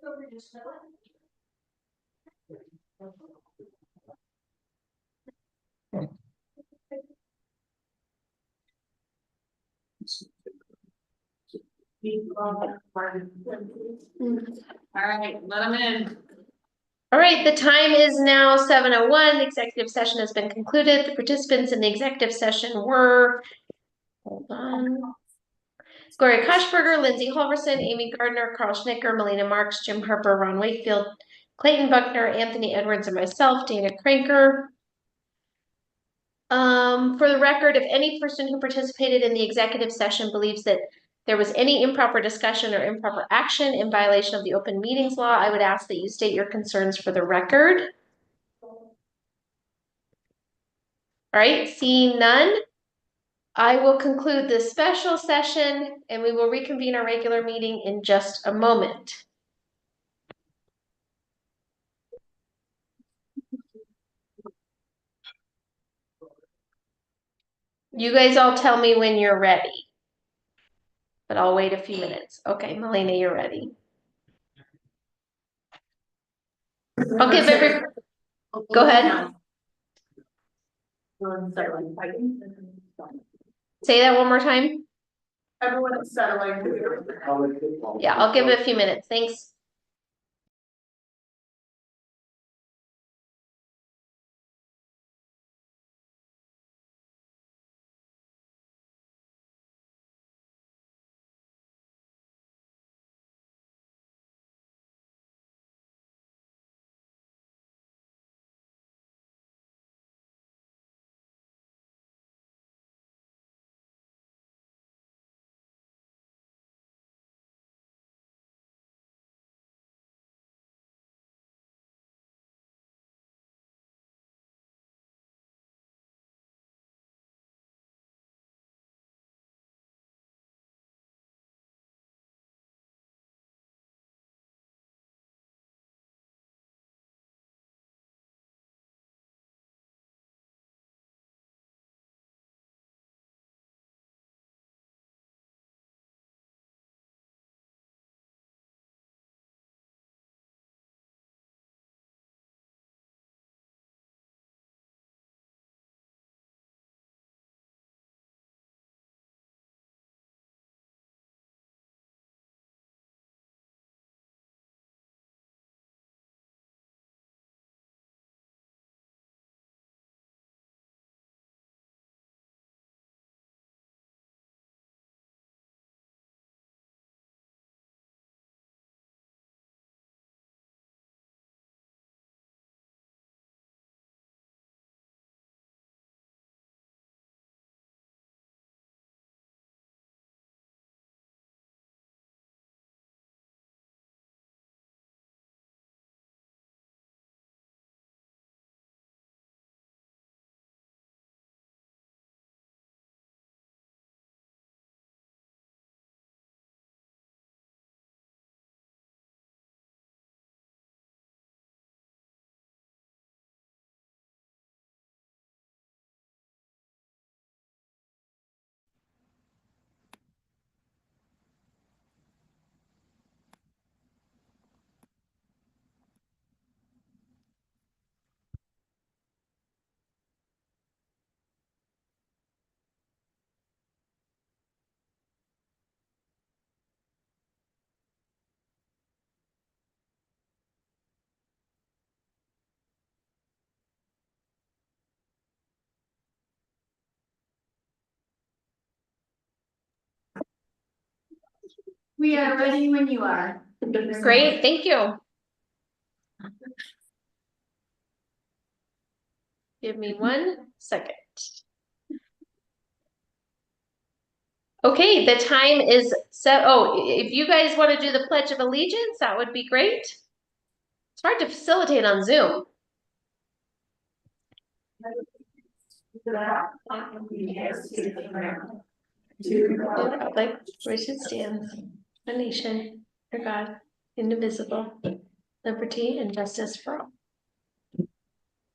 All right, let them in. All right, the time is now 7:01. The executive session has been concluded. The participants in the executive session were, hold on, Gloria Koshberger, Lindsay Halverson, Amy Gardner, Carl Schnicker, Melina Marks, Jim Harper, Ron Wakefield, Clayton Buckner, Anthony Edwards, and myself, Dana Cranker. For the record, if any person who participated in the executive session believes that there was any improper discussion or improper action in violation of the open meetings law, I would ask that you state your concerns for the record. All right, seeing none, I will conclude this special session and we will reconvene our regular meeting in just a moment. You guys all tell me when you're ready, but I'll wait a few minutes. Okay, Melina, you're ready. I'll give every, go ahead. Say that one more time. Everyone is settling. Yeah, I'll give it a few minutes. Thanks. We are ready when you are. Great, thank you. Give me 1 second. Okay, the time is set. Oh, if you guys want to do the Pledge of Allegiance, that would be great. It's hard to facilitate on Zoom. Republic, which it stands, a nation, under God, indivisible, liberty and justice for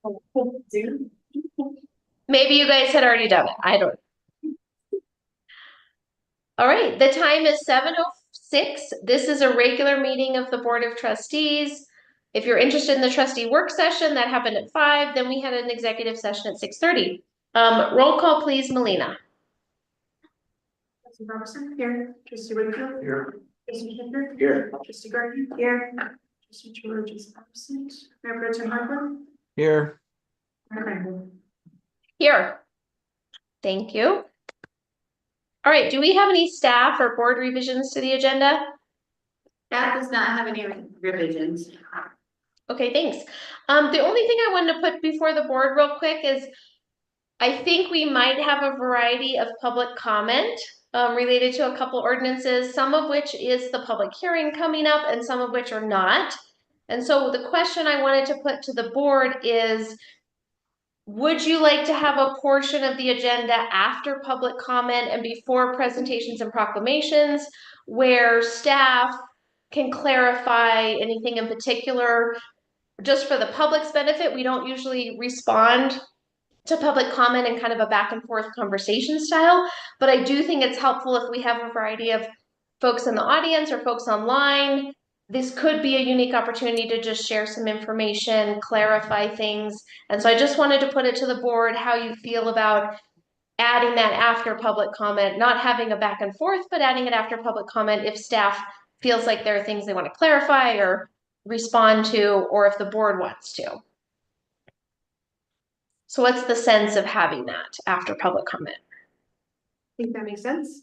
all. Maybe you guys had already done it. I don't know. All right, the time is 7:04. 6. This is a regular meeting of the Board of Trustees. If you're interested in the trustee work session, that happened at 5. Then we had an executive session at 6:30. Roll call, please, Melina. Trustee Robertson, here. Trustee Whitfield. Here. Trustee Hitler. Here. Trustee Gardner. Here. Trustee George is absent. Mayor Pro Tem Harper. Here. Mayor Randall. Here. Thank you. All right, do we have any staff or board revisions to the agenda? That does not have any revisions. Okay, thanks. The only thing I wanted to put before the board real quick is I think we might have a variety of public comment related to a couple ordinances, some of which is the public hearing coming up and some of which are not. And so the question I wanted to put to the board is, would you like to have a portion of the agenda after public comment and before presentations and proclamations where staff can clarify anything in particular? Just for the public's benefit, we don't usually respond to public comment in kind of a back and forth conversation style, but I do think it's helpful if we have a variety of folks in the audience or folks online. This could be a unique opportunity to just share some information, clarify things. And so I just wanted to put it to the board how you feel about adding that after public comment, not having a back and forth, but adding it after public comment if staff feels like there are things they want to clarify or respond to, or if the board wants to. So what's the sense of having that after public comment? I think that makes sense.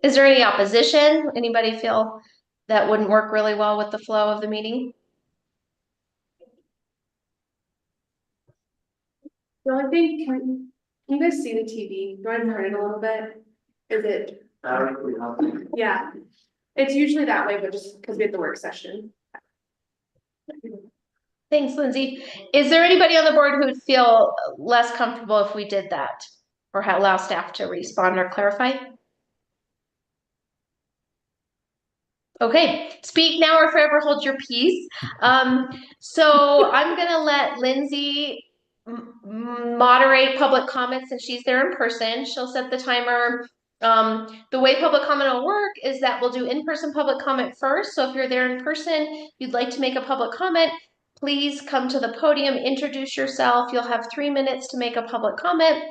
Is there any opposition? Anybody feel that wouldn't work really well with the flow of the meeting? The only thing, can you guys see the TV? Do I turn it a little bit? Is it, yeah, it's usually that way, but just because we had the work session. Thanks, Lindsay. Is there anybody on the board who would feel less comfortable if we did that or allow staff to respond or clarify? Okay, speak now or forever hold your peace. So I'm gonna let Lindsay moderate public comments since she's there in person. She'll set the timer. The way public comment will work is that we'll do in-person public comment first. So if you're there in person, you'd like to make a public comment, please come to the podium, introduce yourself. You'll have 3 minutes to make a public comment.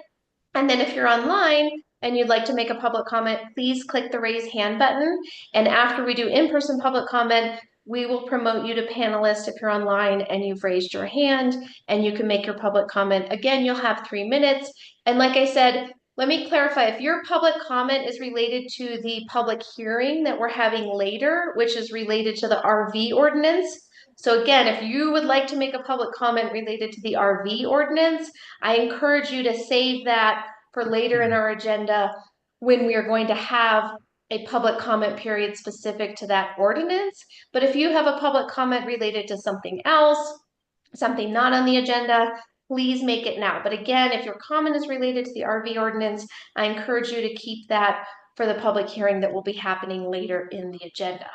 And then if you're online and you'd like to make a public comment, please click the raise hand button. And after we do in-person public comment, we will promote you to panelist if you're online and you've raised your hand and you can make your public comment. Again, you'll have 3 minutes. And like I said, let me clarify, if your public comment is related to the public hearing that we're having later, which is related to the RV ordinance. So again, if you would like to make a public comment related to the RV ordinance, I encourage you to save that for later in our agenda when we are going to have a public comment period specific to that ordinance. But if you have a public comment related to something else, something not on the agenda, please make it now. But again, if your comment is related to the RV ordinance, I encourage you to keep that for the public hearing that will be happening later in the agenda.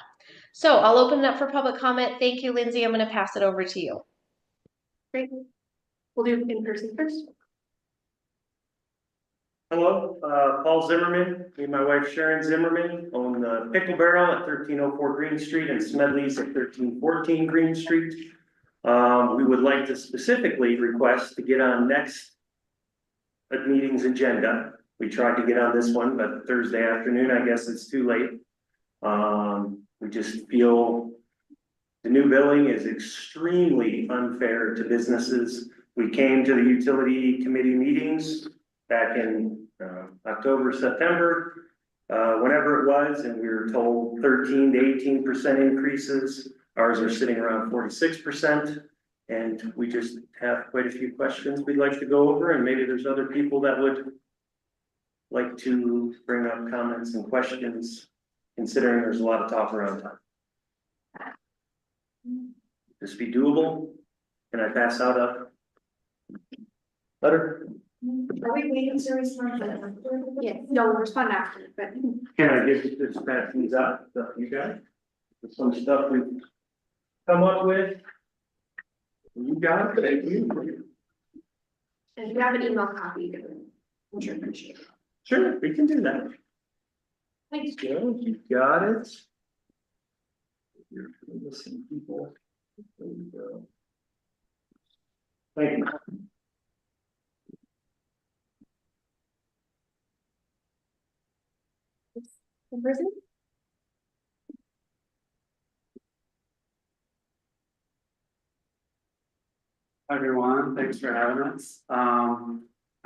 So I'll open it up for public comment. Thank you, Lindsay. I'm going to pass it over to you. Great. We'll do in person first. Hello, Paul Zimmerman, me and my wife Sharon Zimmerman own the Pickle Barrel at 1304 Green Street and Smedley's at 1314 Green Street. We would like to specifically request to get on next meeting's agenda. We tried to get on this one, but Thursday afternoon, I guess it's too late. We just feel the new billing is extremely unfair to businesses. We came to the utility committee meetings back in October, September, whenever it was, and we were told 13 to 18% increases. Ours are sitting around 46%, and we just have quite a few questions we'd like to go over, and maybe there's other people that would like to bring up comments and questions, considering there's a lot of talk around town. This be doable? Can I pass out a letter? Are we waiting to respond? Yeah, no, we'll respond after, but. Can I give this pass these out, you guys? With some stuff we've come up with. You got it, thank you. And if you have an email copy, I'm sure appreciate it. Sure, we can do that. Thanks, Joe. You got it. You're missing people. There you go. Thank you. In person? Hi, everyone, thanks for having us. I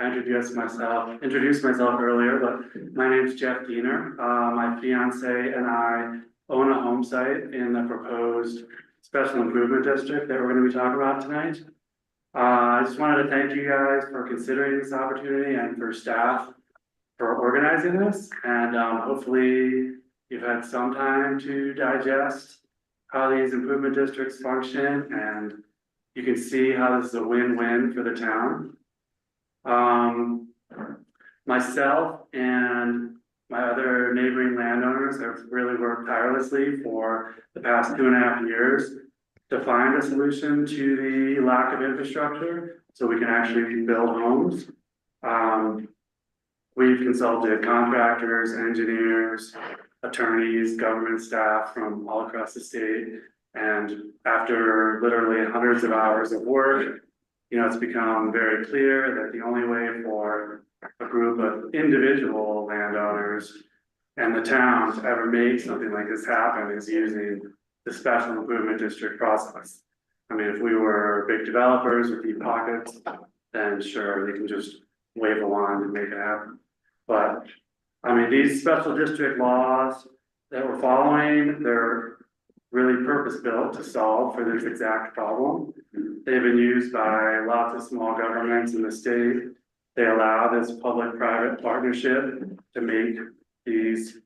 introduced myself earlier, but my name is Jeff Diener. My fiance and I own a home site in the proposed special improvement district that we're gonna be talking about tonight. I just wanted to thank you guys for considering this opportunity and for staff for organizing this, and hopefully you've had some time to digest how these improvement districts function, and you can see how this is a win-win for the town. Myself and my other neighboring landowners have really worked tirelessly for the past 2.5 years to find a solution to the lack of infrastructure so we can actually build homes. We've consulted contractors, engineers, attorneys, government staff from all across the state. And after literally hundreds of hours of work, it's become very clear that the only way for a group of individual landowners and the town to ever make something like this happen is using the special improvement district process. I mean, if we were big developers with deep pockets, then sure, they can just wave a wand and make it happen. But I mean, these special district laws that we're following, they're really purpose-built to solve for this exact problem. They've been used by lots of small governments in the state. They allow this public-private partnership to make these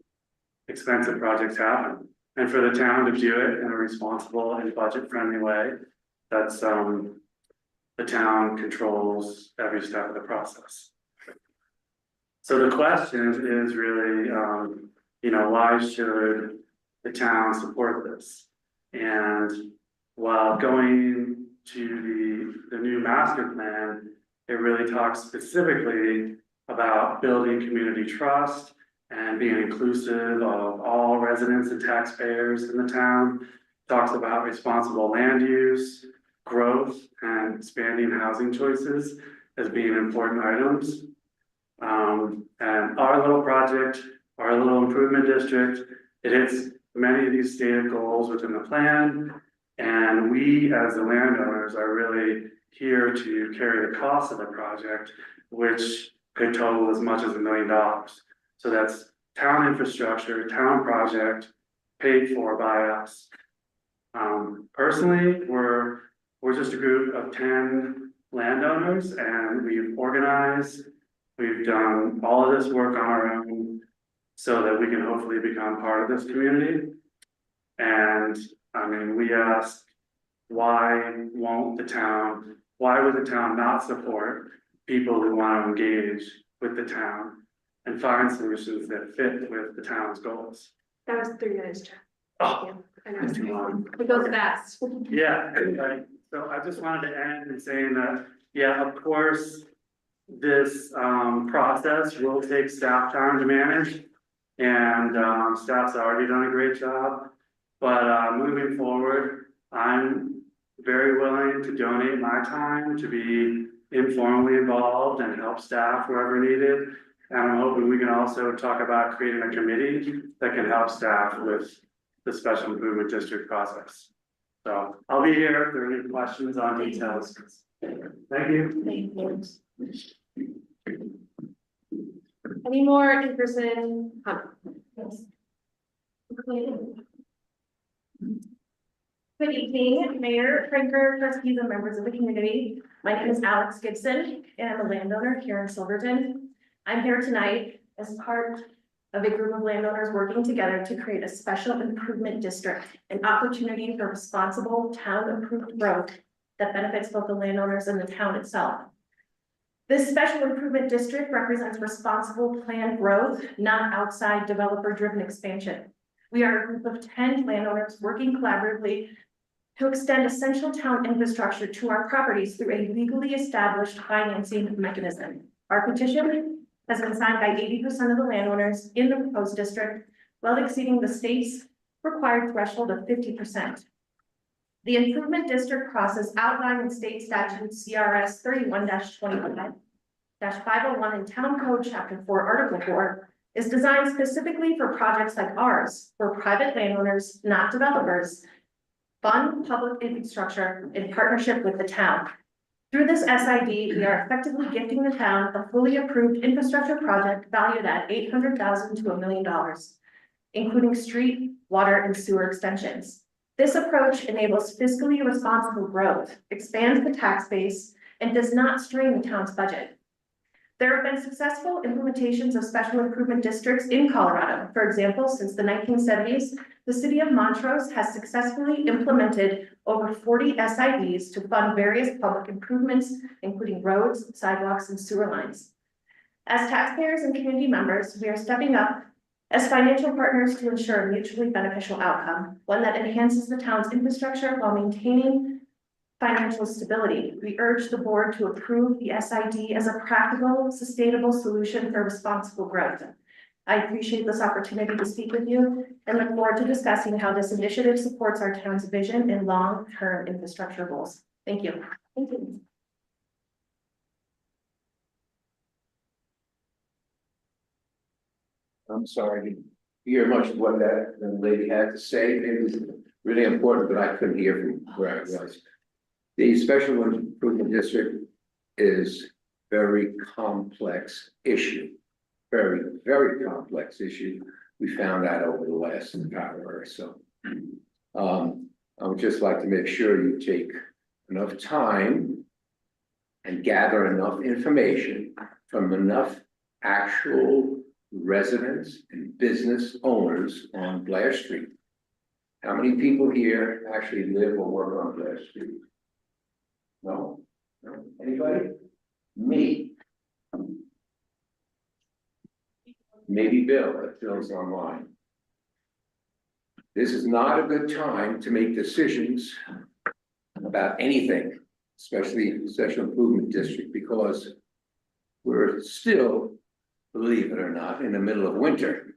expensive projects happen. And for the town to do it in a responsible and budget-friendly way, that's the town controls every step of the process. So the question is really, why should the town support this? And while going to the new master plan, it really talks specifically about building community trust and being inclusive of all residents and taxpayers in the town. It talks about responsible land use, growth, and expanding housing choices as being important items. And our little project, our little improvement district, it hits many of these stated goals within the plan. And we, as the landowners, are really here to carry the cost of the project, which could total as much as $1 million. So that's town infrastructure, town project, paid for by us. Personally, we're just a group of 10 landowners, and we've organized. We've done all of this work on our own so that we can hopefully become part of this community. And I mean, we ask, why would the town not support people who want to engage with the town and find solutions that fit with the town's goals? That was 3 minutes, Jeff. Oh, I know. that's too long. It goes fast. Yeah, right. So I just wanted to end in saying that, yeah, of course, this process will take staff time to manage, and staff's already done a great job. But moving forward, I'm very willing to donate my time to be informally involved and help staff wherever needed. And I'm hoping we can also talk about creating a committee that can help staff with the special improvement district process. So I'll be here if there are any questions on details. Thank you. Thank you. Any more in-person comments? Good evening, Mayor, Franker, trustees, and members of the community. My name is Alex Gibson, and I'm a landowner here in Silverton. I'm here tonight as part of a group of landowners working together to create a special improvement district, an opportunity for responsible town improved growth that benefits both the landowners and the town itself. This special improvement district represents responsible planned growth, not outside developer-driven expansion. We are a group of 10 landowners working collaboratively to extend essential town infrastructure to our properties through a legally established financing mechanism. Our petition has been signed by 80% of the landowners in the proposed district, well exceeding the state's required threshold of 50%. The improvement district process outlined in state statute CRS 31-25-501 and Town Code Chapter 4, Article 4, is designed specifically for projects like ours, where private landowners, not developers, fund public infrastructure in partnership with the town. Through this SID, we are effectively gifting the town a fully approved infrastructure project valued at $800,000 to $1 million, including street, water, and sewer extensions. This approach enables fiscally responsible growth, expands the tax base, and does not strain the town's budget. There have been successful implementations of special improvement districts in Colorado. For example, since the 1970s, the city of Montrose has successfully implemented over 40 SIDs to fund various public improvements, including roads, sidewalks, and sewer lines. As taxpayers and community members, we are stepping up as financial partners to ensure a mutually beneficial outcome, one that enhances the town's infrastructure while maintaining financial stability. We urge the board to approve the SID as a practical, sustainable solution for responsible growth. I appreciate this opportunity to speak with you and look forward to discussing how this initiative supports our town's vision and long-term infrastructure goals. Thank you. Thank you. I'm sorry to hear much of what that lady had to say. It was really important, but I couldn't hear from where I was. The special improvement district is very complex issue. Very, very complex issue. We found out over the last hour or so. I would just like to make sure you take enough time and gather enough information from enough actual residents and business owners on Blair Street. How many people here actually live or work on Blair Street? No? No? Anybody? Me. Maybe Bill, if Bill's online. This is not a good time to make decisions about anything, especially special improvement district, because we're still, believe it or not, in the middle of winter.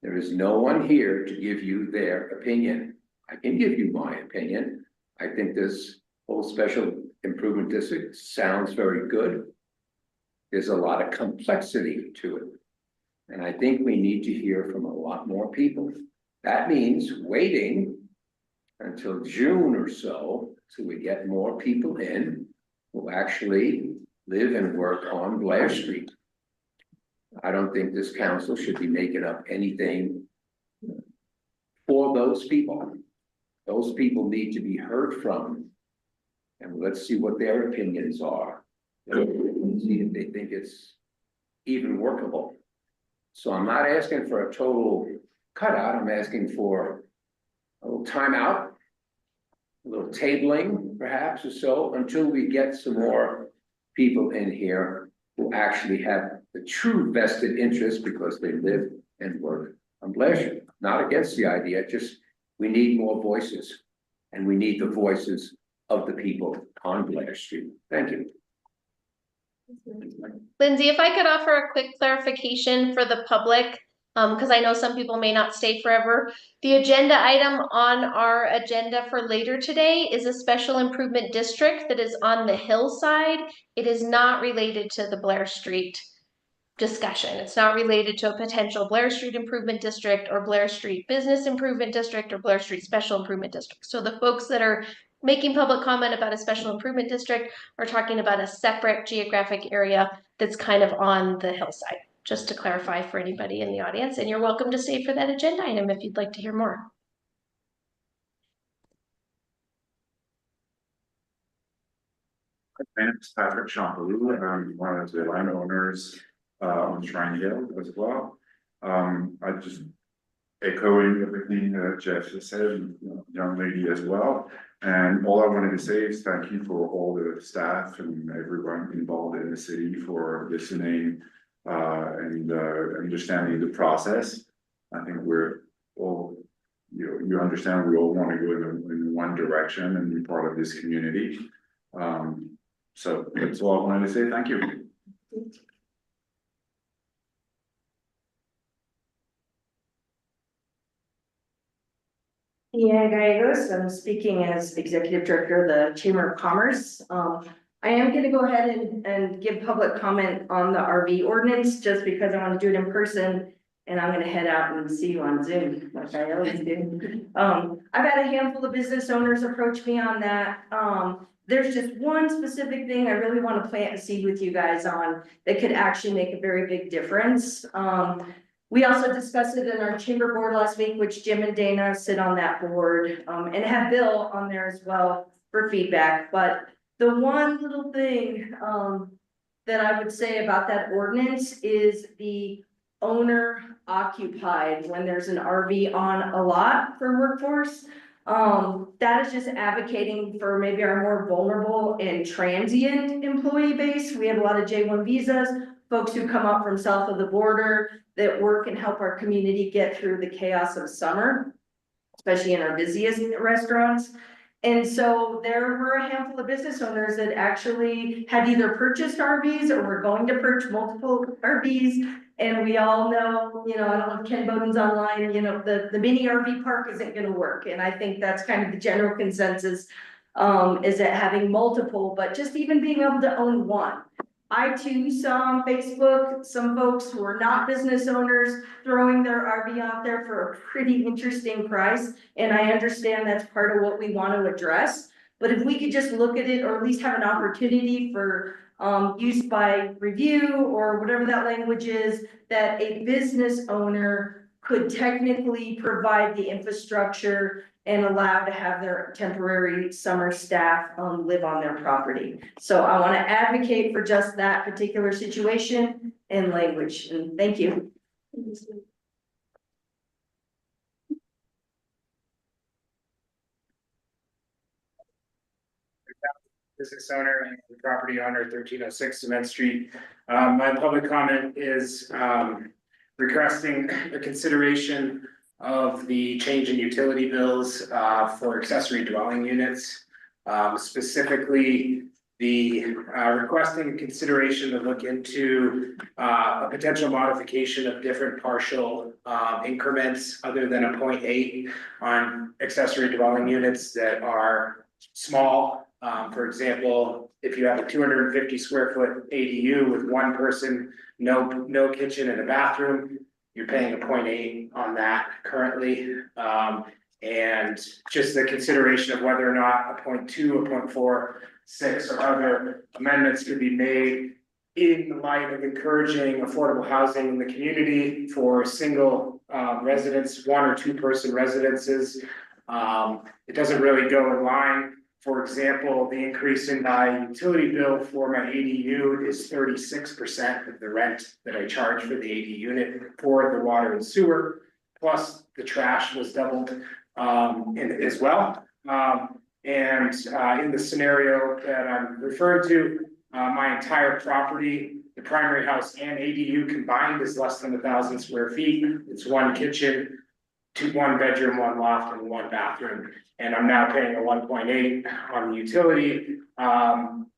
There is no one here to give you their opinion. I can give you my opinion. I think this whole special improvement district sounds very good. There's a lot of complexity to it. And I think we need to hear from a lot more people. That means waiting until June or so, so we get more people in who actually live and work on Blair Street. I don't think this council should be making up anything for those people. Those people need to be heard from. And let's see what their opinions are. See if they think it's even workable. So I'm not asking for a total cutout. I'm asking for a little timeout, a little tabling perhaps or so, until we get some more people in here who actually have the true vested interest because they live and work on Blair Street. Not against the idea, just we need more voices, and we need the voices of the people on Blair Street. Thank you. Lindsay, if I could offer a quick clarification for the public, because I know some people may not stay forever. The agenda item on our agenda for later today is a special improvement district that is on the hillside. It is not related to the Blair Street discussion. It's not related to a potential Blair Street Improvement District or Blair Street Business Improvement District or Blair Street Special Improvement District. So the folks that are making public comment about a special improvement district are talking about a separate geographic area that's kind of on the hillside, just to clarify for anybody in the audience. And you're welcome to stay for that agenda item if you'd like to hear more. My name is Patrick Champollion. I'm one of the landowners on Shrine Hill as well. I just echoing everything that Jeff has said, and young lady as well. And all I wanted to say is thank you for all the staff and everyone involved in the city for listening and understanding the process. I think we're all, you understand we all want to go in one direction and be part of this community. So that's all I wanted to say. Thank you. Yeah, Gallegos, I'm speaking as Executive Director of the Chamber of Commerce. I am gonna go ahead and give public comment on the RV ordinance, just because I want to do it in person. And I'm gonna head out and see you on Zoom, like I always do. I've had a handful of business owners approach me on that. There's just one specific thing I really want to plant a seed with you guys on that could actually make a very big difference. We also discussed it in our chamber board last week, which Jim and Dana sit on that board, and have Bill on there as well for feedback. But the one little thing, that I would say about that ordinance is the owner occupied when there's an RV on a lot for workforce. That is just advocating for maybe our more vulnerable and transient employee base. We have a lot of J1 visas, folks who come up from south of the border that work and help our community get through the chaos of summer, especially in our busiest restaurants. And so there were a handful of business owners that actually had either purchased RVs or were going to purchase multiple RVs. And we all know, I don't know if Ken Bowden's online, the mini RV park isn't gonna work. And I think that's kind of the general consensus, is that having multiple, but just even being able to own one. I too saw on Facebook, some folks who are not business owners throwing their RV out there for a pretty interesting price. And I understand that's part of what we want to address. But if we could just look at it, or at least have an opportunity for use by review, or whatever that language is, that a business owner could technically provide the infrastructure and allow to have their temporary summer staff live on their property. So I want to advocate for just that particular situation and language, and thank you. Business owner and property owner, 1306 Cement Street. My public comment is requesting a consideration of the change in utility bills for accessory dwelling units. Specifically, the requesting consideration to look into a potential modification of different partial increments other than a 0.8 on accessory dwelling units that are small. For example, if you have a 250 square foot ADU with one person, no kitchen and a bathroom, you're paying a 0.8 on that currently. And just the consideration of whether or not a 0.2, a 0.46 or other amendments could be made in light of encouraging affordable housing in the community for single residents, 1 or 2 person residences. It doesn't really go in line. For example, the increase in my utility bill for my ADU is 36% of the rent that I charge for the AD unit for the water and sewer, plus the trash was doubled as well. In the scenario that I'm referring to, my entire property, the primary house and ADU combined is less than 1,000 square feet. It's 1 kitchen, 1 bedroom, 1 loft, and 1 bathroom. And I'm now paying a 1.8 on the utility,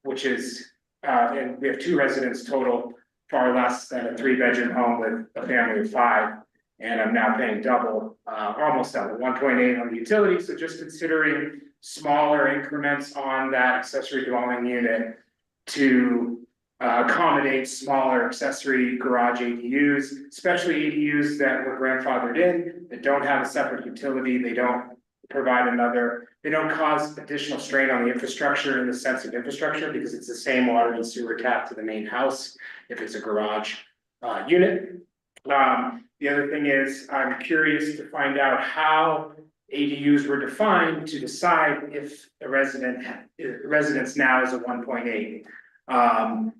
which is, and we have 2 residents total, far less than a 3-bedroom home with a family of 5. And I'm now paying double, almost double, 1.8 on the utility. So just considering smaller increments on that accessory dwelling unit to accommodate smaller accessory garage ADUs, especially ADUs that were grandfathered in, that don't have a separate utility, they don't provide they don't cause additional strain on the infrastructure in the sense of infrastructure, because it's the same water and sewer tap to the main house if it's a garage unit. The other thing is, I'm curious to find out how ADUs were defined to decide if a residence now is a 1.8.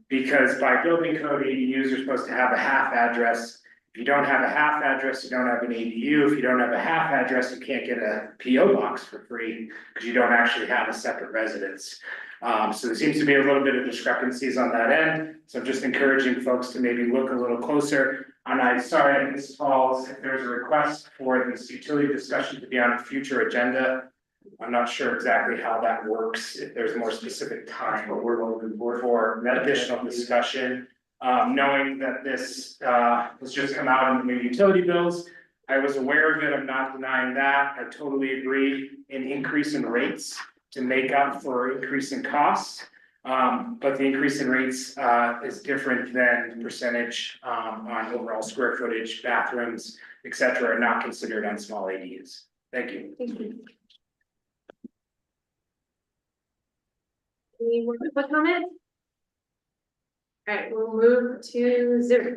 Because by building code, ADUs are supposed to have a half address. If you don't have a half address, you don't have an ADU. If you don't have a half address, you can't get a PO box for free because you don't actually have a separate residence. So there seems to be a little bit of discrepancies on that end. So I'm just encouraging folks to maybe look a little closer. And I'm sorry, Ms. Falls, if there's a request for this utility discussion to be on a future agenda. I'm not sure exactly how that works, if there's a more specific time, but we're looking for that additional discussion. Knowing that this has just come out in the new utility bills, I was aware of it, I'm not denying that, I totally agree in increase in rates to make up for increase in costs. But the increase in rates, is different than percentage, on overall square footage, bathrooms, et cetera, are not considered on small ADUs. Thank you. Thank you. Any more public comment? All right, we'll move to Zoom.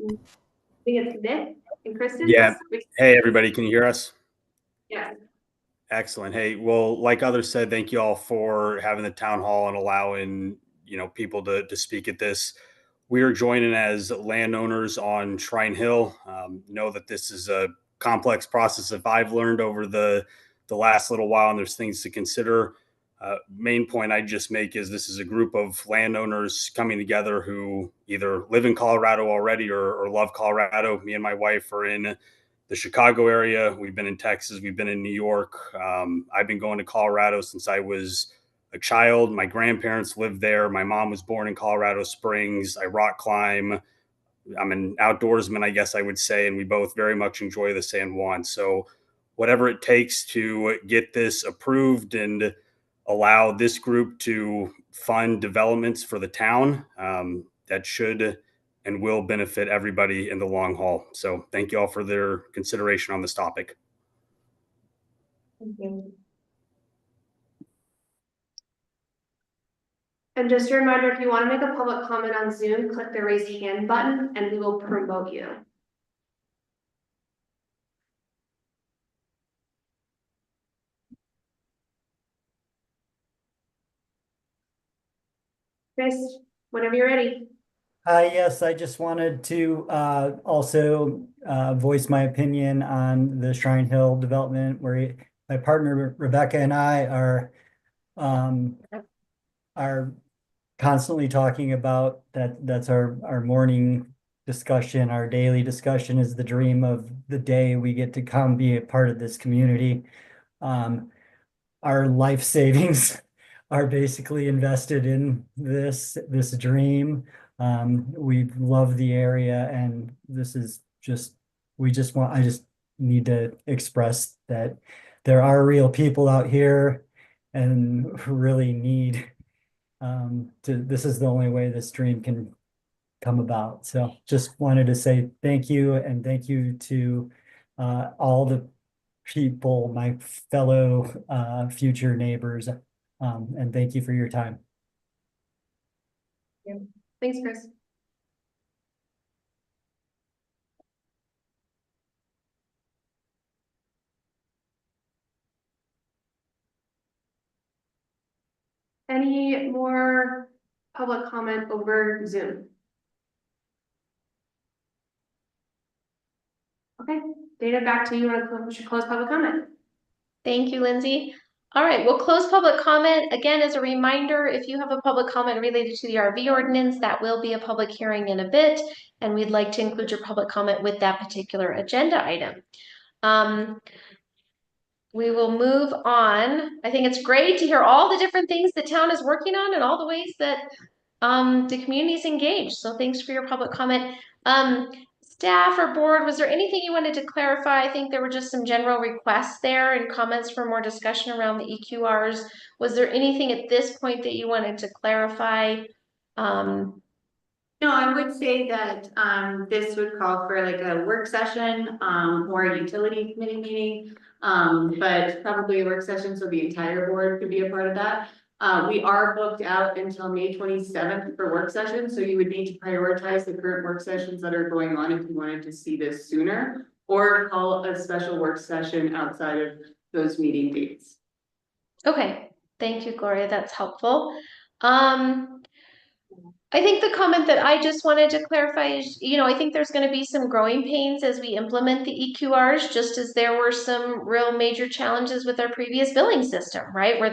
I think it's Nick and Kristen. Yeah. Hey, everybody, can you hear us? Yeah. Excellent. Hey, well, like others said, thank you all for having the town hall and allowing, people to speak at this. We are joining as landowners on Shrine Hill. Know that this is a complex process that I've learned over the last little while, and there's things to consider. Main point I just make is this is a group of landowners coming together who either live in Colorado already or love Colorado. Me and my wife are in the Chicago area. We've been in Texas. We've been in New York. I've been going to Colorado since I was a child. My grandparents lived there. My mom was born in Colorado Springs. I rock climb. I'm an outdoorsman, I guess I would say, and we both very much enjoy the San Juan. So whatever it takes to get this approved and allow this group to fund developments for the town, that should and will benefit everybody in the long haul. So thank you all for their consideration on this topic. Thank you. And just a reminder, if you want to make a public comment on Zoom, click the raise hand button and we will promote you. Chris, whenever you're ready. Yes, I just wanted to also voice my opinion on the Shrine Hill development where my partner Rebecca and I are constantly talking about that. That's our morning discussion. Our daily discussion is the dream of the day we get to come be a part of this community. Our life savings are basically invested in this dream. We love the area, and this is just I just need to express that there are real people out here and who really need this is the only way this dream can come about. So just wanted to say thank you, and thank you to all the people, my fellow future neighbors, and thank you for your time. Thanks, Chris. Any more public comment over Zoom? Okay, Dana, back to you. We should close public comment. Thank you, Lindsay. All right, we'll close public comment. Again, as a reminder, if you have a public comment related to the RV ordinance, that will be a public hearing in a bit, and we'd like to include your public comment with that particular agenda item. We will move on. I think it's great to hear all the different things the town is working on and all the ways that the community is engaged. So thanks for your public comment. Staff or board, was there anything you wanted to clarify? I think there were just some general requests there and comments for more discussion around the EQRs. Was there anything at this point that you wanted to clarify? No, I would say that this would call for like a work session or a utility committee meeting. But probably a work session, so the entire board could be a part of that. We are booked out until May 27th for work sessions, so you would need to prioritize the current work sessions that are going on if you wanted to see this sooner, or call a special work session outside of those meeting dates. Okay, thank you, Gloria. That's helpful. I think the comment that I just wanted to clarify is, I think there's going to be some growing pains as we implement the EQRs, just as there were some real major challenges with our previous billing system, right? Where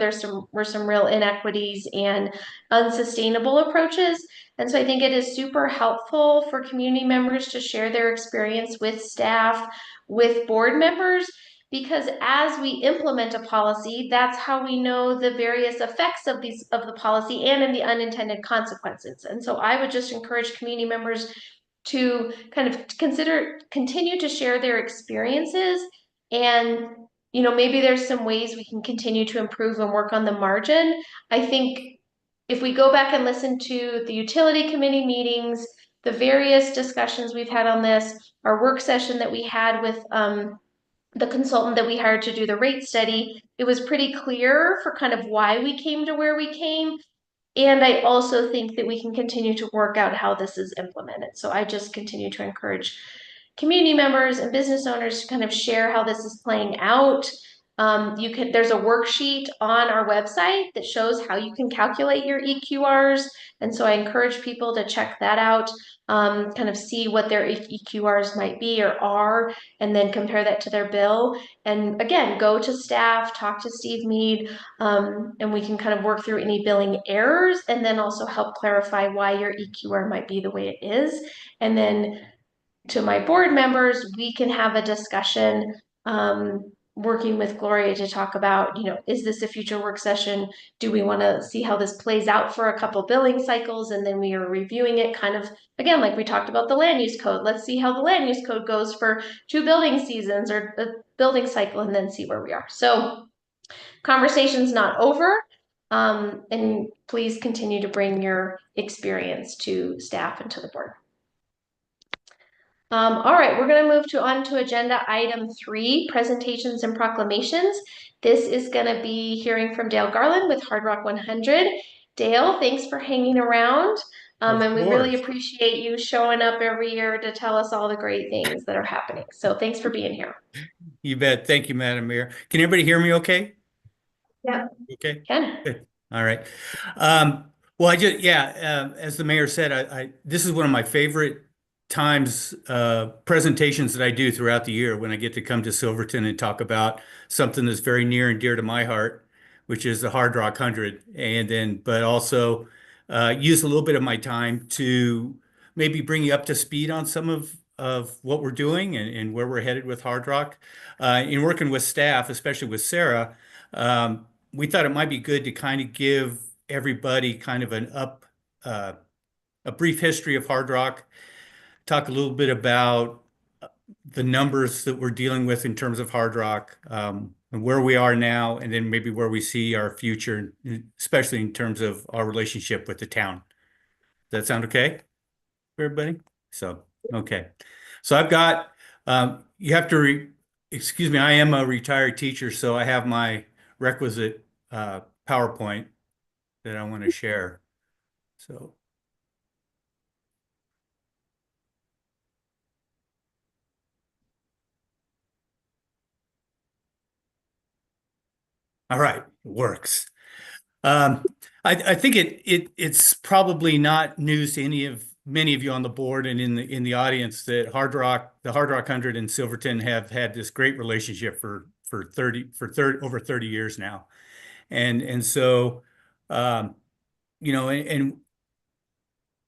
were some real inequities and unsustainable approaches. And so I think it is super helpful for community members to share their experience with staff, with board members, because as we implement a policy, that's how we know the various effects of the policy and in the unintended consequences. And so I would just encourage community members to kind of continue to share their experiences, and maybe there's some ways we can continue to improve and work on the margin. I think if we go back and listen to the utility committee meetings, the various discussions we've had on this, our work session that we had with the consultant that we hired to do the rate study, it was pretty clear for kind of why we came to where we came. And I also think that we can continue to work out how this is implemented. So I just continue to encourage community members and business owners to kind of share how this is playing out. There's a worksheet on our website that shows how you can calculate your EQRs. And so I encourage people to check that out, kind of see what their EQRs might be or are, and then compare that to their bill. And again, go to staff, talk to Steve Mead, and we can kind of work through any billing errors and then also help clarify why your EQR might be the way it is. And then to my board members, we can have a discussion, working with Gloria to talk about, is this a future work session? Do we want to see how this plays out for a couple billing cycles? And then we are reviewing it kind of, again, like we talked about the land use code. Let's see how the land use code goes for 2 building seasons or a building cycle, and then see where we are. So conversation's not over. And please continue to bring your experience to staff and to the board. All right, we're going to move on to agenda item 3, presentations and proclamations. This is going to be hearing from Dale Garland with Hard Rock 100. Dale, thanks for hanging around. And we really appreciate you showing up every year to tell us all the great things that are happening. So thanks for being here. You bet. Thank you, Madam Mayor. Can everybody hear me okay? Yeah. Okay. Ken. Good. All right. Well, as the mayor said, this is one of my favorite times, presentations that I do throughout the year when I get to come to Silverton and talk about something that's very near and dear to my heart, which is the Hard Rock 100. But also use a little bit of my time to maybe bring you up to speed on some of what we're doing and where we're headed with Hard Rock. In working with staff, especially with Sarah, we thought it might be good to kind of give everybody kind of a brief history of Hard Rock, talk a little bit about the numbers that we're dealing with in terms of Hard Rock, and where we are now, and then maybe where we see our future, especially in terms of our relationship with the town. Does that sound okay for everybody? So, okay. So I've got, you have to, excuse me, I am a retired teacher, so I have my requisite PowerPoint that I want to share. So. All right, it works. I think it's probably not news to many of you on the board and in the audience that the Hard Rock 100 and Silverton have had this great relationship for over 30 years now, and so and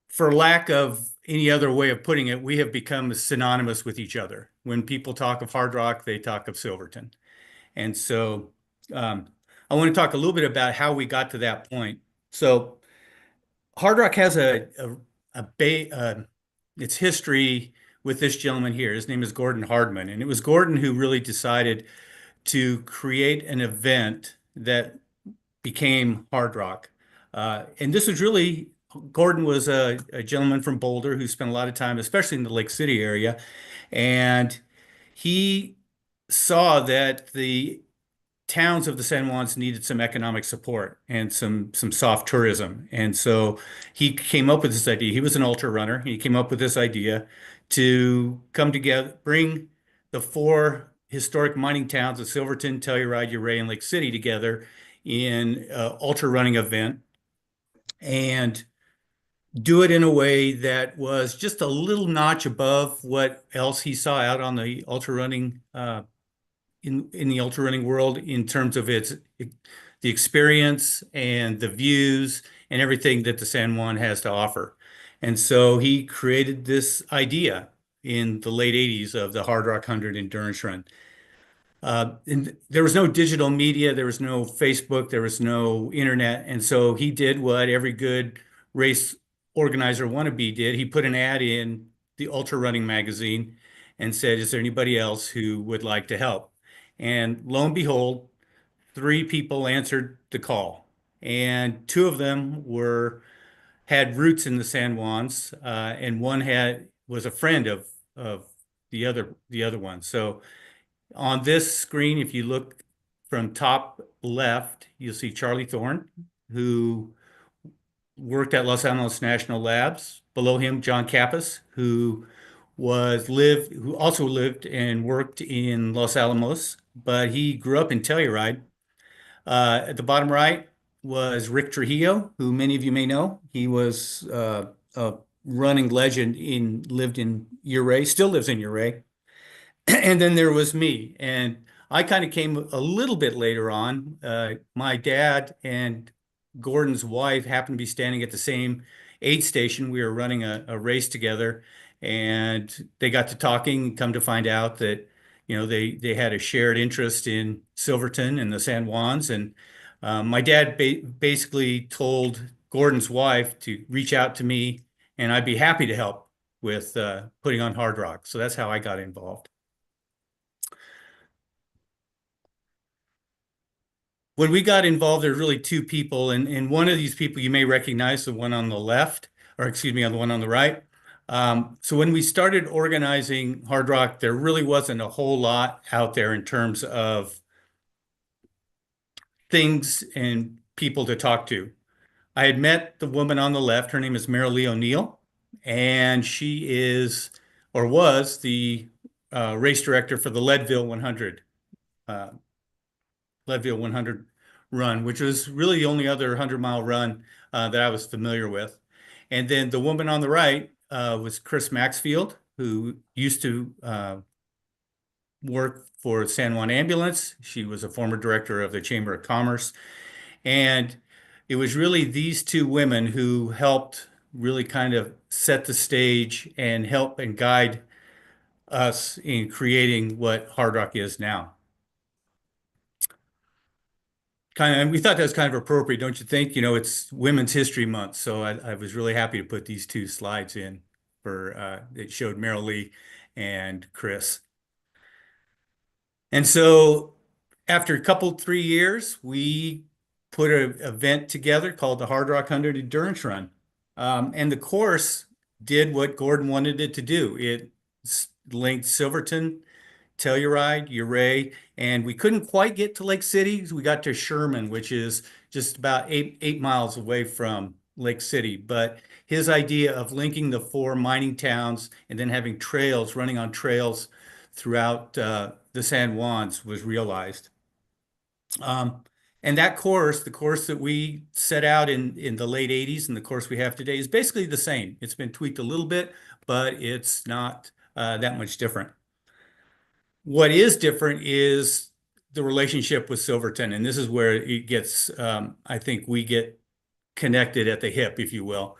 for lack of any other way of putting it, we have become synonymous with each other. When people talk of Hard Rock, they talk of Silverton, and so. I want to talk a little bit about how we got to that point. So Hard Rock has its history with this gentleman here. His name is Gordon Hardman, and it was Gordon who really decided to create an event that became Hard Rock. And this was really, Gordon was a gentleman from Boulder who spent a lot of time, especially in the Lake City area, and he saw that the towns of the San Juans needed some economic support and some soft tourism. And so he came up with this idea. He was an ultra runner. He came up with this idea to come together, bring the 4 historic mining towns of Silverton, Telluride, Ouray, and Lake City together in an ultra running event and do it in a way that was just a little notch above what else he saw out on the ultra running in the ultra running world in terms of the experience and the views and everything that the San Juan has to offer. And so he created this idea in the late 80s of the Hard Rock 100 Endurance Run. And there was no digital media, there was no Facebook, there was no internet. And so he did what every good race organizer wannabe did. He put an ad in the ultra running magazine and said, is there anybody else who would like to help? And lo and behold, 3 people answered the call. And 2 of them had roots in the San Juans, and one was a friend of the other one. So on this screen, if you look from top left, you'll see Charlie Thorne, who worked at Los Alamos National Labs. Below him, John Kappas, who also lived and worked in Los Alamos, but he grew up in Telluride. At the bottom right was Rick Trujillo, who many of you may know. He was a running legend lived in Ouray, still lives in Ouray. And then there was me, and I kind of came a little bit later on. My dad and Gordon's wife happened to be standing at the same aid station. We were running a race together, and they got to talking, come to find out that, they had a shared interest in Silverton and the San Juans. And my dad basically told Gordon's wife to reach out to me, and I'd be happy to help with putting on Hard Rock. So that's how I got involved. When we got involved, there's really 2 people, and one of these people you may recognize, the one on the left, or excuse me, on the one on the right. So when we started organizing Hard Rock, there really wasn't a whole lot out there in terms of things and people to talk to. I had met the woman on the left. Her name is Marilee O'Neill, and she is, or was, the race director for the Leadville 100 run, which was really the only other 100-mile run that I was familiar with. And then the woman on the right was Chris Maxfield, who used to work for San Juan Ambulance. She was a former director of the Chamber of Commerce. And it was really these 2 women who helped really kind of set the stage and help and guide us in creating what Hard Rock is now. And we thought that was kind of appropriate, don't you think? It's Women's History Month, so I was really happy to put these 2 slides in it showed Marilee and Chris. And so after a couple, 3 years, we put an event together called the Hard Rock 100 Endurance Run. And the course did what Gordon wanted it to do. It linked Silverton, Telluride, Ouray, and we couldn't quite get to Lake City. We got to Sherman, which is just about eight miles away from Lake City. But his idea of linking the 4 mining towns and then having trails, running on trails throughout the San Juans, was realized. And that course, the course that we set out in the late 80s and the course we have today, is basically the same. It's been tweaked a little bit, but it's not that much different. What is different is the relationship with Silverton, and this is where it gets, I think we get connected at the hip, if you will.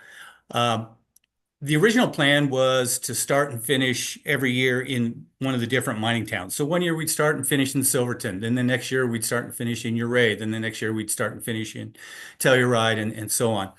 The original plan was to start and finish every year in one of the different mining towns. So one year we'd start and finish in Silverton, then the next year we'd start and finish in Ouray, then the next year we'd start and finish in Telluride, and so on.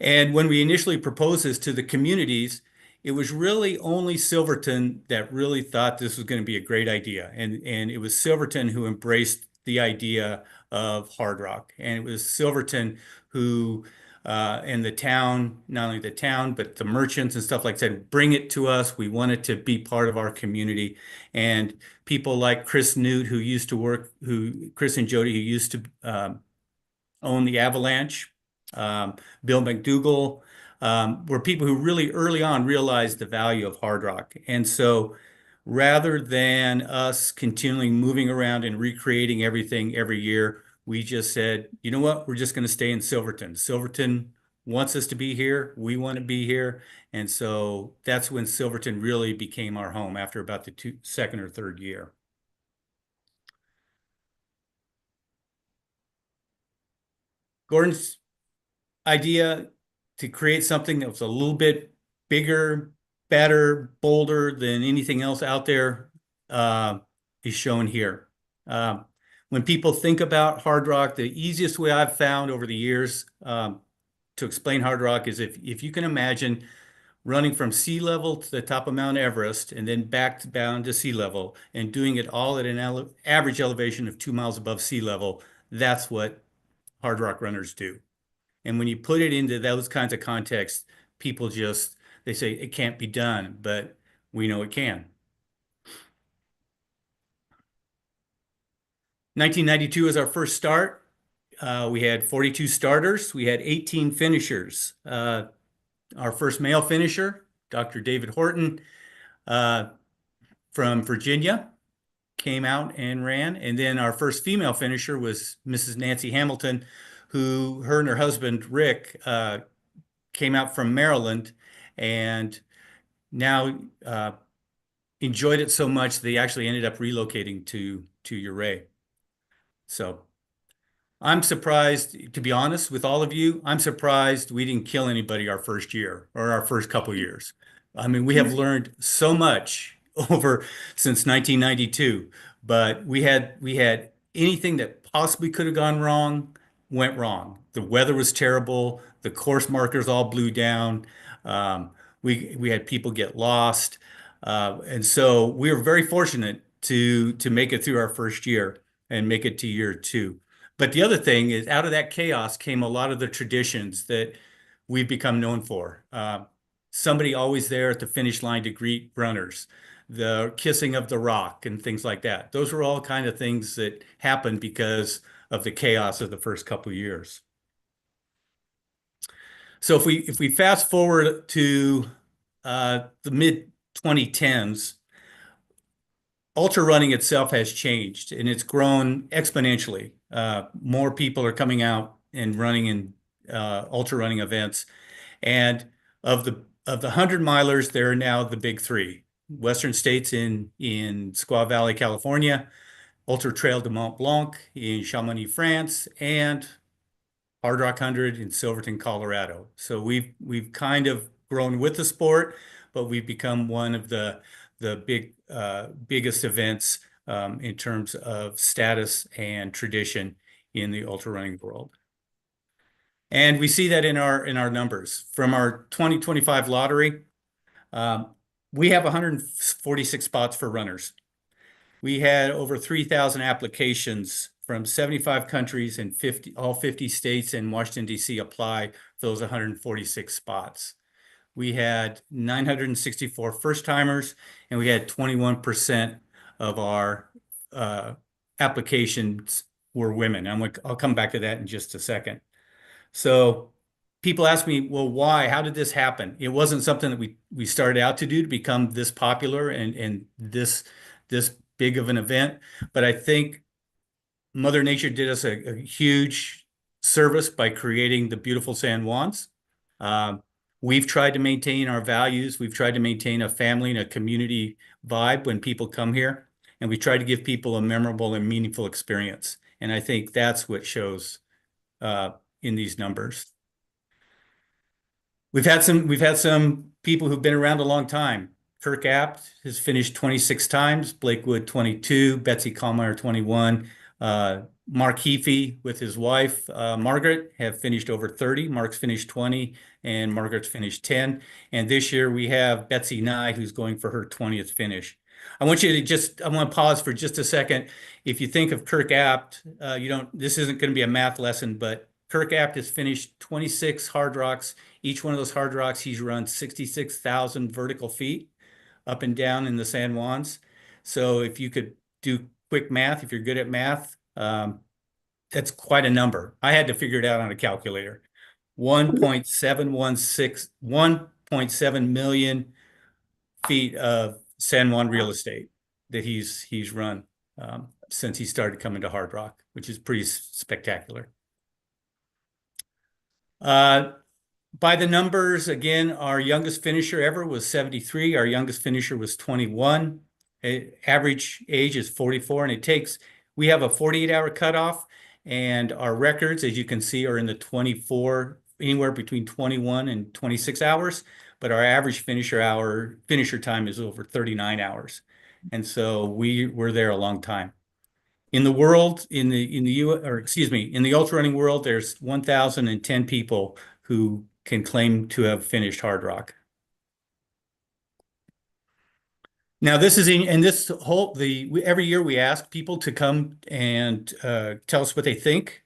And when we initially proposed this to the communities, it was really only Silverton that really thought this was going to be a great idea. And it was Silverton who embraced the idea of Hard Rock. And it was Silverton who, and the town, not only the town, but the merchants and stuff like that, bring it to us. We want it to be part of our community. And people like Chris Newt, Chris and Jody, who used to own the Avalanche, Bill McDougall, were people who really early on realized the value of Hard Rock. And so rather than us continually moving around and recreating everything every year, we just said, you know what, we're just going to stay in Silverton. Silverton wants us to be here. We want to be here. And so that's when Silverton really became our home after about the second or third year. Gordon's idea to create something that was a little bit bigger, better, bolder than anything else out there is shown here. When people think about Hard Rock, the easiest way I've found over the years to explain Hard Rock is if you can imagine running from sea level to the top of Mount Everest and then back down to sea level and doing it all at an average elevation of 2 miles above sea level, that's what Hard Rock runners do. And when you put it into those kinds of contexts, people they say it can't be done, but we know it can. 1992 is our first start. We had 42 starters. We had 18 finishers. Our first male finisher, Dr. David Horton, from Virginia, came out and ran. And then our first female finisher was Mrs. Nancy Hamilton, her and her husband, Rick, came out from Maryland and now enjoyed it so much they actually ended up relocating to Ouray. So I'm surprised, to be honest with all of you, I'm surprised we didn't kill anybody our first year or our first couple years. I mean, we have learned so much since 1992, but we had anything that possibly could have gone wrong, went wrong. The weather was terrible. The course markers all blew down. We had people get lost. And so we were very fortunate to make it through our first year and make it to year 2. But the other thing is, out of that chaos came a lot of the traditions that we've become known for. Somebody always there at the finish line to greet runners, the kissing of the rock and things like that. Those were all kind of things that happened because of the chaos of the first couple of years. So if we fast forward to the mid 2010s, ultra running itself has changed and it's grown exponentially. More people are coming out and running in ultra running events. And of the 100 milers, there are now the big 3. Western States in Squaw Valley, California, Ultra Trail de Mont Blanc in Chamonix, France, and Hard Rock 100 in Silverton, Colorado. So we've kind of grown with the sport, but we've become one of the biggest events in terms of status and tradition in the ultra running world. And we see that in our numbers. From our 2025 lottery, we have 146 spots for runners. We had over 3,000 applications from 75 countries and all 50 states and Washington, D.C. apply for those 146 spots. We had 964 first-timers, and we had 21% of our applications were women. I'll come back to that in just a second. So people ask me, well, why? How did this happen? It wasn't something that we started out to do to become this popular and this big of an event. But I think Mother Nature did us a huge service by creating the beautiful San Juans. We've tried to maintain our values. We've tried to maintain a family and a community vibe when people come here. And we try to give people a memorable and meaningful experience. And I think that's what shows in these numbers. We've had some people who've been around a long time. Kirk Apt has finished 26 times, Blake Wood 22, Betsy Kallmeyer 21. Mark Heafy with his wife, Margaret, have finished over 30. Mark's finished 20 and Margaret's finished 10. And this year we have Betsy Nye, who's going for her 20th finish. I want to pause for just a second. If you think of Kirk Apt, this isn't going to be a math lesson, but Kirk Apt has finished 26 hard rocks. Each one of those hard rocks, he's run 66,000 vertical feet up and down in the San Juans. So if you could do quick math, if you're good at math, that's quite a number. I had to figure it out on a calculator. 1.7 million feet of San Juan real estate that he's run since he started coming to Hard Rock, which is pretty spectacular. By the numbers, again, our youngest finisher ever was 73. Our youngest finisher was 21. Average age is 44, and we have a 48-hour cutoff, and our records, as you can see, are in the 24, anywhere between 21 and 26 hours, but our average finisher time is over 39 hours. And so we're there a long time. In the world, in the or excuse me, in the ultra running world, there's 1,010 people who can claim to have finished Hard Rock. Now, this is in, and this whole, every year we ask people to come and tell us what they think.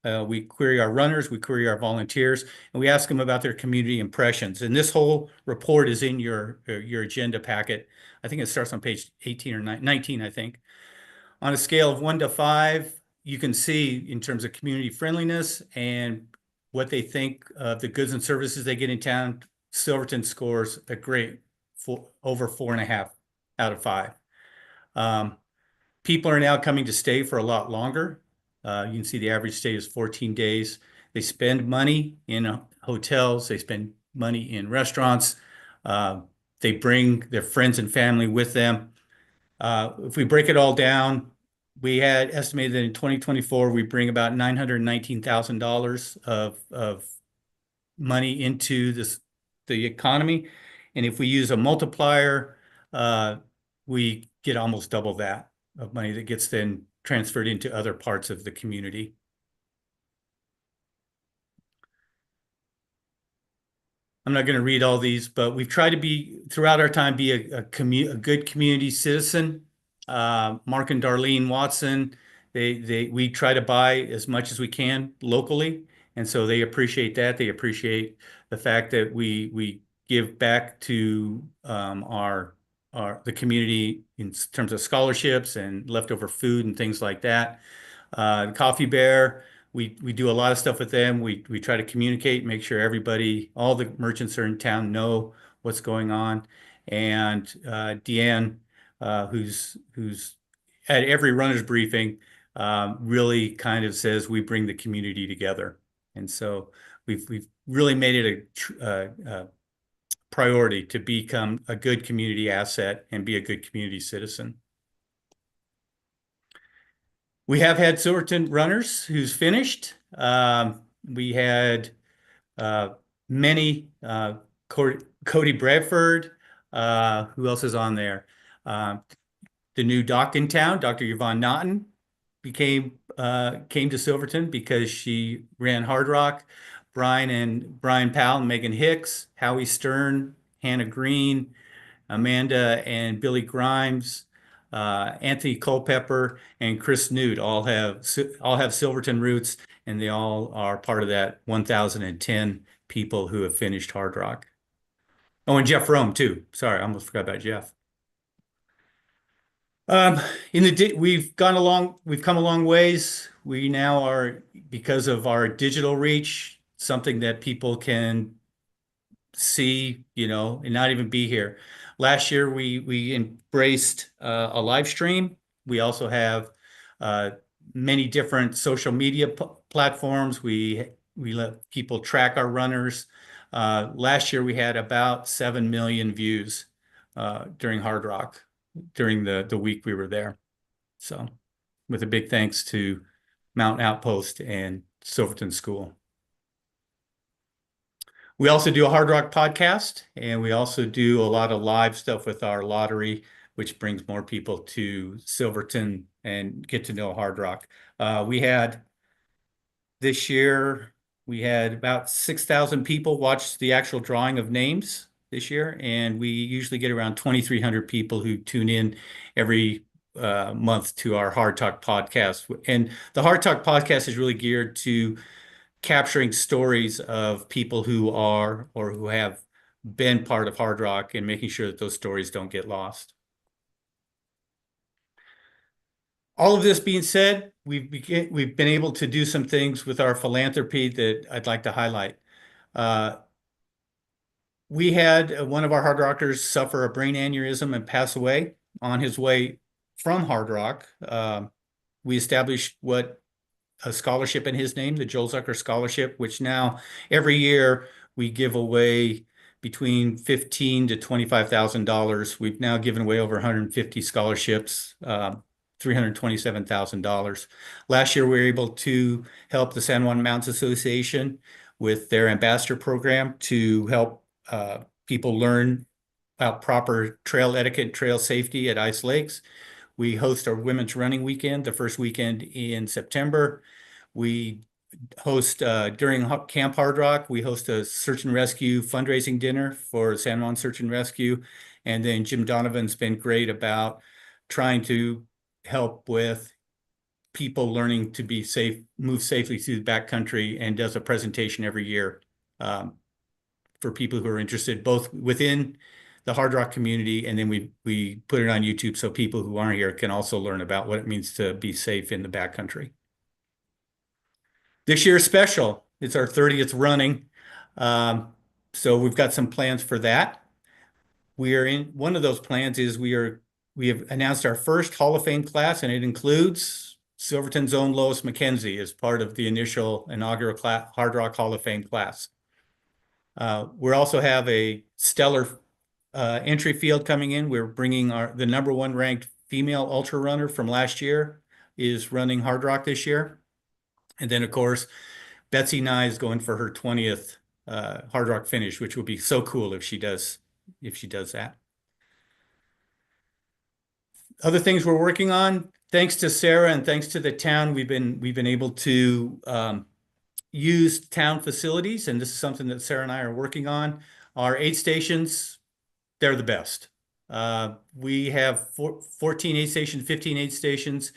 We query our runners, we query our volunteers, and we ask them about their community impressions. And this whole report is in your agenda packet. I think it starts on page 18 or 19, I think. On a scale of 1 to 5, you can see in terms of community friendliness and what they think of the goods and services they get in town. Silverton scores a great over 4.5 out of 5. People are now coming to stay for a lot longer. You can see the average stay is 14 days. They spend money in hotels. They spend money in restaurants. They bring their friends and family with them. If we break it all down, we had estimated that in 2024, we bring about $919,000 of money into the economy. And if we use a multiplier, we get almost double that of money that gets then transferred into other parts of the community. I'm not going to read all these, but we've tried to be, throughout our time, be a good community citizen. Mark and Darlene Watson, we try to buy as much as we can locally, and so they appreciate that. They appreciate the fact that we give back to the community in terms of scholarships and leftover food and things like that. Coffee Bear, we do a lot of stuff with them. We try to communicate, make sure everybody, all the merchants are in town, know what's going on. And Deanne, who's at every runner's briefing, really kind of says we bring the community together. And so we've really made it a priority to become a good community asset and be a good community citizen. We have had Silverton runners who's finished. We had many, Cody Bradford, who else is on there? The new doc in town, Dr. Yvonne Naughton, came to Silverton because she ran Hard Rock. Brian Powell, Megan Hicks, Howie Stern, Hannah Green, Amanda and Billy Grimes, Anthony Culpepper, and Chris Newt all have Silverton roots, and they all are part of that 1,010 people who have finished Hard Rock. Oh, and Jeff Rome too. Sorry, I almost forgot about Jeff. We've come a long ways. We now are, because of our digital reach, something that people can see, and not even be here. Last year, we embraced a live stream. We also have many different social media platforms. We let people track our runners. Last year, we had about 7 million views during Hard Rock, during the week we were there. So with a big thanks to Mountain Outpost and Silverton School. We also do a Hard Rock podcast, and we also do a lot of live stuff with our lottery, which brings more people to Silverton and get to know Hard Rock. This year, we had about 6,000 people watch the actual drawing of names this year, and we usually get around 2,300 people who tune in every month to our Hard Talk podcast. And the Hard Talk podcast is really geared to capturing stories of people who are or who have been part of Hard Rock and making sure that those stories don't get lost. All of this being said, we've been able to do some things with our philanthropy that I'd like to highlight. We had one of our Hard Rockers suffer a brain aneurysm and pass away on his way from Hard Rock. We established a scholarship in his name, the Joel Zucker Scholarship, which now every year we give away between $15,000 to $25,000. We've now given away over 150 scholarships, $327,000. Last year, we were able to help the San Juan Mountains Association with their ambassador program to help people learn about proper trail etiquette, trail safety at ice lakes. We host our Women's Running Weekend, the first weekend in September. We host, during Camp Hard Rock, we host a search and rescue fundraising dinner for San Juan Search and Rescue. And then Jim Donovan's been great about trying to help with people learning to be safe, move safely through the backcountry, and does a presentation every year for people who are interested, both within the Hard Rock community, and then we put it on YouTube so people who aren't here can also learn about what it means to be safe in the backcountry. This year's special, it's our 30th running. So we've got some plans for that. We are in, one of those plans is we have announced our first Hall of Fame class, and it includes Silverton's own Lois McKenzie as part of the initial inaugural Hard Rock Hall of Fame class. We also have a stellar entry field coming in. We're bringing the #1 ranked female ultra runner from last year is running Hard Rock this year. And then, of course, Betsy Nye is going for her 20th Hard Rock finish, which would be so cool if she does that. Other things we're working on, thanks to Sarah and thanks to the town, we've been able to use town facilities, and this is something that Sarah and I are working on. Our aid stations, they're the best. We have 14 aid stations, 15 aid stations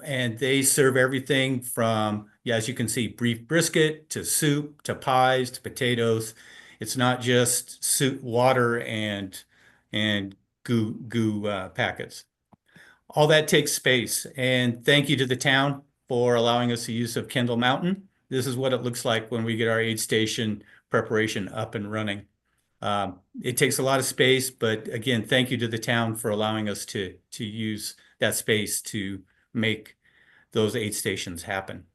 and they serve everything from, as you can see, beef brisket to soup to pies to potatoes. It's not just soup, water, and goo packets. All that takes space. And thank you to the town for allowing us the use of Kendall Mountain. This is what it looks like when we get our aid station preparation up and running. It takes a lot of space, but again, thank you to the town for allowing us to use that space to make those aid stations happen.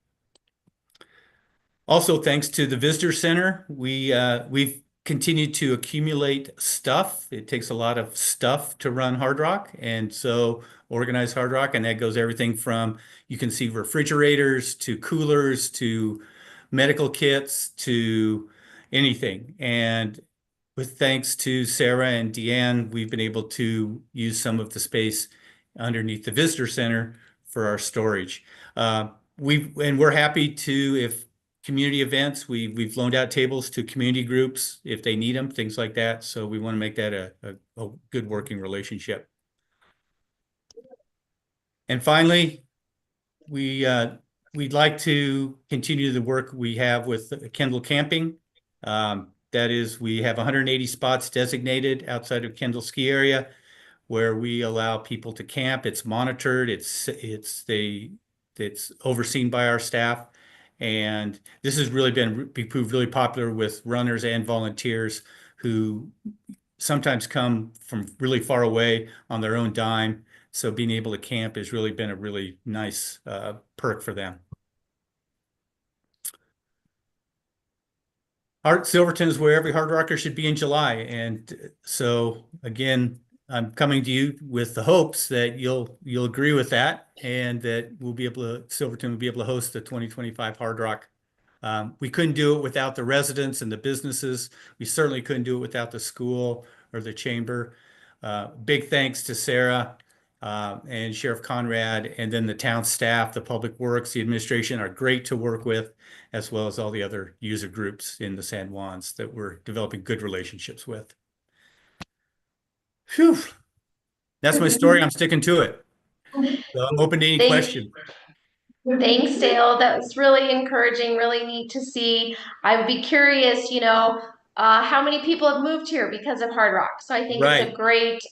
Also, thanks to the Visitor Center, we've continued to accumulate stuff. It takes a lot of stuff to run Hard Rock, and so organize Hard Rock, and that goes everything from, you can see, refrigerators to coolers to medical kits to anything. And with thanks to Sarah and Deanne, we've been able to use some of the space underneath the Visitor Center for our storage. We're happy to, if community events, we've loaned out tables to community groups if they need them, things like that. So we want to make that a good working relationship. And finally, we'd like to continue the work we have with Kendall Camping. That is, we have 180 spots designated outside of Kendall ski area where we allow people to camp. It's monitored, it's overseen by our staff. And this has really proved really popular with runners and volunteers who sometimes come from really far away on their own dime. So being able to camp has really been a really nice perk for them. Silverton is where every Hard Rocker should be in July. And so again, I'm coming to you with the hopes that you'll agree with that, and that Silverton will be able to host the 2025 Hard Rock. We couldn't do it without the residents and the businesses. We certainly couldn't do it without the school or the chamber. Big thanks to Sarah and Sheriff Conrad, and then the town staff, the public works, the administration are great to work with, as well as all the other user groups in the San Juans that we're developing good relationships with. Phew. That's my story. I'm sticking to it. So I'm open to any questions. Thanks, Dale. That was really encouraging, really neat to see. I would be curious, how many people have moved here because of Hard Rock. So I think it's a great,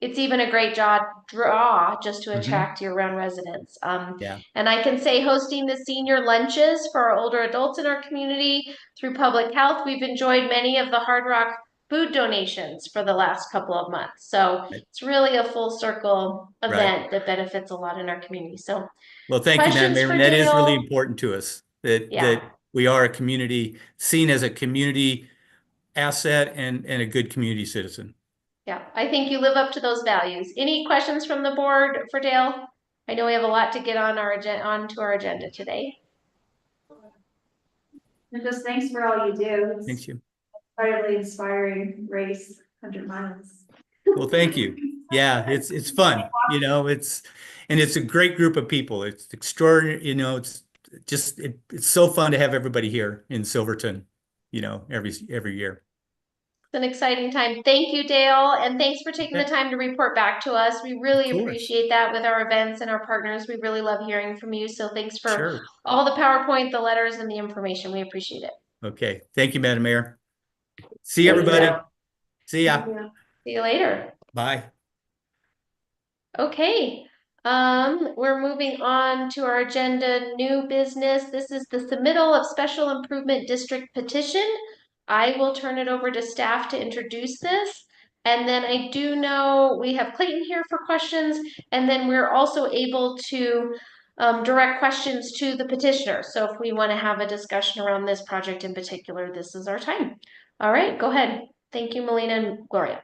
it's even a great draw just to attract year-round residents. And I can say hosting the senior lunches for our older adults in our community through public health, we've enjoyed many of the Hard Rock food donations for the last couple of months. So it's really a full circle event that benefits a lot in our community. So well, thank you, Madam Mayor. That is really important to us, that we are a community, seen as a community asset and a good community citizen. Yeah, I think you live up to those values. Any questions from the board for Dale? I know we have a lot to get on onto our agenda today. And just thanks for all you do. Thank you. Incredibly inspiring race, 100 miles. Well, thank you. Yeah, it's fun, and it's a great group of people. It's extraordinary, it's just, it's so fun to have everybody here in Silverton, every year. It's an exciting time. Thank you, Dale, and thanks for taking the time to report back to us. We really course. appreciate that with our events and our partners. We really love hearing from you. So thanks for Sure. all the PowerPoint, the letters, and the information. We appreciate it. Okay. Thank you, Madam Mayor. See everybody. See ya. See you later. Bye. Okay, we're moving on to our agenda, new business. This is the submittal of special improvement district petition. I will turn it over to staff to introduce this. And then I do know we have Clayton here for questions, and then we're also able to direct questions to the petitioner. So if we want to have a discussion around this project in particular, this is our time. All right, go ahead. Thank you, Melina and Gloria.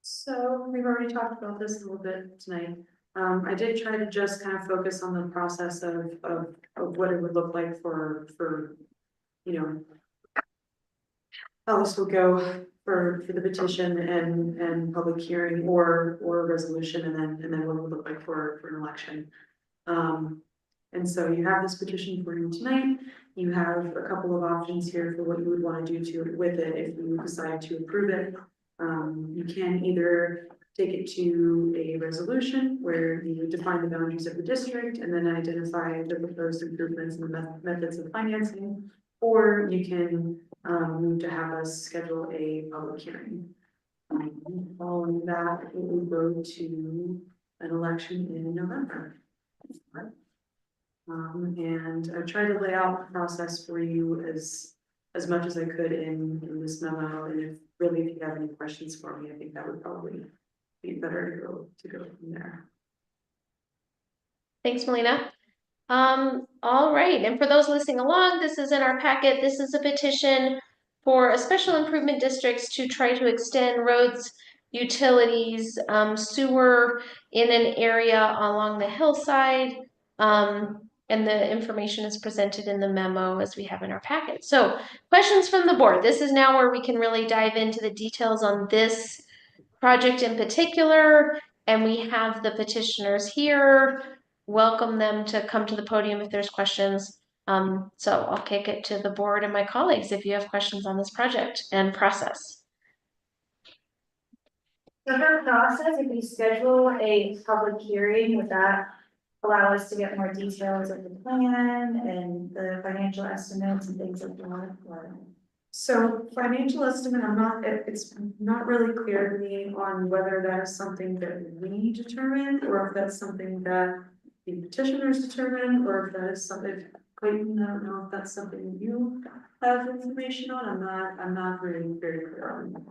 So we've already talked about this a little bit tonight. I did try to just kind of focus on the process of what it would look like for, how this would go for the petition and public hearing or a resolution, and then what it would look like for an election. And so you have this petition for you tonight. You have a couple of options here for what you would want to do with it if you decide to approve it. You can either take it to a resolution where you define the boundaries of the district and then identify the proposed improvements and the methods of financing, or you can move to have us schedule a public hearing. Following that, it will go to an election in November. And I tried to lay out the process for you as much as I could in this memo, and if you have any questions for me, I think that would probably be better to go from there. Thanks, Melina. All right, and for those listening along, this is in our packet. This is a petition for a special improvement districts to try to extend roads, utilities, sewer in an area along the hillside. And the information is presented in the memo as we have in our packet. So questions from the board. This is now where we can really dive into the details on this project in particular. And we have the petitioners here. Welcome them to come to the podium if there's questions. So I'll kick it to the board and my colleagues if you have questions on this project and process. So for process, if we schedule a public hearing, would that allow us to get more details of the plan and the financial estimates and things like that? So financial estimate, it's not really clear to me on whether that is something that we determine or if that's something that the petitioners determine, or if that is something, Clayton, I don't know if that's something you have information on. I'm not really very clear on that.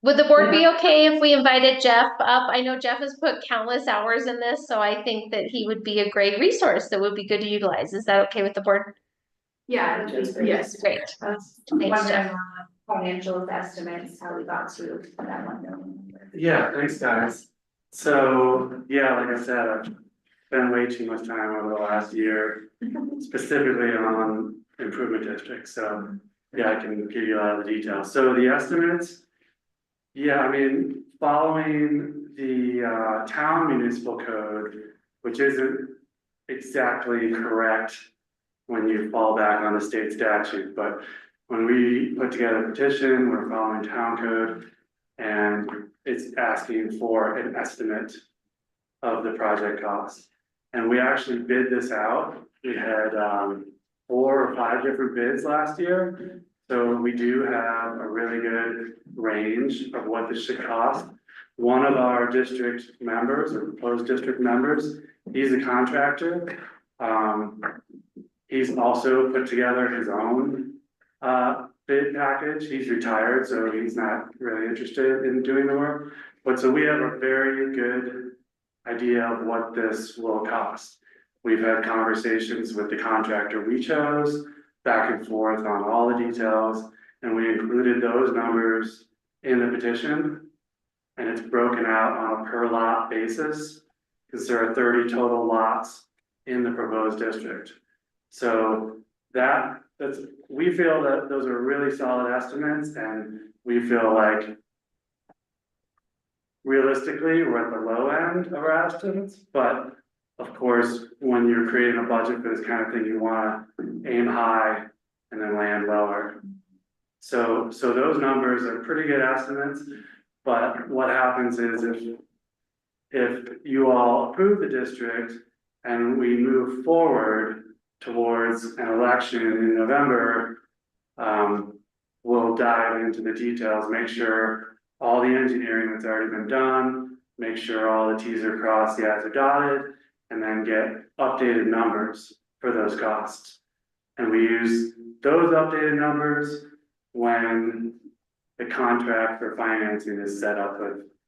Would the board be okay if we invited Jeff up? I know Jeff has put countless hours in this, so I think that he would be a great resource that would be good to utilize. Is that okay with the board? Yeah, Yes, great. Thanks, Thanks, Jeff. Financial estimates, how we got to that 1 million. Yeah, thanks, guys. So, yeah, like I said, I've spent way too much time over the last year, specifically on improvement districts. So, yeah, I can give you a lot of the details. So the estimates, yeah, I mean, following the town municipal code, which isn't exactly correct when you fall back on the state statute, but when we put together a petition, we're following town code, and it's asking for an estimate of the project cost. And we actually bid this out. We had 4 or 5 different bids last year. So we do have a really good range of what this should cost. One of our district members or proposed district members, he's a contractor. He's also put together his own bid package. He's retired, so he's not really interested in doing the work. But so we have a very good idea of what this will cost. We've had conversations with the contractor we chose, back and forth on all the details, and we included those numbers in the petition. And it's broken out on a per lot basis, because there are 30 total lots in the proposed district. So that we feel that those are really solid estimates, and we feel like realistically, we're at the low end of our estimates, but of course, when you're creating a budget for this kind of thing, you wanna aim high and then land lower. So those numbers are pretty good estimates, but what happens is if you all approve the district and we move forward towards an election in November, we'll dive into the details, make sure all the engineering that's already been done, make sure all the Ts are crossed, the Is are dotted, and then get updated numbers for those costs. And we use those updated numbers when the contract for financing is set up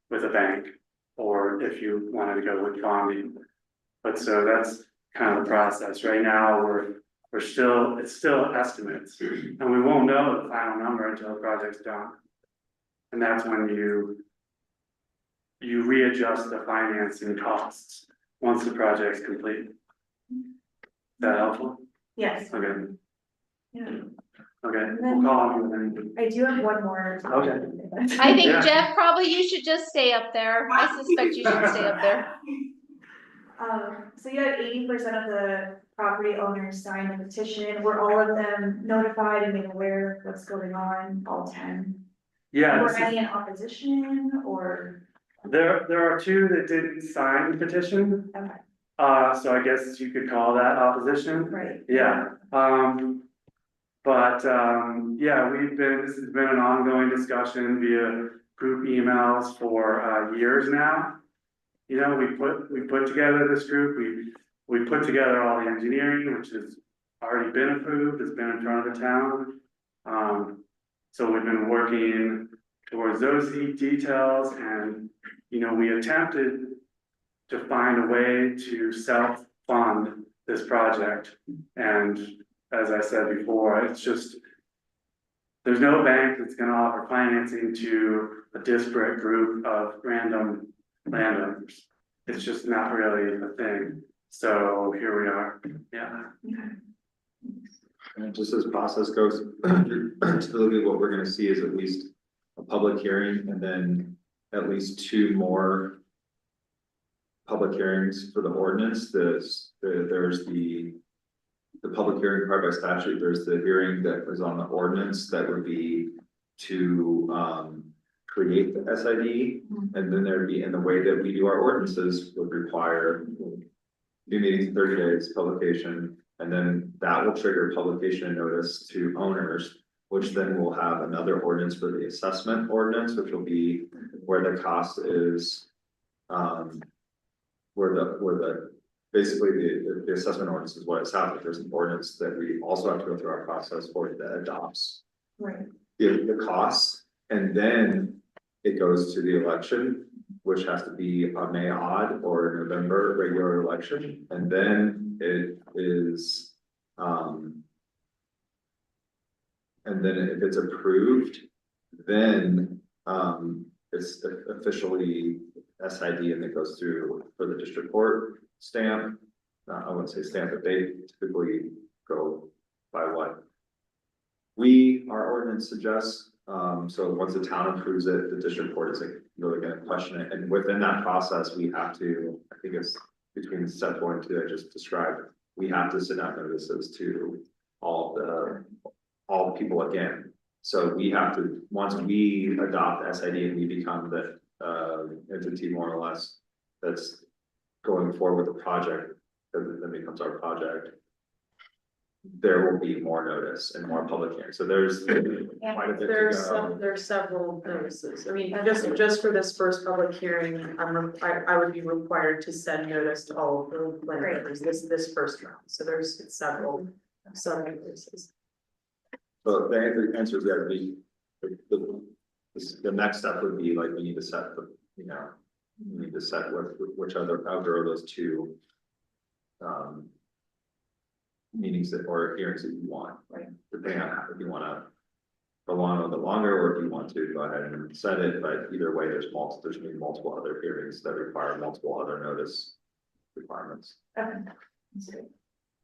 with a bank, or if you wanted to go with bonding. But so that's kind of the process. Right now, it's still estimates, and we won't know the final number until the project's done. And that's when you readjust the financing costs once the project's complete. Is that helpful? Yes. Okay, Yeah. okay, we'll call on you then. I do have one more. Okay. I think Yeah. Jeff, probably you should just stay up there. I suspect you should stay up there. So you had 80% of the property owners sign the petition. Were all of them notified and made aware of what's going on, all 10? Yeah, Were this any is- in opposition or? there are two that didn't sign the petition, Okay, so I guess you could call that opposition. right. Yeah, yeah, this has been an ongoing discussion via group emails for years now. You know, we put together this group, we put together all the engineering, which has already been approved, it's been in front of the town. So we've been working towards those details, and, you know, we attempted to find a way to self-fund this project. And as I said before, it's just, there's no bank that's gonna offer financing to a disparate group of random landowners. It's just not really a thing. So here we are, yeah. And just as process goes, typically what we're gonna see is at least a public hearing and then at least 2 more public hearings for the ordinance. There's the public hearing part by statute, there's the hearing that was on the ordinance that would be to create the SID. And then there'd be, in the way that we do our ordinances would require 2 meetings in 30 days, publication, and then that will trigger publication and notice to owners, which then will have another ordinance for the assessment ordinance, which will be where the cost is, basically the assessment ordinance is what it's out, but there's an ordinance that we also have to go through our process for that adopts Right. the costs, and then it goes to the election, which has to be a May odd or November regular election, and then it is, and then if it's approved, then, it's officially SID and it goes through for the district court stamp. I wouldn't say stamp, but they typically go by what our ordinance suggests. So once the town approves it, the district court is like really gonna question it, and within that process, we have to, I think it's between step 1 and 2 I just described, we have to send out notices to all the people again. So we have to, once we adopt SID and we become the entity more or less that's going forward with the project, that then becomes our project, there will be more notice and more public hearing. So there's quite a bit to go. There's several notices. I mean, just for this first public hearing, I would be required to send notice to all of the landowners, this first round. So there's several notices. So the answer is yeah, the next step would be like, we need to set the, you know, we need to set which other of those 2 meetings that or hearings that you want, right? Depending on if you want to prolong a little bit longer, or if you want to go ahead and set it, but either way, there's gonna be multiple other hearings that require multiple other notice requirements. Okay. That's great.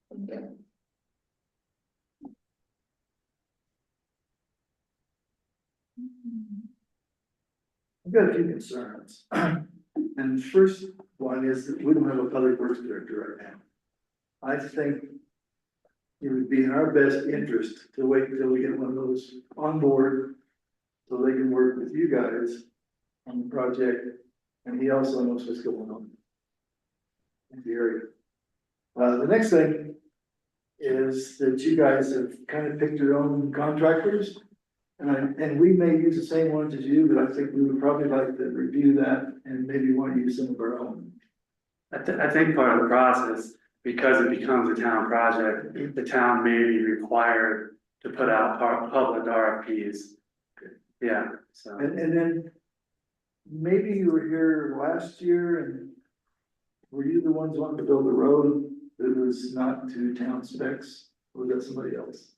Thank you. I've got a few concerns. And the first one is that we don't have a public works director right now. I think it would be in our best interest to wait until we get one of those on board so they can work with you guys on the project, and he also knows what's going on in the area. The next thing is that you guys have kind of picked your own contractors. And we may use the same ones as you, but I think we would probably like to review that and maybe want to use some of our own. I think part of the process, because it becomes a town project, the town may be required to put out public RFPs. Yeah, so. And then maybe you were here last year and were you the ones wanting to build a road that was not to town specs, or was that somebody else?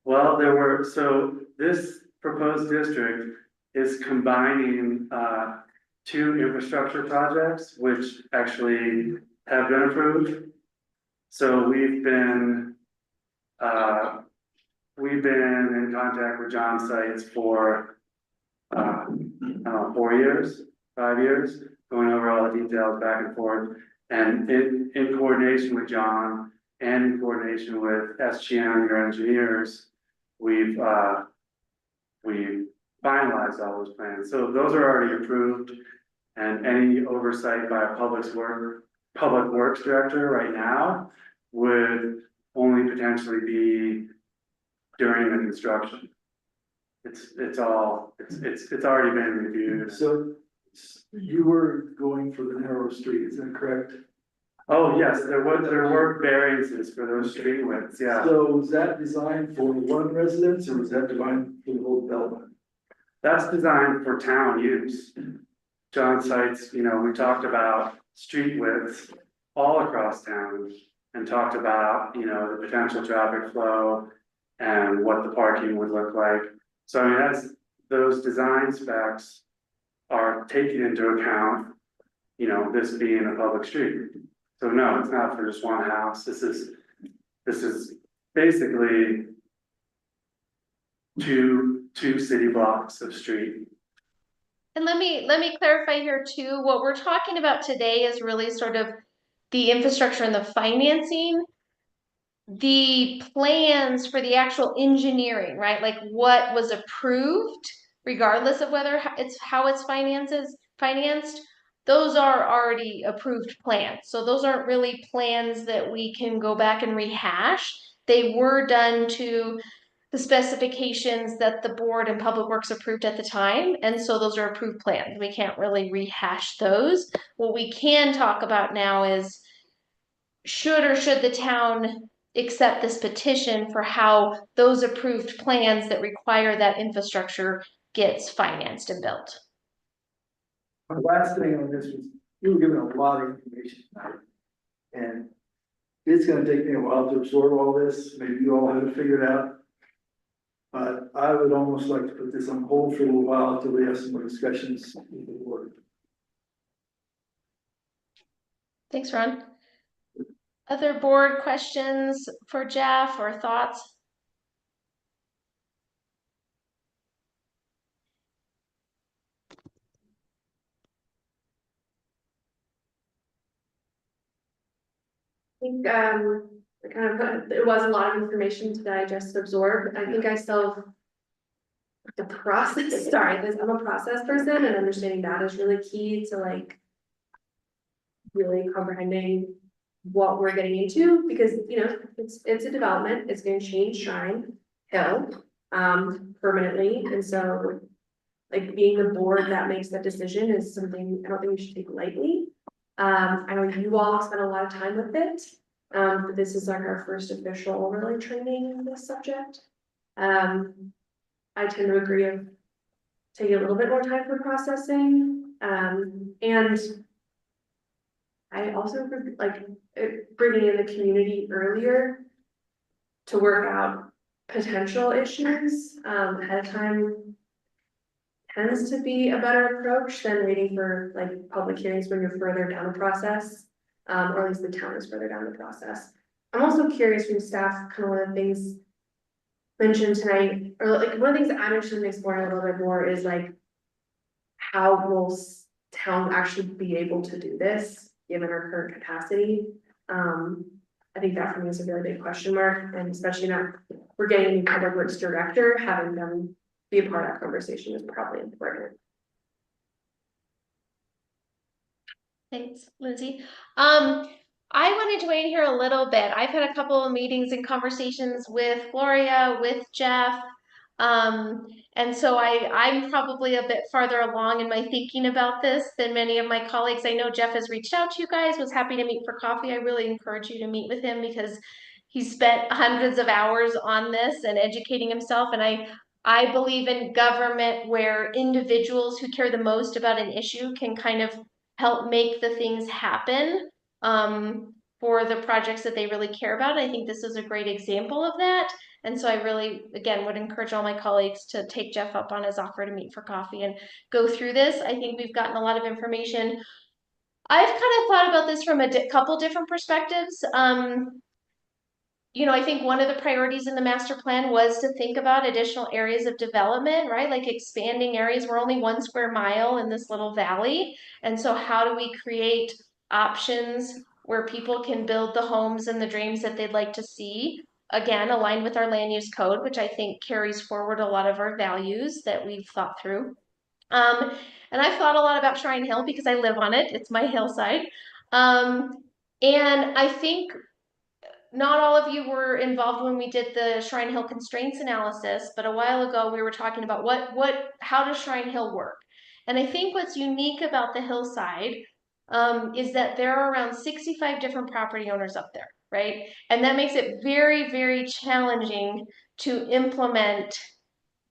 Well, so this proposed district is combining, two infrastructure projects, which actually have been approved. So we've been in contact with John Sites for, 4 years, 5 years, going over all the details back and forth. And in coordination with John and in coordination with SGM, your engineers, we've finalized all those plans. So those are already approved, and any oversight by a public works director right now would only potentially be during the construction. It's already been reviewed. So you were going for the narrow street, is that correct? Oh, yes, there were variances for those street widths, yeah. So was that designed for one residence or was that designed for the whole development? That's designed for town use. John Sites, we talked about street widths all across town and talked about, the potential traffic flow and what the parking would look like. So I mean, those design specs are taken into account, this being a public street. So no, it's not for just one house. This is basically two city blocks of street. And let me clarify here too, what we're talking about today is really sort of the infrastructure and the financing. The plans for the actual engineering, right? Like what was approved, regardless of whether how it's financed, those are already approved plans. So those aren't really plans that we can go back and rehash. They were done to the specifications that the board and Public Works approved at the time. And so those are approved plans. We can't really rehash those. What we can talk about now is should the town accept this petition for how those approved plans that require that infrastructure gets financed and built. The last thing on this was, you were given a lot of information tonight. And it's gonna take me a while to absorb all this, maybe you all have it figured out. But I would almost like to put this on hold for a little while until we have some more discussions with the board. Thanks, Ron. Other board questions for Jeff or thoughts? I think, it was a lot of information to digest, absorb. I think I still. The process, sorry, I'm a process person and understanding that is really key to like. Really comprehending what we're getting into, because, it's a development, it's gonna change Shrine Hill, permanently, and so. Like being the board that makes that decision is something I don't think we should take lightly. I know you all spent a lot of time with it, but this is like our first official overlay training in this subject. I tend to agree of taking a little bit more time for processing, and I also like bringing in the community earlier to work out potential issues ahead of time tends to be a better approach than waiting for like public hearings when you're further down the process, or at least the town is further down the process. I'm also curious from staff, kind of one of the things mentioned tonight, or like, one of the things that I'm interested in exploring a little bit more is like, how will town actually be able to do this, given our current capacity? I think that for me is a really big question mark, and especially now, we're getting a new public works director, having them be a part of that conversation is probably important. Thanks, Lindsay. I wanted to weigh in here a little bit. I've had a couple of meetings and conversations with Gloria, with Jeff. And so I'm probably a bit farther along in my thinking about this than many of my colleagues. I know Jeff has reached out to you guys, was happy to meet for coffee. I really encourage you to meet with him because he's spent hundreds of hours on this and educating himself. And I believe in government where individuals who care the most about an issue can kind of help make the things happen for the projects that they really care about. I think this is a great example of that. And so I really, again, would encourage all my colleagues to take Jeff up on his offer to meet for coffee and go through this. I think we've gotten a lot of information. I've kind of thought about this from a couple different perspectives. You know, I think one of the priorities in the master plan was to think about additional areas of development, right? Like expanding areas. We're only 1 square mile in this little valley. And so how do we create options where people can build the homes and the dreams that they'd like to see? Again, aligned with our land use code, which I think carries forward a lot of our values that we've thought through. And I've thought a lot about Shrine Hill because I live on it. It's my hillside. And I think not all of you were involved when we did the Shrine Hill constraints analysis, but a while ago we were talking about how does Shrine Hill work? And I think what's unique about the hillside is that there are around 65 different property owners up there, right? And that makes it very, very challenging to implement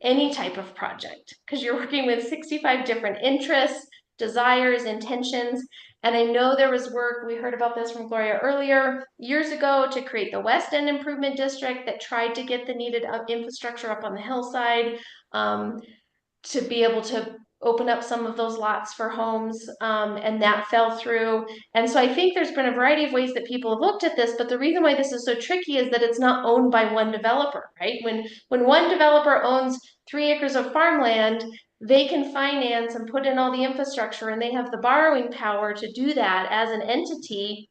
any type of project because you're working with 65 different interests, desires, intentions. And I know there was work, we heard about this from Gloria earlier, years ago to create the West End Improvement District that tried to get the needed infrastructure up on the hillside to be able to open up some of those lots for homes, and that fell through. And so I think there's been a variety of ways that people have looked at this, but the reason why this is so tricky is that it's not owned by one developer, right? When one developer owns 3 acres of farmland, they can finance and put in all the infrastructure, and they have the borrowing power to do that as an entity,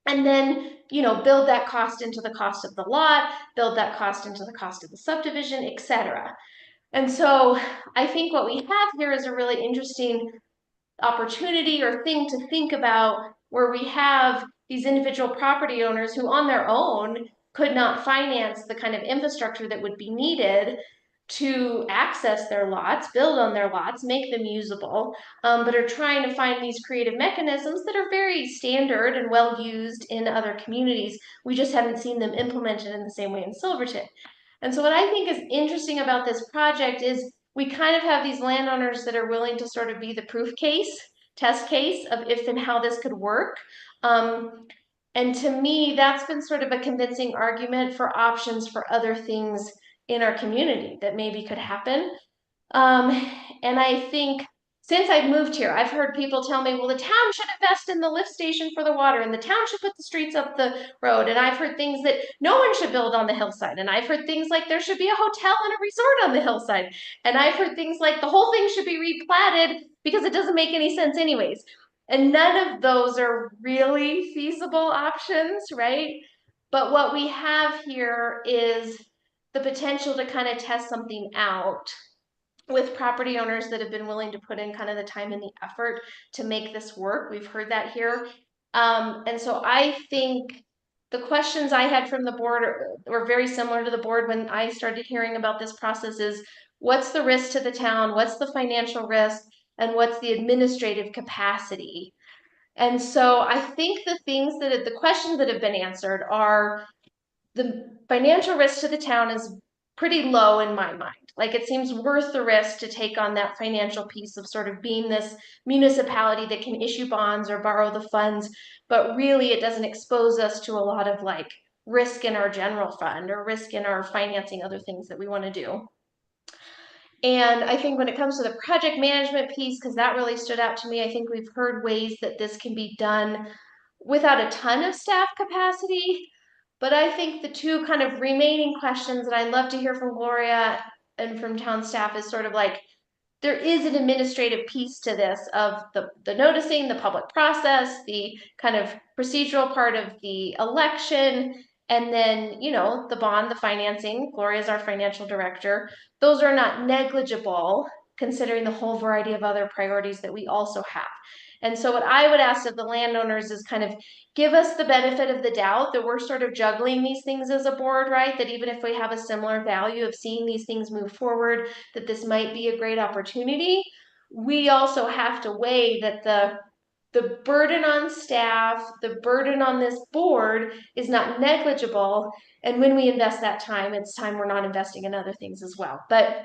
and then, you know, build that cost into the cost of the lot, build that cost into the cost of the subdivision, etc. And so I think what we have here is a really interesting opportunity or thing to think about where we have these individual property owners who on their own could not finance the kind of infrastructure that would be needed to access their lots, build on their lots, make them usable, but are trying to find these creative mechanisms that are very standard and well used in other communities. We just haven't seen them implemented in the same way in Silverton. And so what I think is interesting about this project is we kind of have these landowners that are willing to sort of be the proof case, test case of if and how this could work. And to me, that's been sort of a convincing argument for options for other things in our community that maybe could happen. And I think since I've moved here, I've heard people tell me, well, the town should invest in the lift station for the water, and the town should put the streets up the road. And I've heard things that no one should build on the hillside. And I've heard things like there should be a hotel and a resort on the hillside. And I've heard things like the whole thing should be replatted because it doesn't make any sense anyways. And none of those are really feasible options, right? But what we have here is the potential to kind of test something out with property owners that have been willing to put in kind of the time and the effort to make this work. We've heard that here. And so I think the questions I had from the board were very similar to the board when I started hearing about this process is, what's the risk to the town? What's the financial risk? And what's the administrative capacity? And so I think the questions that have been answered are, the financial risk to the town is pretty low in my mind. Like, it seems worth the risk to take on that financial piece of sort of being this municipality that can issue bonds or borrow the funds, but really it doesn't expose us to a lot of like risk in our general fund or risk in our financing other things that we want to do. And I think when it comes to the project management piece, because that really stood out to me, I think we've heard ways that this can be done without a ton of staff capacity. But I think the two kind of remaining questions that I'd love to hear from Gloria and from town staff is sort of like, there is an administrative piece to this of the noticing, the public process, the kind of procedural part of the election, and then, you know, the bond, the financing. Gloria is our financial director. Those are not negligible considering the whole variety of other priorities that we also have. And so what I would ask of the landowners is kind of give us the benefit of the doubt that we're sort of juggling these things as a board, right? That even if we have a similar value of seeing these things move forward, that this might be a great opportunity. We also have to weigh that the burden on staff, the burden on this board is not negligible. And when we invest that time, it's time we're not investing in other things as well. But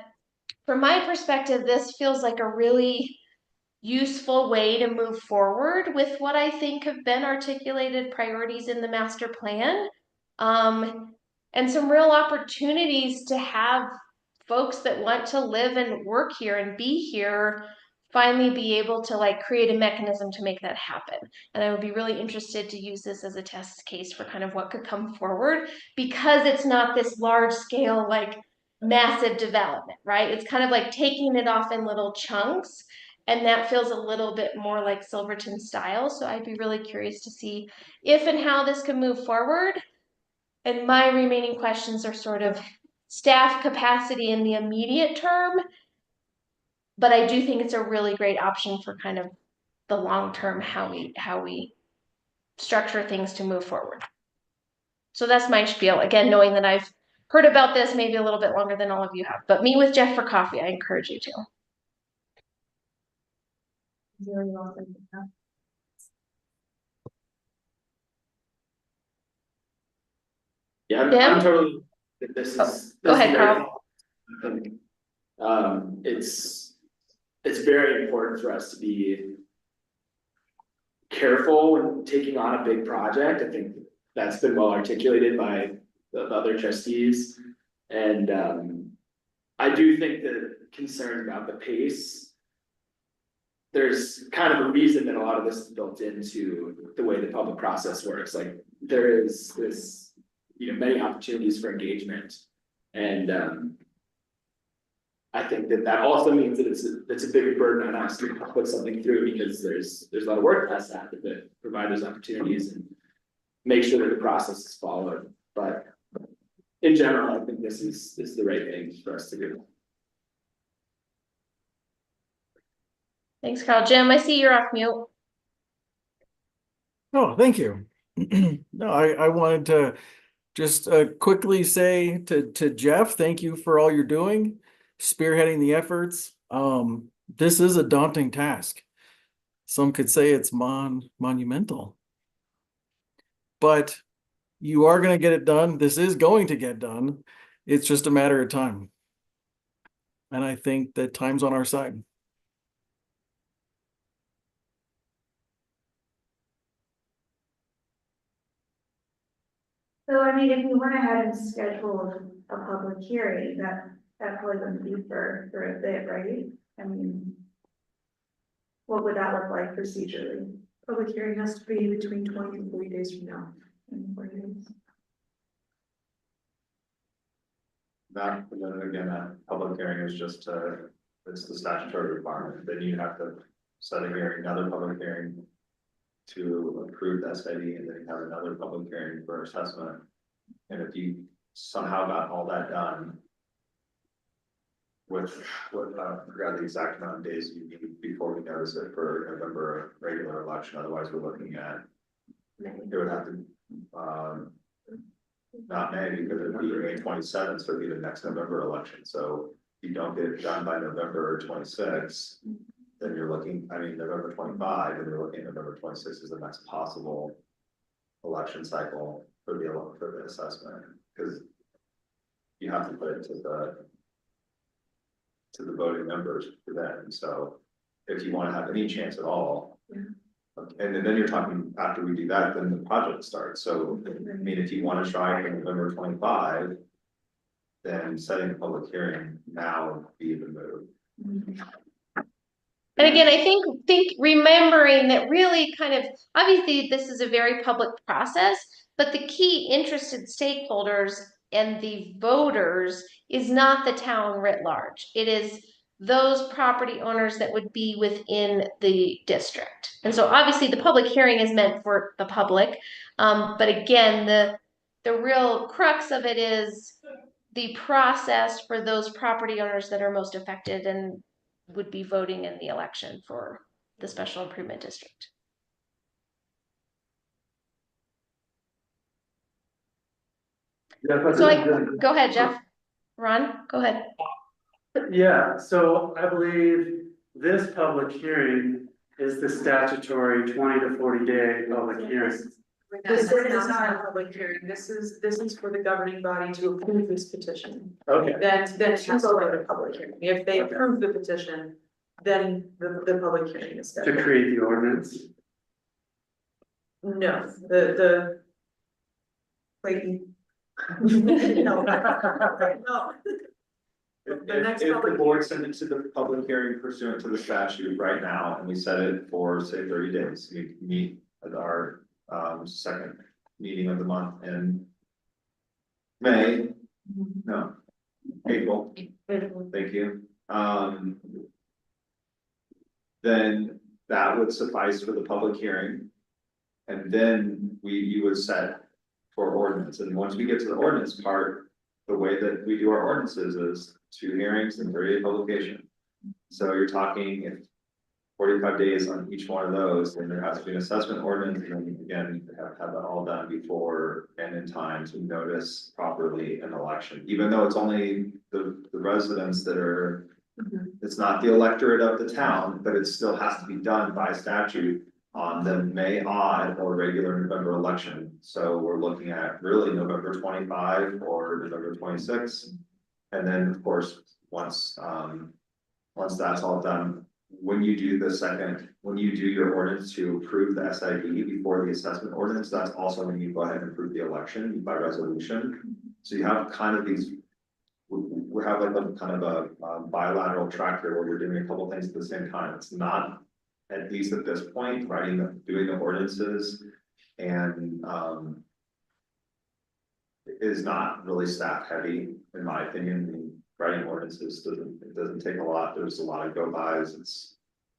from my perspective, this feels like a really useful way to move forward with what I think have been articulated priorities in the master plan. And some real opportunities to have folks that want to live and work here and be here finally be able to like create a mechanism to make that happen. And I would be really interested to use this as a test case for kind of what could come forward, because it's not this large scale, like massive development, right? It's kind of like taking it off in little chunks. And that feels a little bit more like Silverton style. So I'd be really curious to see if and how this can move forward. And my remaining questions are sort of staff capacity in the immediate term. But I do think it's a really great option for kind of the long term, how we structure things to move forward. So that's my spiel. Again, knowing that I've heard about this maybe a little bit longer than all of you have. But meet with Jeff for coffee. I encourage you to. Very well, thank you. Yeah, Jim? I'm totally, this is. Go ahead, is Carl. very- it's very important for us to be careful when taking on a big project. I think that's been well articulated by the other trustees. And, I do think that concerned about the pace, there's kind of a reason that a lot of this is built into the way the public process works. Like there is this, many opportunities for engagement. And I think that also means that it's a bigger burden on us to put something through, because there's a lot of work that has to happen to provide those opportunities and make sure that the process is followed. But in general, I think this is the right thing for us to do. Thanks, Carl. Jim, I see you're off mute. Oh, thank you. No, I wanted to just quickly say to Jeff, thank you for all you're doing, spearheading the efforts. This is a daunting task. Some could say it's monumental. But you are going to get it done. This is going to get done. It's just a matter of time. And I think that time's on our side. So I mean, if we went ahead and scheduled a public hearing, that probably wouldn't be for a bit, right? I mean, what would that look like procedurally? Public hearing has to be between 20 and 40 days from now. And 40 days. That, but then again, that public hearing is just, it's the statutory requirement, then you have to set a hearing, another public hearing to approve that study, and then you have another public hearing for assessment. And if you somehow got all that done with, I forgot the exact amount of days you need before we notice it for November regular election, otherwise we're looking at, it would have to, not May, because it would be May 27th, so it'd be the next November election. So if you don't get it done by November 26th, then you're looking, November 25, and you're looking at November 26th is the next possible election cycle for the assessment, because you have to put it to the voting members for then. So if you want to have any chance at all, and then you're talking after we do that, then the project starts. So if you want to try in November 25, then setting a public hearing now would be the move. And again, I think remembering that really kind of, obviously this is a very public process, But the key interested stakeholders and the voters is not the town writ large. It is those property owners that would be within the district. And so obviously the public hearing is meant for the public. But again, the real crux of it is the process for those property owners that are most affected and would be voting in the election for the special improvement district. Go ahead, Jeff. Ron, go ahead. Yeah, so I believe this public hearing is the statutory 20 to 40 day public hearing. This is not a public hearing, this is for the governing body to approve this petition. Okay. Then it has to go to public hearing, if they approve the petition, then the public hearing is To scheduled. create the ordinance. No, the. Clayton. No. No. The next If the public board sent it to the public hearing pursuant to the statute right now, and we set it for, say, 30 days, we meet at our second meeting of the month in May, no, April, thank you. Then that would suffice for the public hearing. And then you would set for ordinance, and once we get to the ordinance part, the way that we do our ordinances is 2 hearings and 30-day publication. So you're talking if 45 days on each one of those, then there has to be an assessment ordinance, and then again, you have that all done before and in time to notice properly an election, even though it's only the residents that are. It's not the electorate of the town, but it still has to be done by statute on the May odd or regular November election. So we're looking at really November 25 or November 26. And then, of course, once that's all done, when you do your ordinance to approve the SID before the assessment ordinance, that's also when you go ahead and approve the election by resolution. So you have kind of these, we have like a kind of a bilateral track here where we're doing a couple things at the same time. It's not, at least at this point, doing the ordinances and is not really staff heavy, in my opinion. I mean, writing ordinances doesn't take a lot. There's a lot of go bys.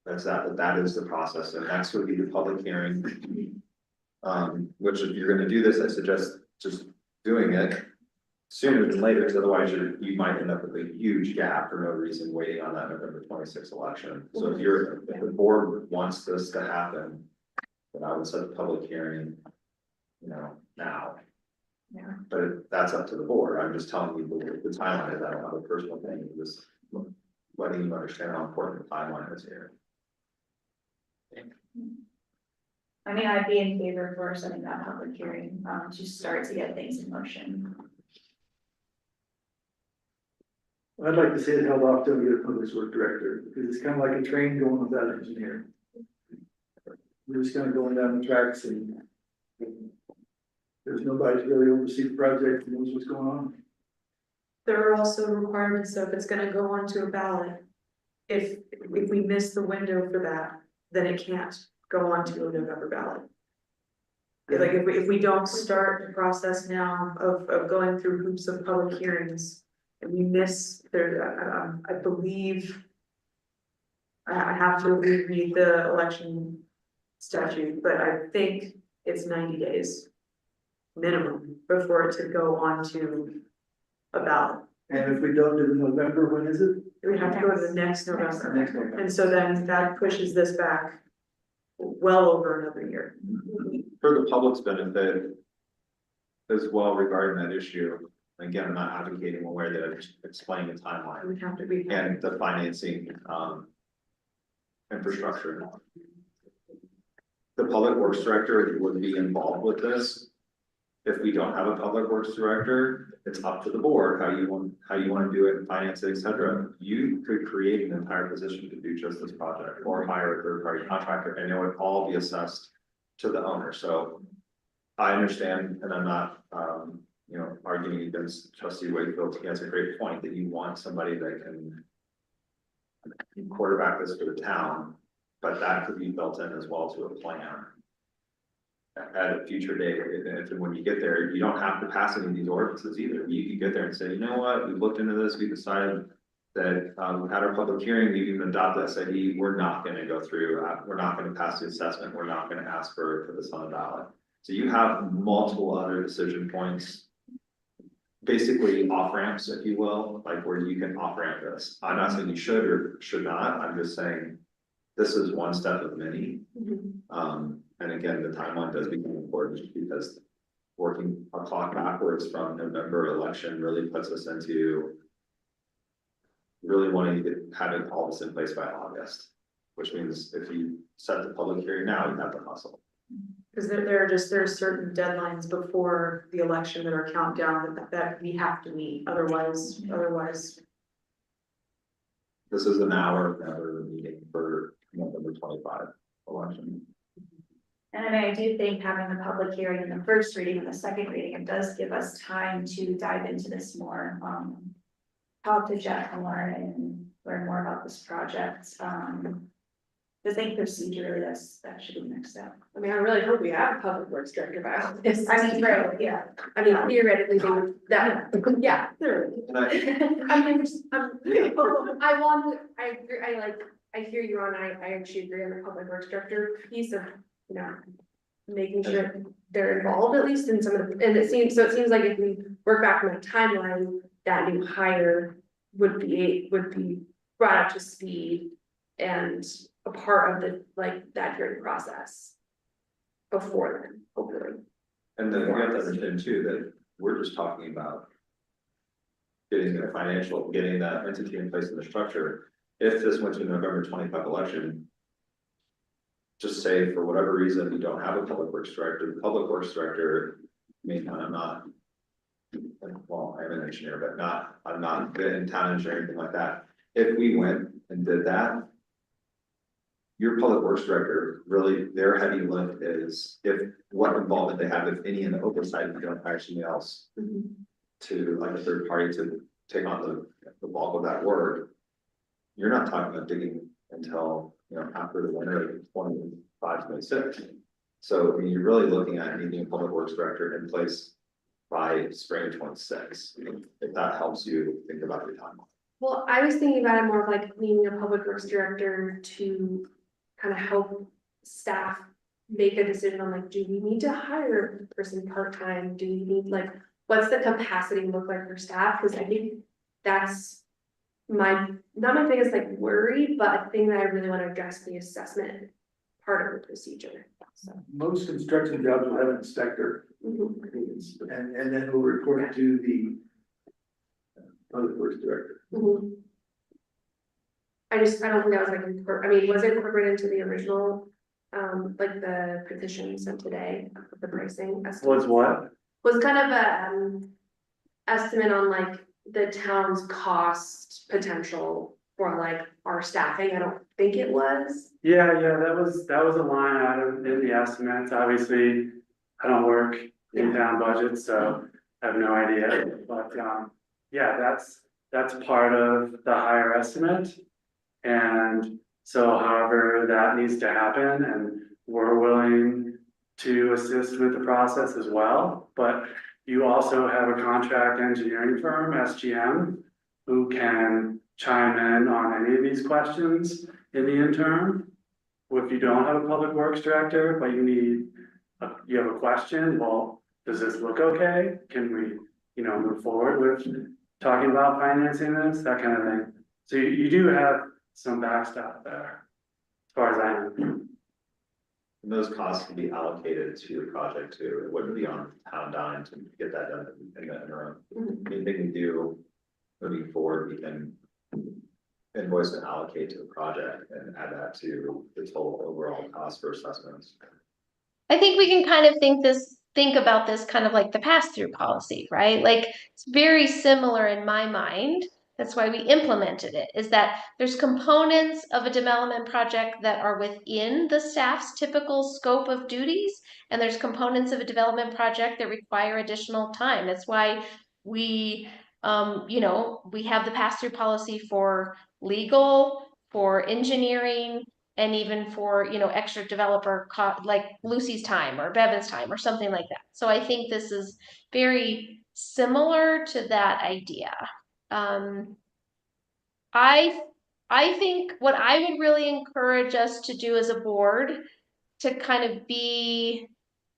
That is the process, and next would be the public hearing. Which if you're gonna do this, I suggest just doing it sooner than later, because otherwise you might end up with a huge gap for no reason waiting on that November 26th election. So if the board wants this to happen, then I would set a public hearing, now. Yeah. But that's up to the board. I'm just telling you the timeline is. I don't have a personal thing, just letting you understand how important the timeline is here. I mean, I'd be in favor for setting that public hearing, to start to get things in motion. I'd like to see it held off till we get a public works director, because it's kind of like a train going without an engineer. We're just kind of going down the tracks and there's nobody to really oversee the project and knows what's going on. There are also requirements, so if it's gonna go onto a ballot, if we miss the window for that, then it can't go onto a November ballot. Like if we don't start the process now of going through hoops of public hearings, and we miss there, I believe. I have to reread the election statute, but I think it's 90 days. Minimum before it to go on to a ballot. And if we don't do the November, when is it? We have to go to the next November. Next November. And so then that pushes this back well over another year. For the public's benefit as well regarding that issue, again, I'm not advocating one way or the other, just explaining the timeline We have to be. and the financing, infrastructure. The public works director would be involved with this. If we don't have a public works director, it's up to the board, how you want to do it and finance it, et cetera. You could create an entire position to do just this project or hire a third party contractor, and it would all be assessed to the owner. So I understand, and I'm not, arguing against Trustee Wakefield. He has a great point that you want somebody that can quarterback this for the town, but that could be built in as well to a plan. at a future date, and if and when you get there, you don't have to pass any of these ordinances either. You can get there and say, you know what, we've looked into this, we decided that, we've had our public hearing, we've even adopted SID, we're not gonna go through, we're not gonna pass the assessment, we're not gonna ask for this on the ballot. So you have multiple other decision points, basically off ramps, if you will, like where you can off ramp this. I'm not saying you should or should not, I'm just saying this is one step of many. And again, the timeline does become important because working our clock backwards from November election really puts us into really wanting to having all this in place by August, which means if you set the public hearing now, you have to hustle. Because there are certain deadlines before the election that are countdown that we have to meet, otherwise. This is an hour meeting for November 25 election. And I do think having the public hearing and the first reading and the second reading, it does give us time to dive into this more. Talk to Jeff more and learn more about this project. I think procedurally that should be next step. I mean, I really hope we have a public works director by August. I mean, right, yeah. I mean, theoretically, they would, that, yeah, theoretically. And I, I mean, I agree, I hear you on, I actually agree on the public works director piece of, you know, making sure they're involved at least in some of the, and it seems like if we work back from a timeline, that new hire would be brought up to speed and a part of the, like, that hearing process before then, hopefully. and then you have to understand too, that we're just talking about getting that entity in place in the structure. If this went to November 25 election, just say for whatever reason, you don't have a public works director, the public works director, I mean, I'm not, well, I'm an engineer, but I'm not good in town engineer or anything like that. If we went and did that, your public works director, really, their heavy lift is what involvement they have, if any, in the oversight, if you don't hire somebody else to, like, a third party to take on the bulk of that work. You're not talking about digging until, you know, after the winter of 25, 26. So I mean, you're really looking at needing a public works director in place by spring 26, if that helps you think about your timeline. Well, I was thinking about it more of like needing a public works director to kind of help staff make a decision on like, do we need to hire a person part-time? Do we need, like, what's the capacity look like for staff? Because I think that's not my biggest like worry, but a thing that I really want to address the assessment part of the procedure. So. Most construction jobs will have an inspector. And then we'll report it to the public works director. I don't think that was like, I mean, was it incorporated into the original, like the petition sent today, the pricing estimate? Was what? Was kind of a, estimate on like the town's cost potential for like our staffing. I don't think it was. Yeah, that was a line item in the estimates. Obviously, I don't work in town budgets, so I have no idea, but, yeah, that's part of the higher estimate. And so however that needs to happen, and we're willing to assist with the process as well, but you also have a contract engineering firm, SGM, who can chime in on any of these questions in the interim. If you don't have a public works director, but you have a question, well, does this look okay? Can we, move forward with talking about financing this, that kind of thing. So you do have some backstop there, as far as I know. And those costs can be allocated to the project too. It wouldn't be on town dime to get that done in the interim. Anything we do moving forward, we can invoice and allocate to the project and add that to the total overall cost for assessments. I think we can kind of think about this kind of like the pass-through policy, right? Like it's very similar in my mind. That's why we implemented it, is that there's components of a development project that are within the staff's typical scope of duties, and there's components of a development project that require additional time. That's why we, we have the pass-through policy for legal, for engineering, and even for, you know, extra developer like Lucy's time or Bevan's time or something like that. So I think this is very similar to that idea. I think what I would really encourage us to do as a board to kind of be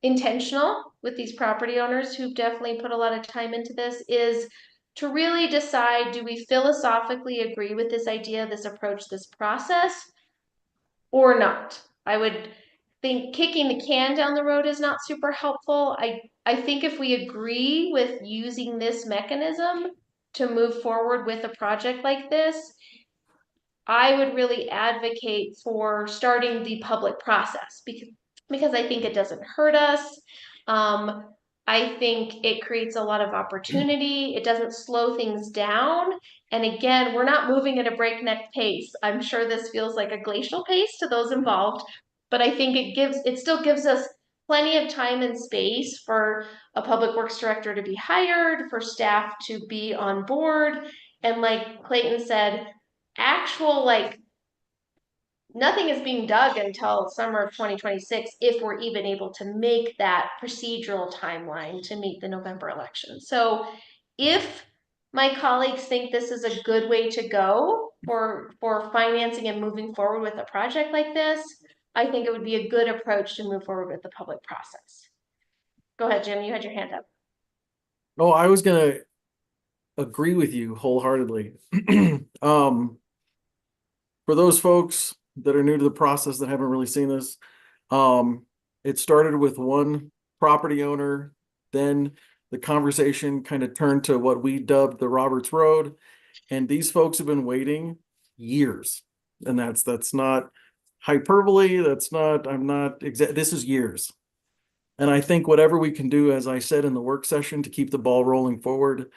intentional with these property owners who've definitely put a lot of time into this is to really decide, do we philosophically agree with this idea, this approach, this process, or not? I would think kicking the can down the road is not super helpful. I think if we agree with using this mechanism to move forward with a project like this, I would really advocate for starting the public process because I think it doesn't hurt us. I think it creates a lot of opportunity. It doesn't slow things down. And again, we're not moving at a breakneck pace. I'm sure this feels like a glacial pace to those involved, but I think it still gives us plenty of time and space for a public works director to be hired, for staff to be on board. And like Clayton said, actual like nothing is being dug until summer of 2026 if we're even able to make that procedural timeline to meet the November election. So if my colleagues think this is a good way to go for financing and moving forward with a project like this, I think it would be a good approach to move forward with the public process. Go ahead, Jim, you had your hand up. Oh, I was gonna agree with you wholeheartedly. For those folks that are new to the process that haven't really seen this, it started with one property owner, then the conversation kind of turned to what we dubbed the Roberts Road, and these folks have been waiting years, and that's not hyperbole. That's not. I'm not exact. This is years, and I think whatever we can do, as I said in the work session, to keep the ball rolling forward,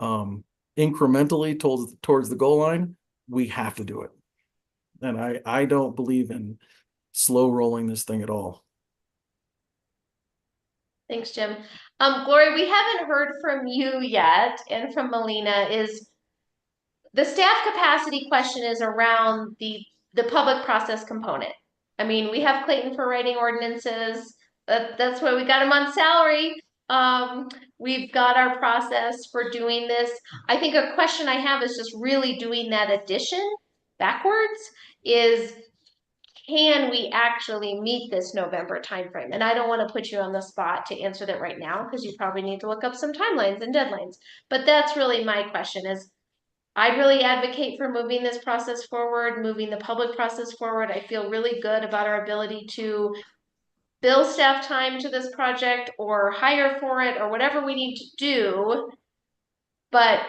incrementally towards the goal line, we have to do it. And I don't believe in slow rolling this thing at all. Thanks, Jim. Gloria, we haven't heard from you yet, and from Melina. Is the staff capacity question is around the public process component. I mean, we have Clayton for writing ordinances. That's why we got him on salary. We've got our process for doing this. I think a question I have is just really doing that addition backwards is, can we actually meet this November timeframe? And I don't want to put you on the spot to answer that right now, because you probably need to look up some timelines and deadlines. But that's really my question is, I'd really advocate for moving this process forward, moving the public process forward. I feel really good about our ability to bill staff time to this project or hire for it or whatever we need to do. But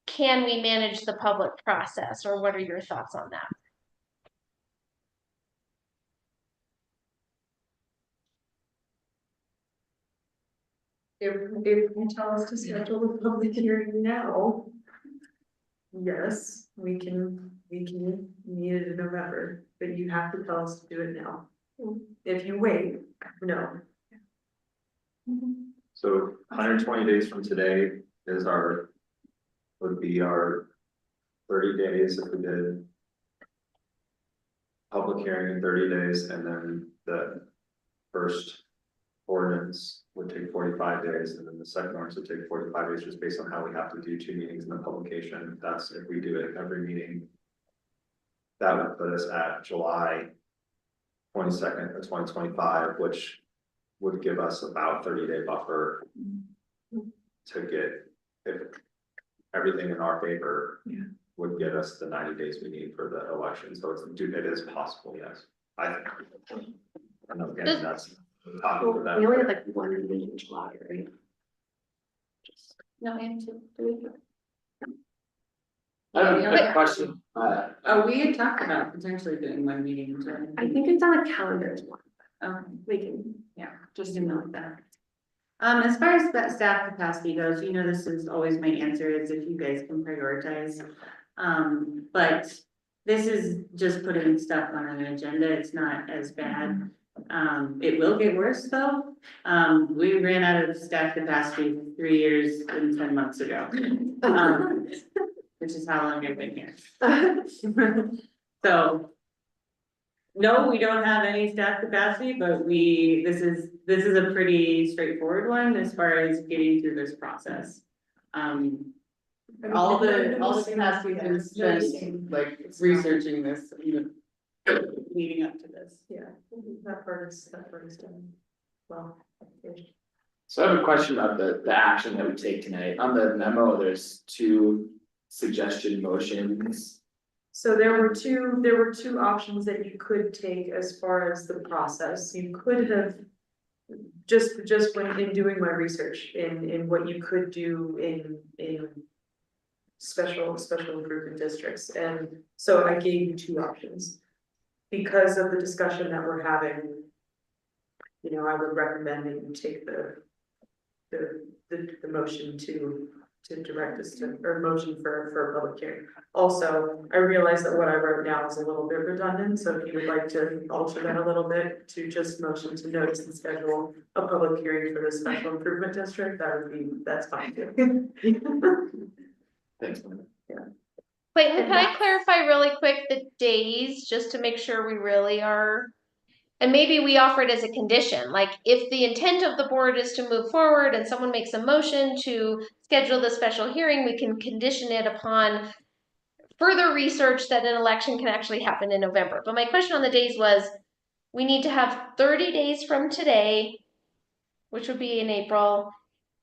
can we manage the public process, or what are your thoughts on that? If you tell us to schedule the public hearing now, yes, we can meet it in November, but you have to tell us to do it now. If you wait, no. So 120 days from today is would be our 30 days if we did public hearing in 30 days, and then the first ordinance would take 45 days, and then the second ordinance would take 45 days, just based on how we have to do 2 meetings in the publication. That's if we do it every meeting. That would put us at July 22nd of 2025, which would give us about 30-day buffer to get, if everything in our favor, would get us the 90 days we need for the election. So it is possible, yes. I think. I know again, that's Well, we only have like one meeting in July, right? No, answer, do we? I have a question. Oh, we had talked about potentially doing one meeting in July. I think it's on a calendar as one. We can, yeah, just note that. As far as that staff capacity goes, you know, this is always my answer is if you guys can prioritize. But this is just putting stuff on an agenda. It's not as bad. It will get worse though. We ran out of staff capacity 3 years and 10 months ago. Which is how long I've been here. So No, we don't have any staff capacity, but this is a pretty straightforward one as far as getting through this process. All the capacity has been spent like researching this, leading up to this. Yeah, that part is done. Well. So I have a question about the action that we take tonight. On the memo, there's 2 suggestion motions. So there were two options that you could take as far as the process. You could have just when in doing my research in what you could do in special improvement districts. And so I gave you 2 options. Because of the discussion that we're having, I would recommend that you take the motion to direct us to, or motion for a public hearing. Also, I realize that what I wrote now is a little bit redundant, so if you would like to alter that a little bit to just motion to notice and schedule a public hearing for the special improvement district, that's fine too. Thanks. Yeah. Clayton, can I clarify really quick the days, just to make sure we really are? And maybe we offer it as a condition, like if the intent of the board is to move forward and someone makes a motion to schedule the special hearing, we can condition it upon further research that an election can actually happen in November. But my question on the days was, we need to have 30 days from today, which would be in April,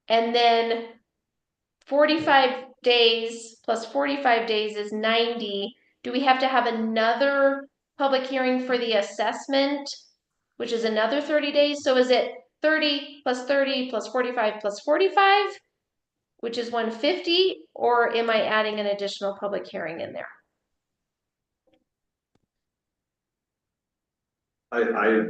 and then 45 days plus 45 days is 90. Do we have to have another public hearing for the assessment, which is another 30 days? So is it 30 plus 30 plus 45 plus 45, which is 150, or am I adding an additional public hearing in there? I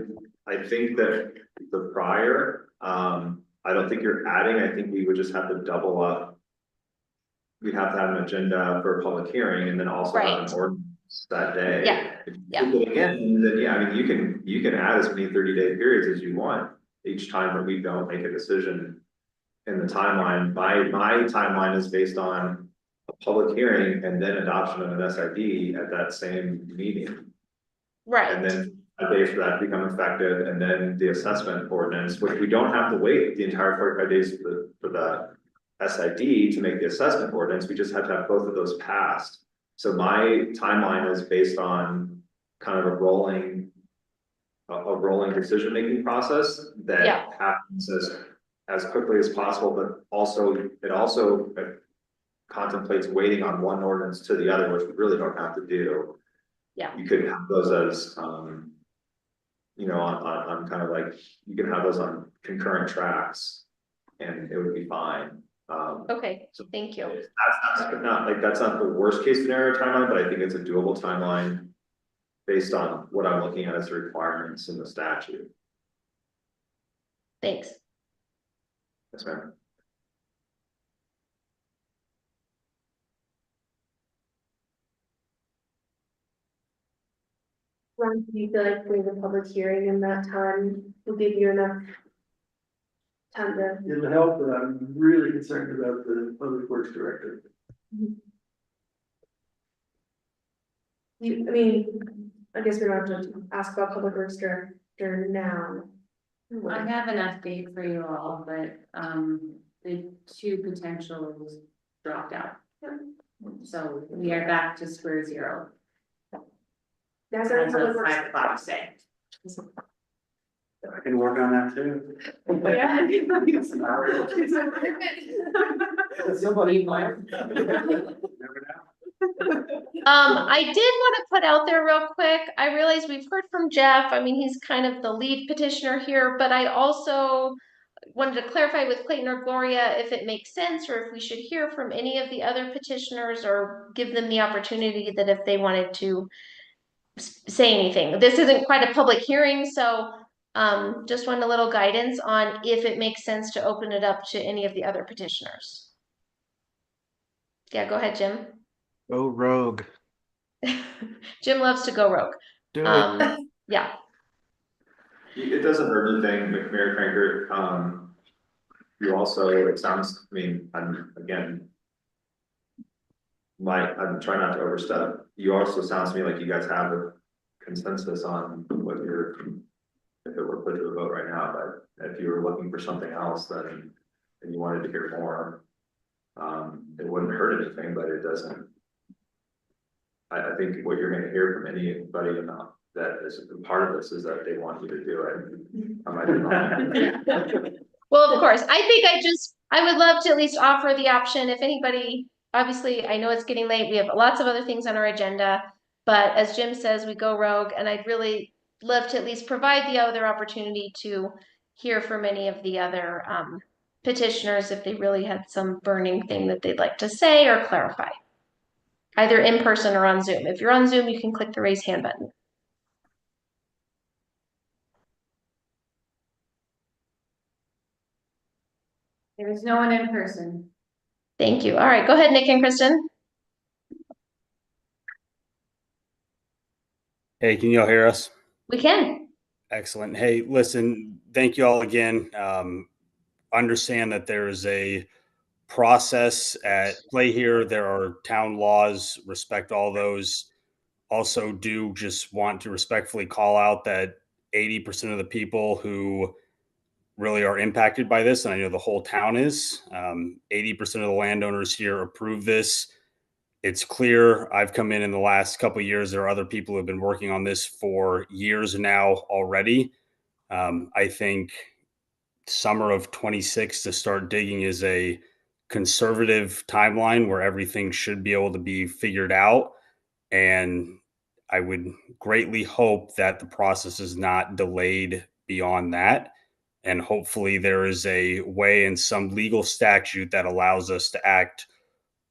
think that the prior, I don't think you're adding, I think we would just have to double up. We'd have to have an agenda for a public hearing and then also have an ordinance that day. Yeah. If you do it again, then yeah, I mean, you can add as many 30-day periods as you want each time that we don't make a decision in the timeline. My timeline is based on a public hearing and then adoption of an SID at that same meeting. Right. And then a day for that to become effective, and then the assessment ordinance, which we don't have to wait the entire 45 days for the SID to make the assessment ordinance, we just have to have both of those passed. So my timeline is based on kind of a rolling decision-making process that happens as quickly as possible, but it also contemplates waiting on one ordinance to the other, which we really don't have to do. Yeah. You could have those as, on kind of like, you can have those on concurrent tracks and it would be fine. Okay, so thank you. That's not the worst case scenario timeline, but I think it's a doable timeline based on what I'm looking at as the requirements in the statute. Thanks. Yes, ma'am. Ron, do you feel like doing a public hearing in that time will give you enough time to? It'll help, but I'm really concerned about the public works director. I guess we don't have to ask about public works director now. I have an update for you all, but the 2 potentials dropped out. So we are back to square zero. That's As of 5 o'clock today. I can work on that too. Yeah. Somebody. I did want to put out there real quick, I realize we've heard from Jeff. I mean, he's kind of the lead petitioner here, but I also wanted to clarify with Clayton or Gloria if it makes sense or if we should hear from any of the other petitioners or give them the opportunity that if they wanted to say anything. This isn't quite a public hearing, so just want a little guidance on if it makes sense to open it up to any of the other petitioners. Yeah, go ahead, Jim. Go rogue. Jim loves to go rogue. Do it. Yeah. It doesn't hurt anything, Mayor Cranker. You also, it sounds, I'm trying not to overstep. You also sounds to me like you guys have consensus on what you're, if it were put to a vote right now, but if you were looking for something else, then and you wanted to hear more, it wouldn't hurt anything, but it doesn't. I think what you're gonna hear from anybody that is a part of this is that they want you to do it. I might be wrong. Well, of course, I would love to at least offer the option if anybody, obviously, I know it's getting late. We have lots of other things on our agenda. But as Jim says, we go rogue, and I'd really love to at least provide the other opportunity to hear from any of the other petitioners if they really had some burning thing that they'd like to say or clarify. Either in person or on Zoom. If you're on Zoom, you can click the raise hand button. There is no one in person. Thank you. All right, go ahead, Nick and Kristen. Hey, can you all hear us? We can. Excellent. Hey, listen, thank you all again. Understand that there is a process at play here. There are town laws, respect all those. Also do just want to respectfully call out that 80% of the people who really are impacted by this, and I know the whole town is, 80% of the landowners here approve this. It's clear. I've come in the last couple of years. There are other people who have been working on this for years now already. I think summer of 26 to start digging is a conservative timeline where everything should be able to be figured out. And I would greatly hope that the process is not delayed beyond that. And hopefully there is a way in some legal statute that allows us to act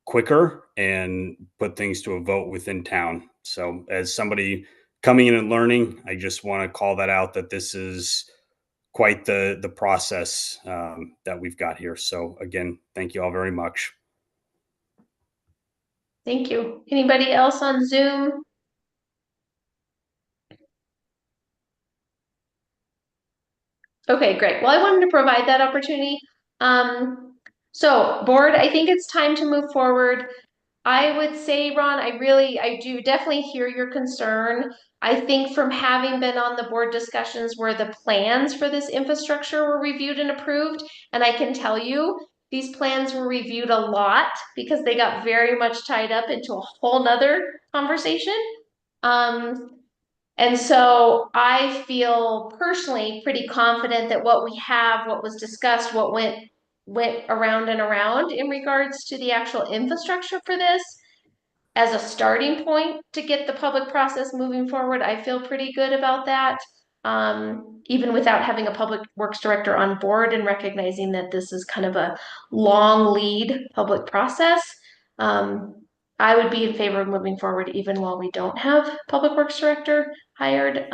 quicker and put things to a vote within town. So as somebody coming in and learning, I just want to call that out, that this is quite the process that we've got here. So again, thank you all very much. Thank you. Anybody else on Zoom? Okay, great. Well, I wanted to provide that opportunity. So board, I think it's time to move forward. I would say, Ron, I do definitely hear your concern. I think from having been on the board discussions where the plans for this infrastructure were reviewed and approved, and I can tell you, these plans were reviewed a lot because they got very much tied up into a whole nother conversation. And so I feel personally pretty confident that what we have, what was discussed, what went around and around in regards to the actual infrastructure for this as a starting point to get the public process moving forward, I feel pretty good about that. Even without having a public works director on board and recognizing that this is kind of a long lead public process. I would be in favor of moving forward even while we don't have public works director hired.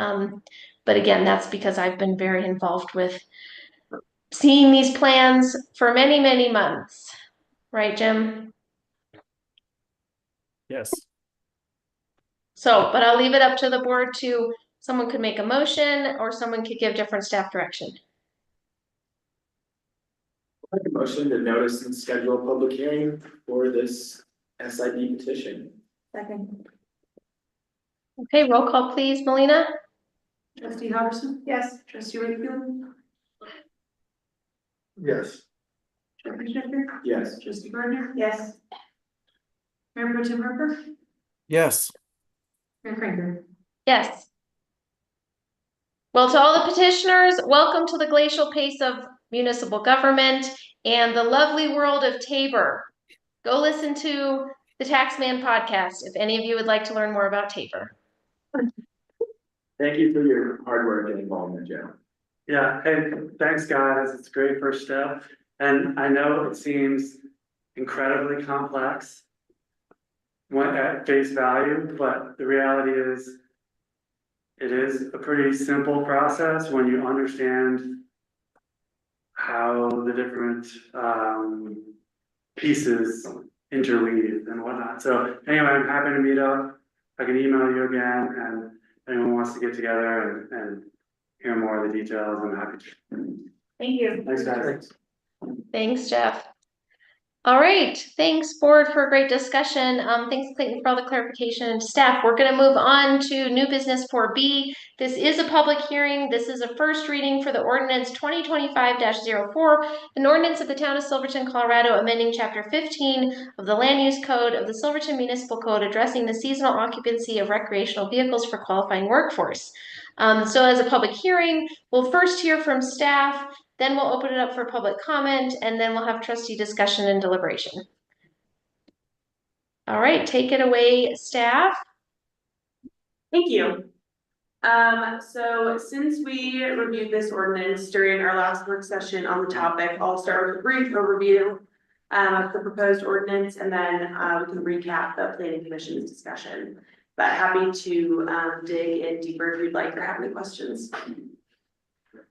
But again, that's because I've been very involved with seeing these plans for many, many months. Right, Jim? Yes. So, but I'll leave it up to the board to, someone could make a motion or someone could give different staff direction. Make a motion to notice and schedule a public hearing for this SID petition. Second. Okay, roll call please, Melina? Trustee Hobson? Yes. Trustee Wakefield? Yes. Trustee Schiffer? Yes. Trustee Gardner? Yes. Mayor Pro Tem Harper? Yes. Mayor Franker? Yes. Well, to all the petitioners, welcome to the glacial pace of municipal government and the lovely world of Tabor. Go listen to the Taxman podcast if any of you would like to learn more about Tabor. Thank you for your hard work and involvement, Joe. Yeah, hey, thanks guys, it's a great first step, and I know it seems incredibly complex when at face value, but the reality is it is a pretty simple process when you understand how the different pieces interweave and whatnot. So anyway, I'm happy to meet up. I can email you again, and anyone wants to get together and hear more of the details, I'm happy to. Thank you. Thanks, guys. Thanks, Jeff. All right, thanks board for a great discussion. Thanks Clayton for all the clarification and staff. We're gonna move on to new business 4B. This is a public hearing. This is a first reading for the ordinance 2025-04, an ordinance of the town of Silverton, Colorado, amending chapter 15 of the land use code of the Silverton Municipal Code addressing the seasonal occupancy of recreational vehicles for qualifying workforce. So as a public hearing, we'll first hear from staff. Then we'll open it up for public comment, and then we'll have trustee discussion and deliberation. All right, take it away, staff. Thank you. So since we reviewed this ordinance during our last work session on the topic, I'll start with a brief overview of the proposed ordinance, and then we can recap the planning commission's discussion. But happy to dig in deeper if you'd like or have any questions.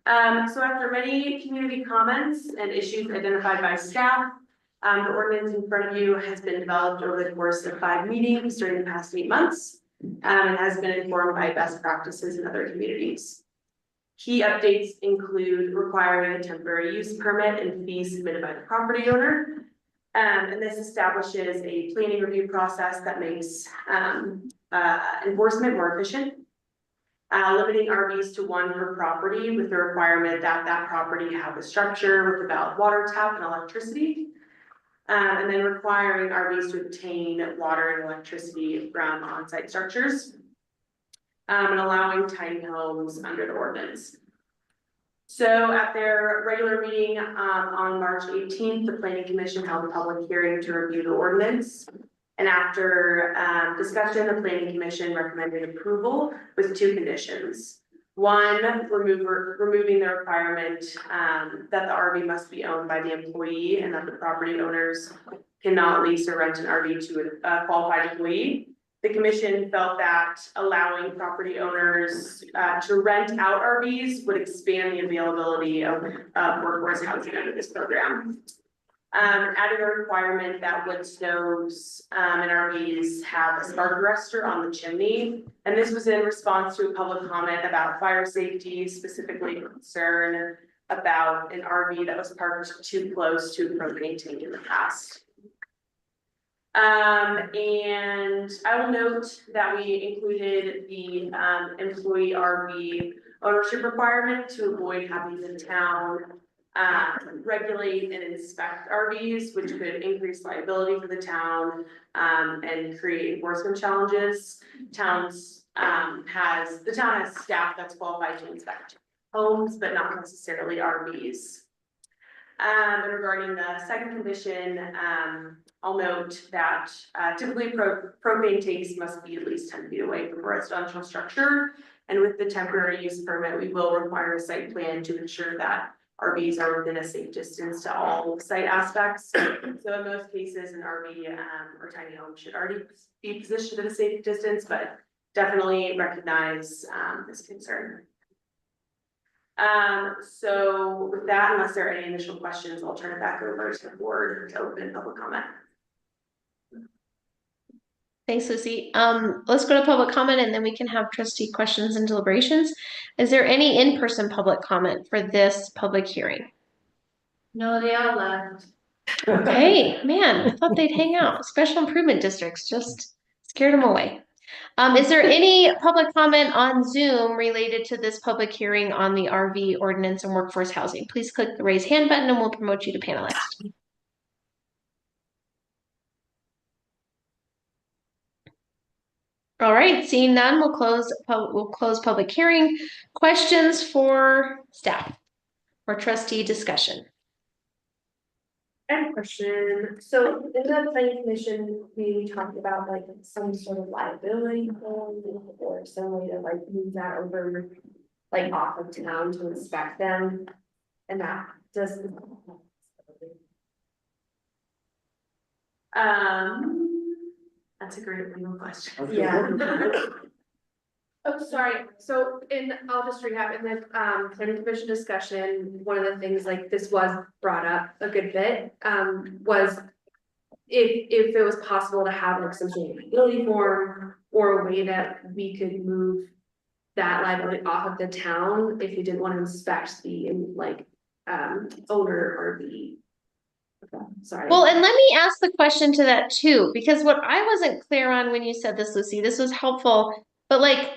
So after many community comments and issues identified by staff, the ordinance in front of you has been developed over the course of 5 meetings during the past 8 months, and has been informed by best practices in other communities. Key updates include requiring a temporary use permit and fees submitted by the property owner. And this establishes a planning review process that makes enforcement more efficient. Limiting RVs to 1 per property with the requirement that that property have a structure with a valid water tap and electricity. And then requiring RVs to obtain water and electricity from on-site structures. And allowing tiny homes under the ordinance. So at their regular meeting on March 18th, the Planning Commission held a public hearing to review the ordinance. And after discussion, the Planning Commission recommended approval with 2 conditions. 1, removing the requirement that the RV must be owned by the employee and that the property owners cannot lease or rent an RV to a qualified employee. The commission felt that allowing property owners to rent out RVs would expand the availability of workforce housing under this program. Adding a requirement that wood stoves and RVs have a spark arrestor on the chimney. And this was in response to a public comment about fire safety, specifically concern about an RV that was parked too close to a propane tank in the past. And I will note that we included the employee RV ownership requirement to avoid having the town regulate and inspect RVs, which could increase liability for the town and create enforcement challenges. The town has staff that's qualified to inspect homes, but not necessarily RVs. And regarding the second condition, I'll note that typically propane tanks must be at least 10 feet away from a residential structure. And with the temporary use permit, we will require a site plan to ensure that RVs are within a safe distance to all site aspects. So in most cases, an RV or tiny home should already be positioned at a safe distance, but definitely recognize this concern. So with that, unless there are any initial questions, I'll turn it back over to the board to open public comment. Thanks, Lucy. Let's go to public comment and then we can have trustee questions and deliberations. Is there any in-person public comment for this public hearing? No, they all left. Hey, man, I thought they'd hang out. Special improvement districts just scared them away. Is there any public comment on Zoom related to this public hearing on the RV ordinance and workforce housing? Please click the raise hand button and we'll promote you to panelist. All right, seeing none, we'll close public hearing. Questions for staff or trustee discussion? I have a question. So in the planning commission, we talked about like some sort of liability form or some way to like move that over, like off of town to inspect them. And that doesn't. That's a great legal question. Yeah. Oh, sorry. So I'll just recap in the planning commission discussion, one of the things like this was brought up a good bit, was if it was possible to have like some sort of liability form or a way that we could move that liability off of the town if you didn't want to inspect the like owner or the Sorry. Well, and let me ask the question to that too, because what I wasn't clear on when you said this, Lucy, this was helpful, but like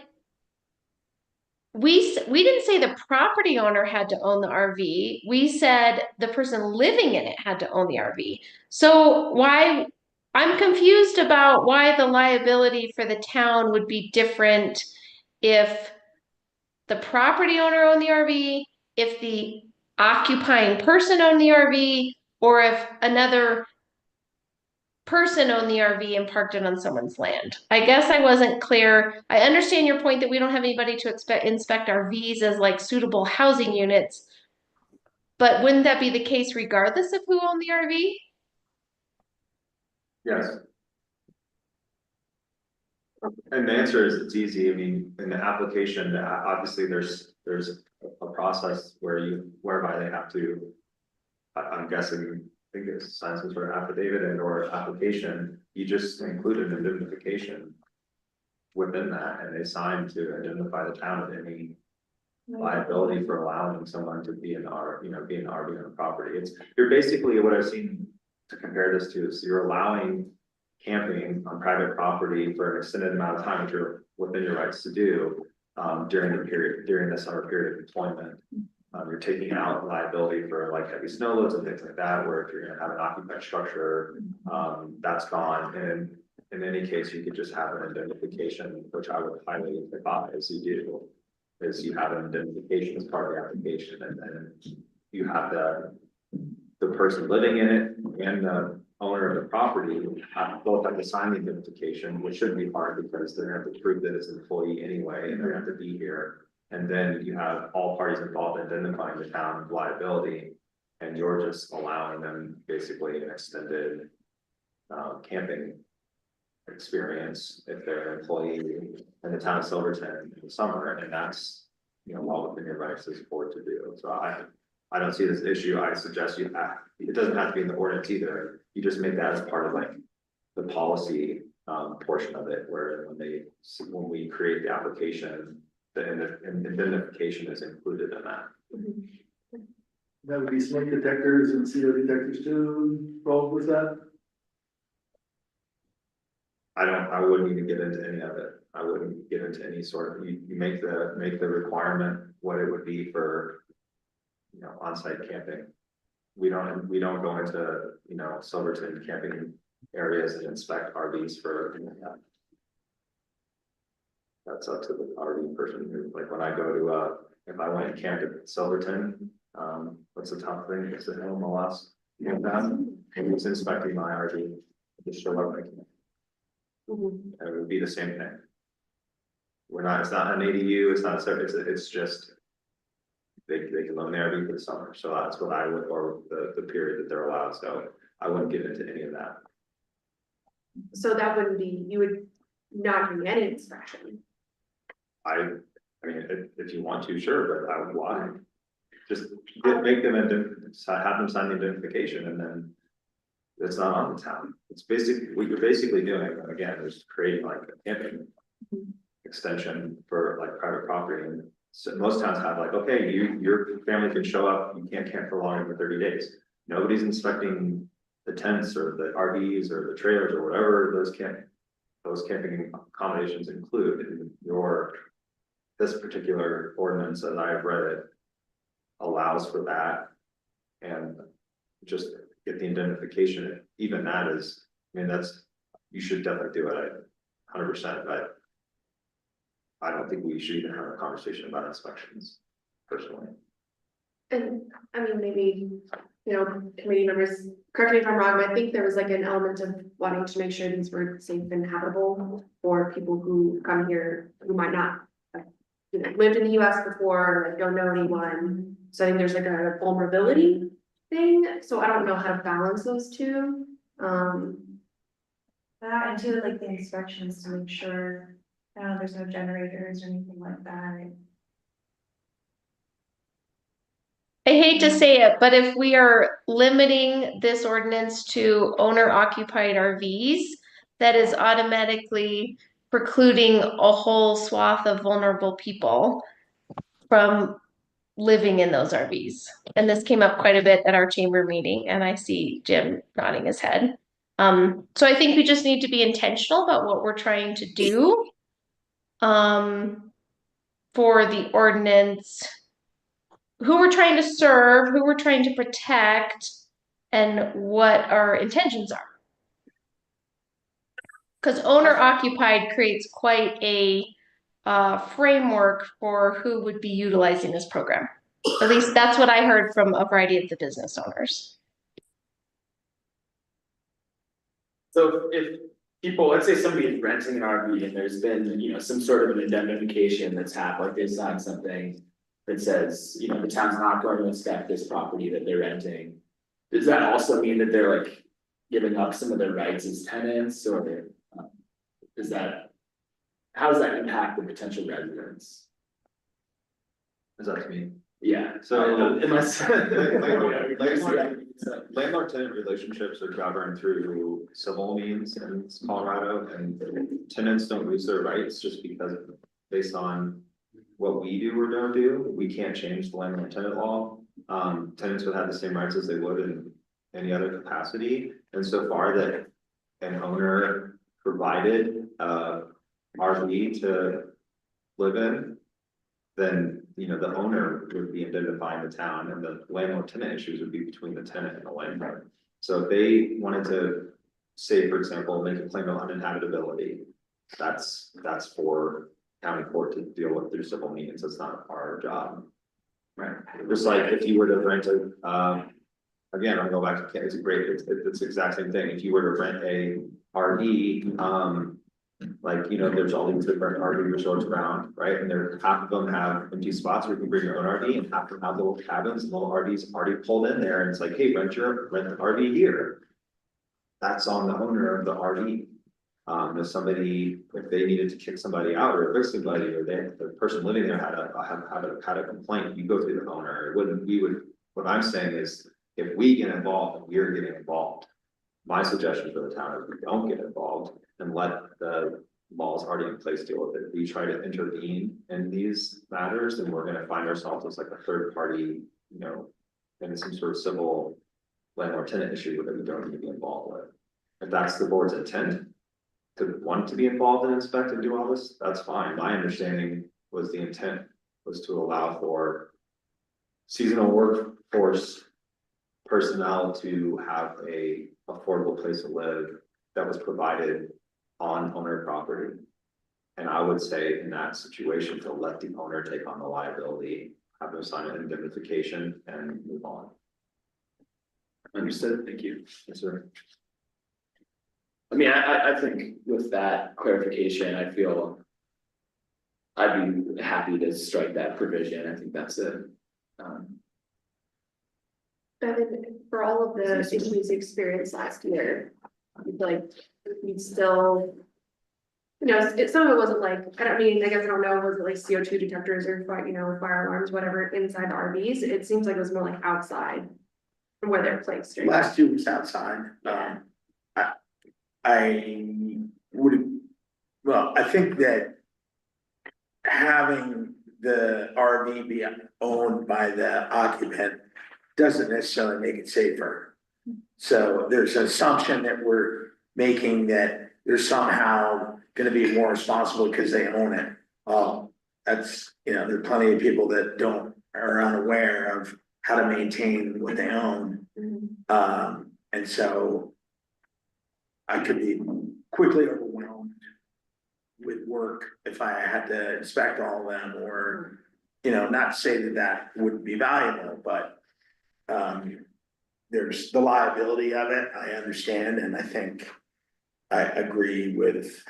we didn't say the property owner had to own the RV. We said the person living in it had to own the RV. So why I'm confused about why the liability for the town would be different if the property owner owned the RV, if the occupying person owned the RV, or if another person owned the RV and parked it on someone's land. I guess I wasn't clear. I understand your point that we don't have anybody to inspect RVs as like suitable housing units, but wouldn't that be the case regardless of who owned the RV? Yes. And the answer is it's easy. I mean, in the application, obviously there's a process whereby they have to, I'm guessing, I think it's sign some sort of affidavit and or application. You just include an indemnification within that, and they sign to indemnify the town of any liability for allowing someone to be an RV on the property. You're basically, what I've seen to compare this to is you're allowing camping on private property for an extended amount of time, which you're within your rights to do during the summer period of employment. You're taking out liability for like heavy snow loads and things like that, where if you're gonna have an occupied structure, that's gone. And in any case, you could just have an indemnification, which I would highly advise you do, is you have an indemnification as part of the application, and then you have the person living in it and the owner of the property both have to sign the indemnification, which shouldn't be hard because they're gonna have to prove that it's an employee anyway, and they're gonna have to be here. And then you have all parties involved identifying the town of liability, and you're just allowing them basically an extended camping experience if they're an employee in the town of Silverton in the summer, and that's, well within your rights as a board to do. So I don't see this issue. I suggest it doesn't have to be in the ordinance either. You just make that as part of like the policy portion of it, where when we create the application, the indemnification is included in that. That would be smoke detectors and CO detectors too, involved with that? I wouldn't even get into any of it. I wouldn't get into any sort of, you make the requirement what it would be for, on-site camping. We don't go into, Silverton camping areas and inspect RVs for that. That's up to the RV person who, like when I go to, if I went and camped at Silverton, what's the top thing? It's the MLS. And it's inspecting my RV, just show up. And it would be the same thing. It's not an ADU, it's not a separate, it's just, they can loan the RV for the summer. So that's what I would, or the period that they're allowed. So I wouldn't get into any of that. So that wouldn't be, you would not do any inspection. I mean, if you want to, sure, but I would, why? Just make them, have them sign the identification, and then it's not on the town. It's basically, what you're basically doing, again, is creating like a camping extension for like private property. And so most towns have like, okay, your family can show up, you can't camp for longer than 30 days. Nobody's inspecting the tents or the RVs or the trailers or whatever those camping accommodations include. And this particular ordinance, as I have read it, allows for that, and just get the indemnification. Even that is, you should definitely do it 100%, but I don't think we should even have a conversation about inspections personally. And maybe, committee members, correct me if I'm wrong, but I think there was like an element of wanting to make sure these were safe and habitable for people who come here who might not have, lived in the US before, like don't know anyone. So I think there's like a vulnerability thing. So I don't know how to balance those two. That and too, like the inspections to make sure there's no generators or anything like that. I hate to say it, but if we are limiting this ordinance to owner occupied RVs, that is automatically precluding a whole swath of vulnerable people from living in those RVs. And this came up quite a bit at our chamber meeting, and I see Jim nodding his head. So I think we just need to be intentional about what we're trying to do. For the ordinance, who we're trying to serve, who we're trying to protect, and what our intentions are. Because owner occupied creates quite a framework for who would be utilizing this program. At least that's what I heard from a variety of the business owners. So if people, let's say somebody is renting an RV and there's been, you know, some sort of an indemnification that's happened, like they signed something that says, you know, the town's not going to inspect this property that they're renting. Does that also mean that they're like giving up some of their rights as tenants, or is that, how does that impact the potential residents? Is that to me? Yeah, So unless. Landlord tenant relationships are governed through civil means in Colorado, and tenants don't lose their rights just because based on what we do or don't do. We can't change the landlord tenant law. Tenants would have the same rights as they would in any other capacity, and so far that an owner provided RV to live in, then, you know, the owner would be indemnifying the town, and the landlord tenant issues would be between the tenant and the landlord. So if they wanted to, say, for example, make a claim of uninhabitability, that's for county court to deal with through civil means. It's not our job. Right, just like if you were to rent a, again, I'll go back to, it's the exact same thing. If you were to rent a RV, like, you know, there's all these different RV resorts around, right? And there, half of them have empty spots where you can bring your own RV, and half of them have little cabins, little RVs already pulled in there, and it's like, hey, rent the RV here. That's on the owner of the RV. If somebody, if they needed to kick somebody out or evict somebody, or the person living there had a complaint, you go through the owner. What I'm saying is, if we get involved, we're getting involved. My suggestion for the town is we don't get involved and let the laws already in place deal with it. If we try to intervene in these matters, then we're gonna find ourselves as like a third party, you know, in some sort of civil landlord tenant issue that we don't need to be involved with. If that's the board's intent, to want to be involved and inspect and do all this, that's fine. My understanding was the intent was to allow for seasonal workforce personnel to have a affordable place to live that was provided on owner property. And I would say in that situation to let the owner take on the liability, have them sign an indemnification and move on. Understood, thank you. Yes, sir. I mean, I think with that clarification, I feel I'd be happy to strike that provision. I think that's a, But for all of the issues experienced last year, I feel like we still, you know, some of it wasn't like, I guess I don't know, was it like CO2 detectors or you know, fire alarms, whatever, inside the RVs? It seems like it was more like outside from where they're placed. Right? Last 2 weeks outside. I would, well, I think that having the RV be owned by the occupant doesn't necessarily make it safer. So there's an assumption that we're making that they're somehow gonna be more responsible because they own it. That's, you know, there are plenty of people that are unaware of how to maintain what they own. And so I could be quickly overwhelmed with work if I had to inspect all of them, or, you know, not to say that that wouldn't be valuable, but there's the liability of it, I understand, and I think I agree with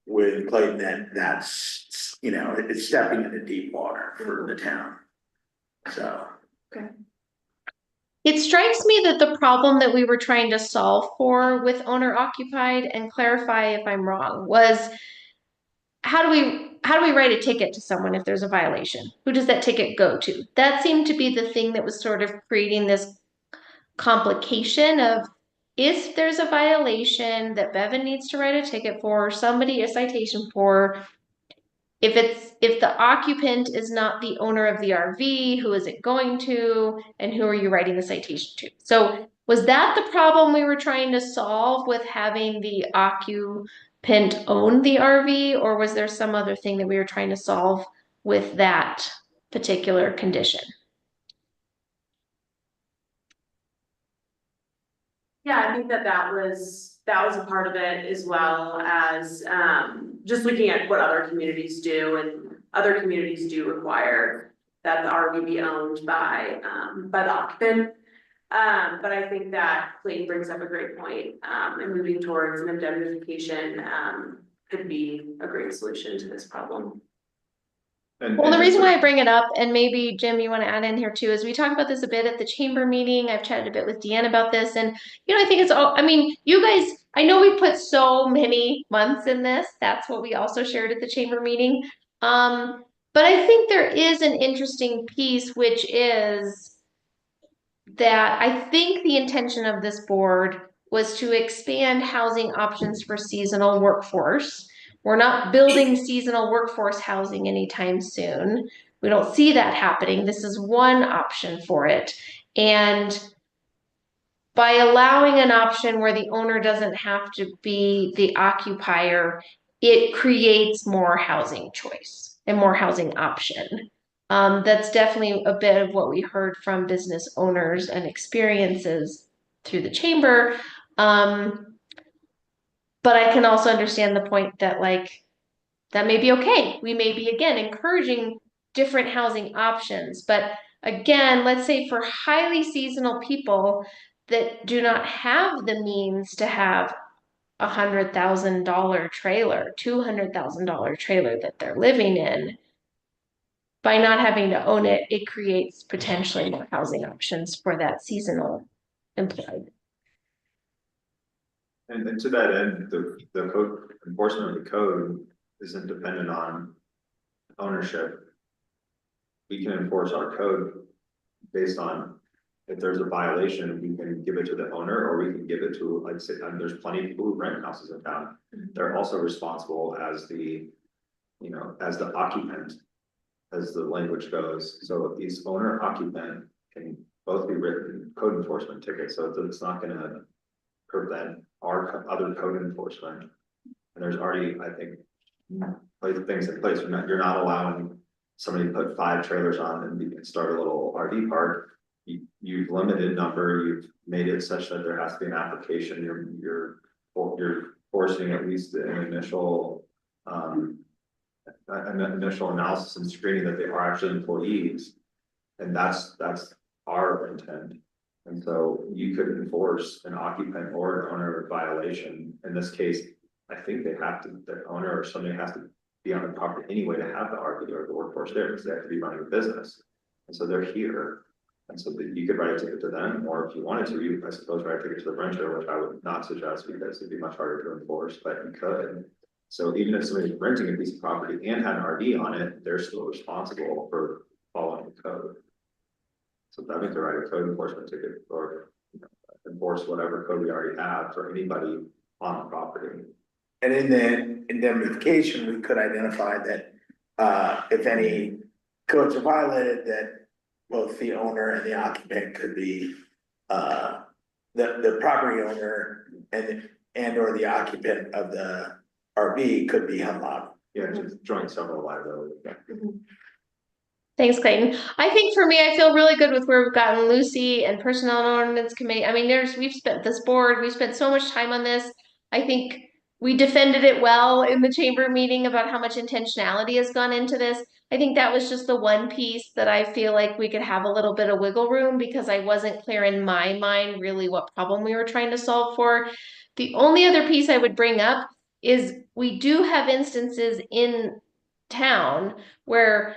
Clayton that that's, you know, it's stepping into deep water for the town. So. Okay. It strikes me that the problem that we were trying to solve for with owner occupied, and clarify if I'm wrong, was how do we write a ticket to someone if there's a violation? Who does that ticket go to? That seemed to be the thing that was sort of creating this complication of, if there's a violation that Bevan needs to write a ticket for, somebody a citation for, if the occupant is not the owner of the RV, who is it going to, and who are you writing the citation to? So was that the problem we were trying to solve with having the occupant own the RV, or was there some other thing that we were trying to solve with that particular condition? Yeah, I think that was a part of it, as well as just looking at what other communities do, and other communities do require that the RV be owned by the occupant. But I think that Clayton brings up a great point, and moving towards an indemnification could be a great solution to this problem. Well, the reason why I bring it up, and maybe Jim, you want to add in here too, is we talked about this a bit at the chamber meeting. I've chatted a bit with Deanna about this, and I think it's all, I mean, you guys, I know we put so many months in this. That's what we also shared at the chamber meeting. But I think there is an interesting piece, which is that I think the intention of this board was to expand housing options for seasonal workforce. We're not building seasonal workforce housing anytime soon. We don't see that happening. This is one option for it. And by allowing an option where the owner doesn't have to be the occupier, it creates more housing choice and more housing option. That's definitely a bit of what we heard from business owners and experiences through the chamber. But I can also understand the point that that may be okay. We may be, again, encouraging different housing options. But again, let's say for highly seasonal people that do not have the means to have $100,000 trailer, $200,000 trailer that they're living in, by not having to own it, it creates potentially more housing options for that seasonal employee. And to that end, the code enforcement of the code isn't dependent on ownership. We can enforce our code based on, if there's a violation, we can give it to the owner, or we can give it to, like, say, there's plenty of people who rent houses in town. They're also responsible as the, as the occupant, as the language goes. So these owner occupant can both be written code enforcement tickets, so it's not gonna prevent our other code enforcement. And there's already, I think, things in place. You're not allowing somebody to put 5 trailers on and start a little RV park. You've limited number, you've made it such that there has to be an application, you're forcing at least an initial analysis and screening that they are actually employees. And that's our intent. And so you could enforce an occupant or an owner violation. In this case, I think the owner or somebody has to be on the property anyway to have the RV or the workforce there, because they have to be running a business. And so they're here. And so that you could write a ticket to them, or if you wanted to, you, I suppose, write a ticket to the renter, which I would not suggest because it'd be much harder to enforce, but you could. So even if somebody's renting a piece of property and had an RV on it, they're still responsible for following the code. So that means to write a code enforcement ticket, or enforce whatever code we already have for anybody on the property. And in the indemnification, we could identify that if any codes are violated, that both the owner and the occupant could be the property owner and or the occupant of the RV could be held liable. Yeah, just joint several liability. Thanks, Clayton. I think for me, I feel really good with where we've gotten Lucy and Personnel and Ordinance Committee. I mean, we've spent so much time on this. I think we defended it well in the chamber meeting about how much intentionality has gone into this. I think that was just the one piece that I feel like we could have a little bit of wiggle room, because I wasn't clear in my mind really what problem we were trying to solve for. The only other piece I would bring up is we do have instances in town where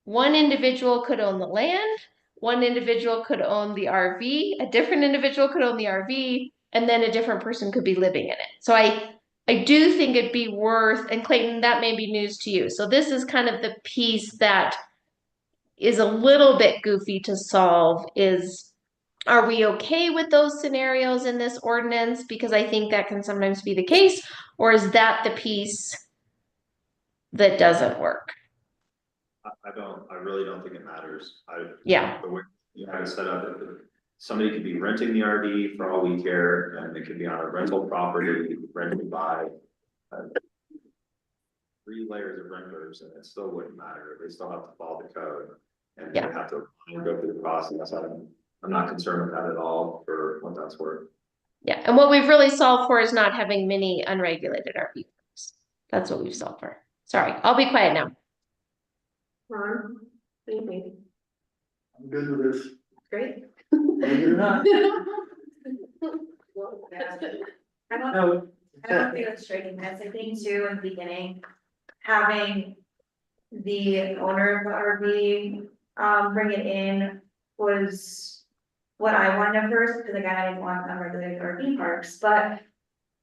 one individual could own the land, one individual could own the RV, a different individual could own the RV, and then a different person could be living in it. So I do think it'd be worth, and Clayton, that may be news to you. So this is kind of the piece that is a little bit goofy to solve, is, are we okay with those scenarios in this ordinance? Because I think that can sometimes be the case. Or is that the piece that doesn't work. I really don't think it matters. Yeah. The way you have it set up, if somebody could be renting the RV for all we care, and it could be on a rental property, rented by. 3 layers of renters, and it still wouldn't matter, they still have to follow the code. And they have to go through the process. I'm not concerned with that at all for what that's worth. Yeah, and what we've really solved for is not having many unregulated RV parks. That's what we've solved for. Sorry, I'll be quiet now. Ron, what do you think? I'm good with this. Great. Believe it or not. I don't think it's striking this. I think too, in the beginning, having the owner of the RV, bring it in was what I wanted at first, because again, I didn't want unregulated RV parks, but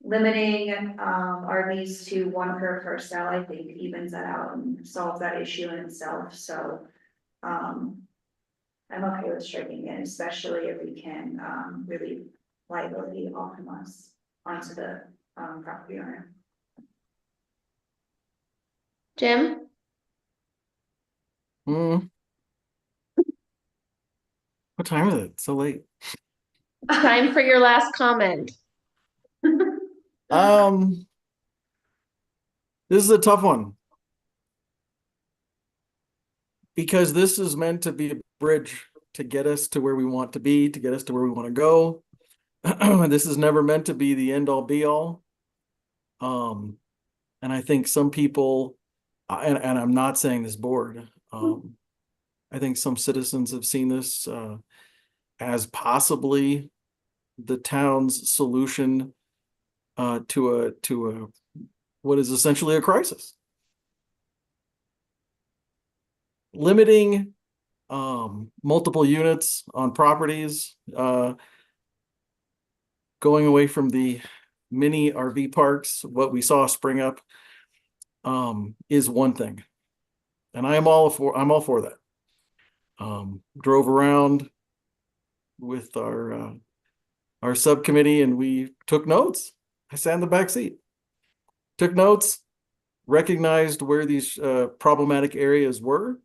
limiting, RVs to one per parcel, I think evens that out and solves that issue in itself, so, I'm okay with striking it, especially if we can, really liability off from us onto the, property owner. Jim? What time is it? So late. Time for your last comment. This is a tough one. Because this is meant to be a bridge to get us to where we want to be, to get us to where we want to go. This is never meant to be the end all be all. And I think some people, and I'm not saying this board, I think some citizens have seen this as possibly the town's solution to a what is essentially a crisis. Limiting multiple units on properties, going away from the mini RV parks, what we saw spring up, is one thing, and I'm all for that. Drove around with our subcommittee and we took notes. I sat in the back seat, took notes, recognized where these problematic areas were,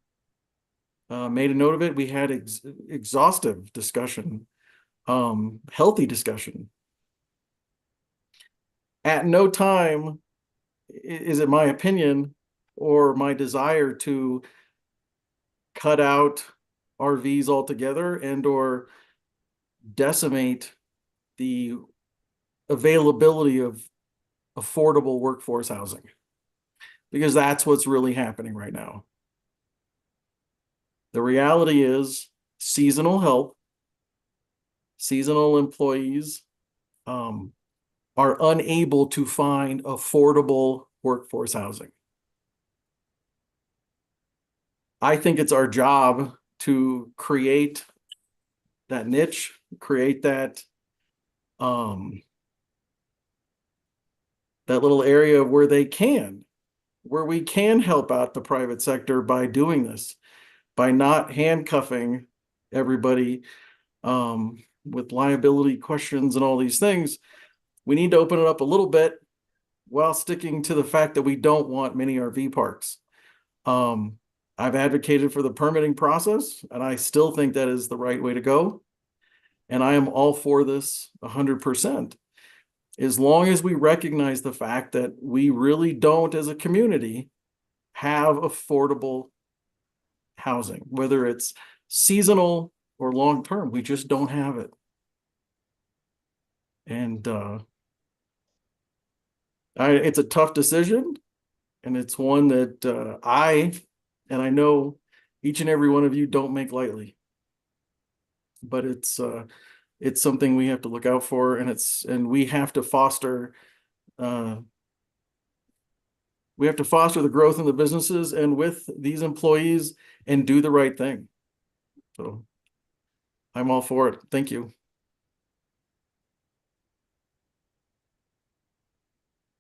made a note of it. We had exhaustive discussion, healthy discussion. At no time is it my opinion or my desire to cut out RVs altogether and or decimate the availability of affordable workforce housing, because that's what's really happening right now. The reality is seasonal help, seasonal employees are unable to find affordable workforce housing. I think it's our job to create that niche, create that that little area where we can help out the private sector by doing this, by not handcuffing everybody with liability questions and all these things. We need to open it up a little bit while sticking to the fact that we don't want many RV parks. I've advocated for the permitting process, and I still think that is the right way to go. And I am all for this 100%. As long as we recognize the fact that we really don't, as a community, have affordable housing, whether it's seasonal or long-term, we just don't have it. And it's a tough decision, and it's one that I know each and every one of you don't make lightly, but it's something we have to look out for, and we have to foster the growth in the businesses and with these employees and do the right thing. So I'm all for it. Thank you.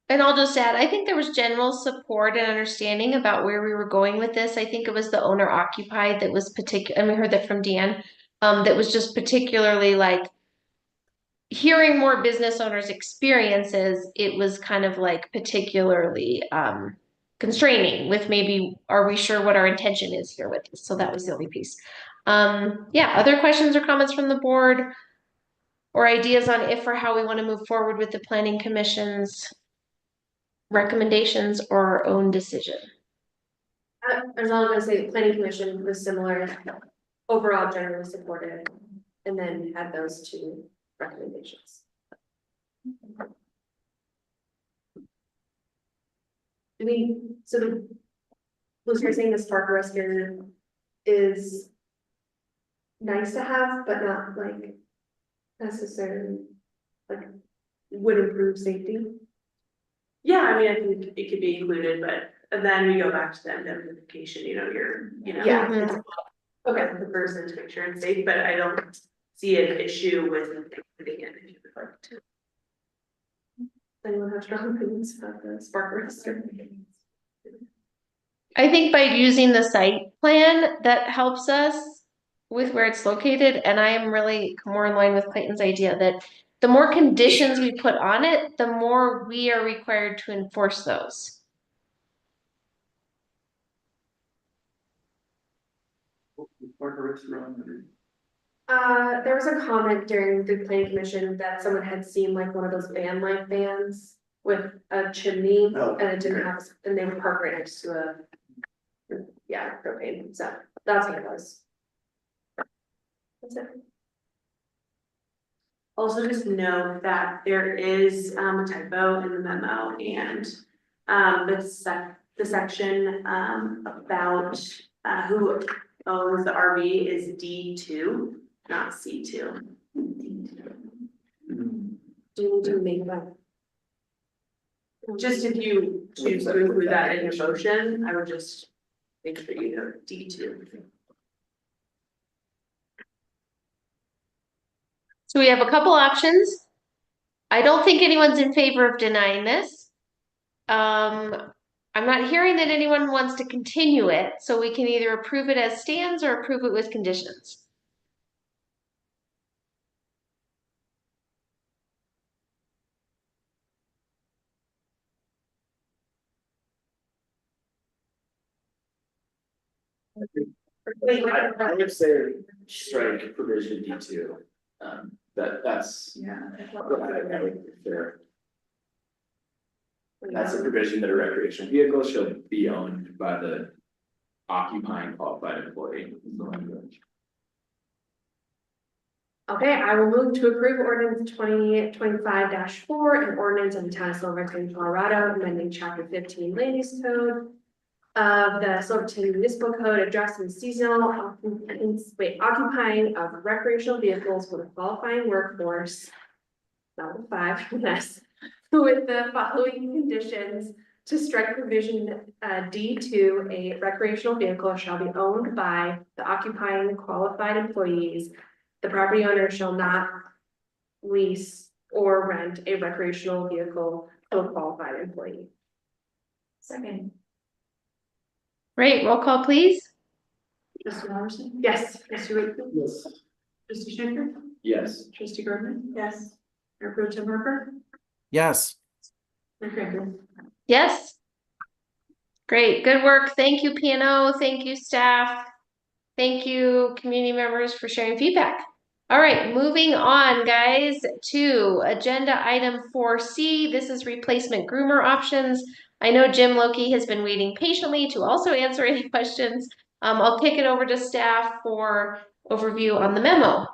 And I'll just add, I think there was general support and understanding about where we were going with this. I think it was the owner occupied that was particular, and we heard that from Dan, that was just particularly like hearing more business owners' experiences. It was kind of like particularly constraining with maybe, are we sure what our intention is here with this? So that was the only piece. Yeah, other questions or comments from the board? Or ideas on if or how we want to move forward with the planning commission's recommendations or our own decision? I was only gonna say the planning commission was similar, overall generally supported, and then had those two recommendations. I mean, so the, was you're saying the spark arrestor is nice to have, but not like necessarily, like, would improve safety? Yeah, I mean, I think it could be included, but then we go back to the indemnification, Yeah. it's okay for the person to make sure it's safe, but I don't see an issue with putting it if you would like to. Anyone have strong opinions about the spark arrestor? I think by using the site plan, that helps us with where it's located, and I am really more in line with Clayton's idea that the more conditions we put on it, the more we are required to enforce those. There was a comment during the planning commission that someone had seen like one of those van life vans with a chimney, and it didn't have, and they would park right next to a. Yeah, propane, so that's what it was. That's it. Also, just note that there is a typo in the memo and the section about who owns the RV is D2, not C2. Do you need to make that? Just if you choose to include that in your motion, I would just make sure you know D2. So we have a couple options. I don't think anyone's in favor of denying this. I'm not hearing that anyone wants to continue it, so we can either approve it as stands or approve it with conditions. I would say strike provision D2, that's. Yeah. I would prefer. That's a provision that a recreational vehicle shall be owned by the occupying qualified employee. Is the language. Okay, I will move to approve ordinance 2025-4, an ordinance of the town of Silverton, Colorado, amending chapter 15 land use code of the Silverton Municipal Code addressing seasonal occupying of recreational vehicles with a qualifying workforce. Number 5, yes, with the following conditions to strike provision D2, a recreational vehicle shall be owned by the occupying qualified employees. The property owner shall not lease or rent a recreational vehicle to a qualified employee. Second. Great, roll call, please. Trustee Robertson? Yes. Trustee Wakefield? Yes. Trustee Schenker? Yes. Trustee Gordon? Yes. Mayor Pro Tem Harper? Yes. Mayor Craig? Yes. Great, good work. Thank you, P&O. Thank you, staff. Thank you, community members, for sharing feedback. All right, moving on, guys, to agenda item 4C. This is replacement groomer options. I know Jim Loki has been waiting patiently to also answer any questions. I'll kick it over to staff for overview on the memo.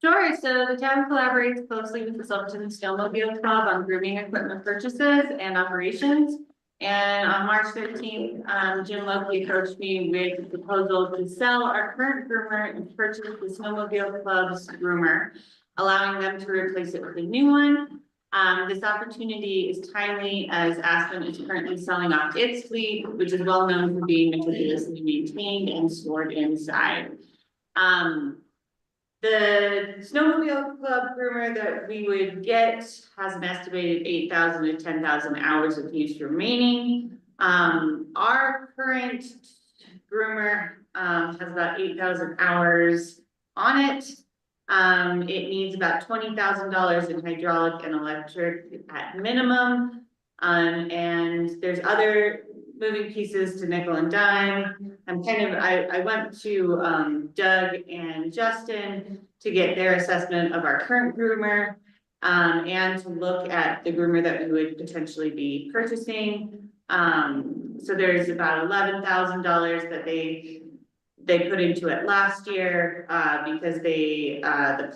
Sure, so the town collaborates closely with the Silverton Snowmobile Club on grooming equipment purchases and operations. And on March 13th, Jim Loki approached me with a proposal to sell our current groomer and purchase the Snowmobile Club's groomer, allowing them to replace it with a new one. This opportunity is timely as Aspen is currently selling off its fleet, which is well known for being meticulously maintained and stored inside. The Snowmobile Club groomer that we would get has an estimated 8,000 to 10,000 hours of use remaining. Our current groomer has about 8,000 hours on it. It needs about $20,000 in hydraulic and electric at minimum. And there's other moving pieces to nickel and dime. I went to, Doug and Justin to get their assessment of our current groomer. And to look at the groomer that we would potentially be purchasing. So there's about $11,000 that they put into it last year, because the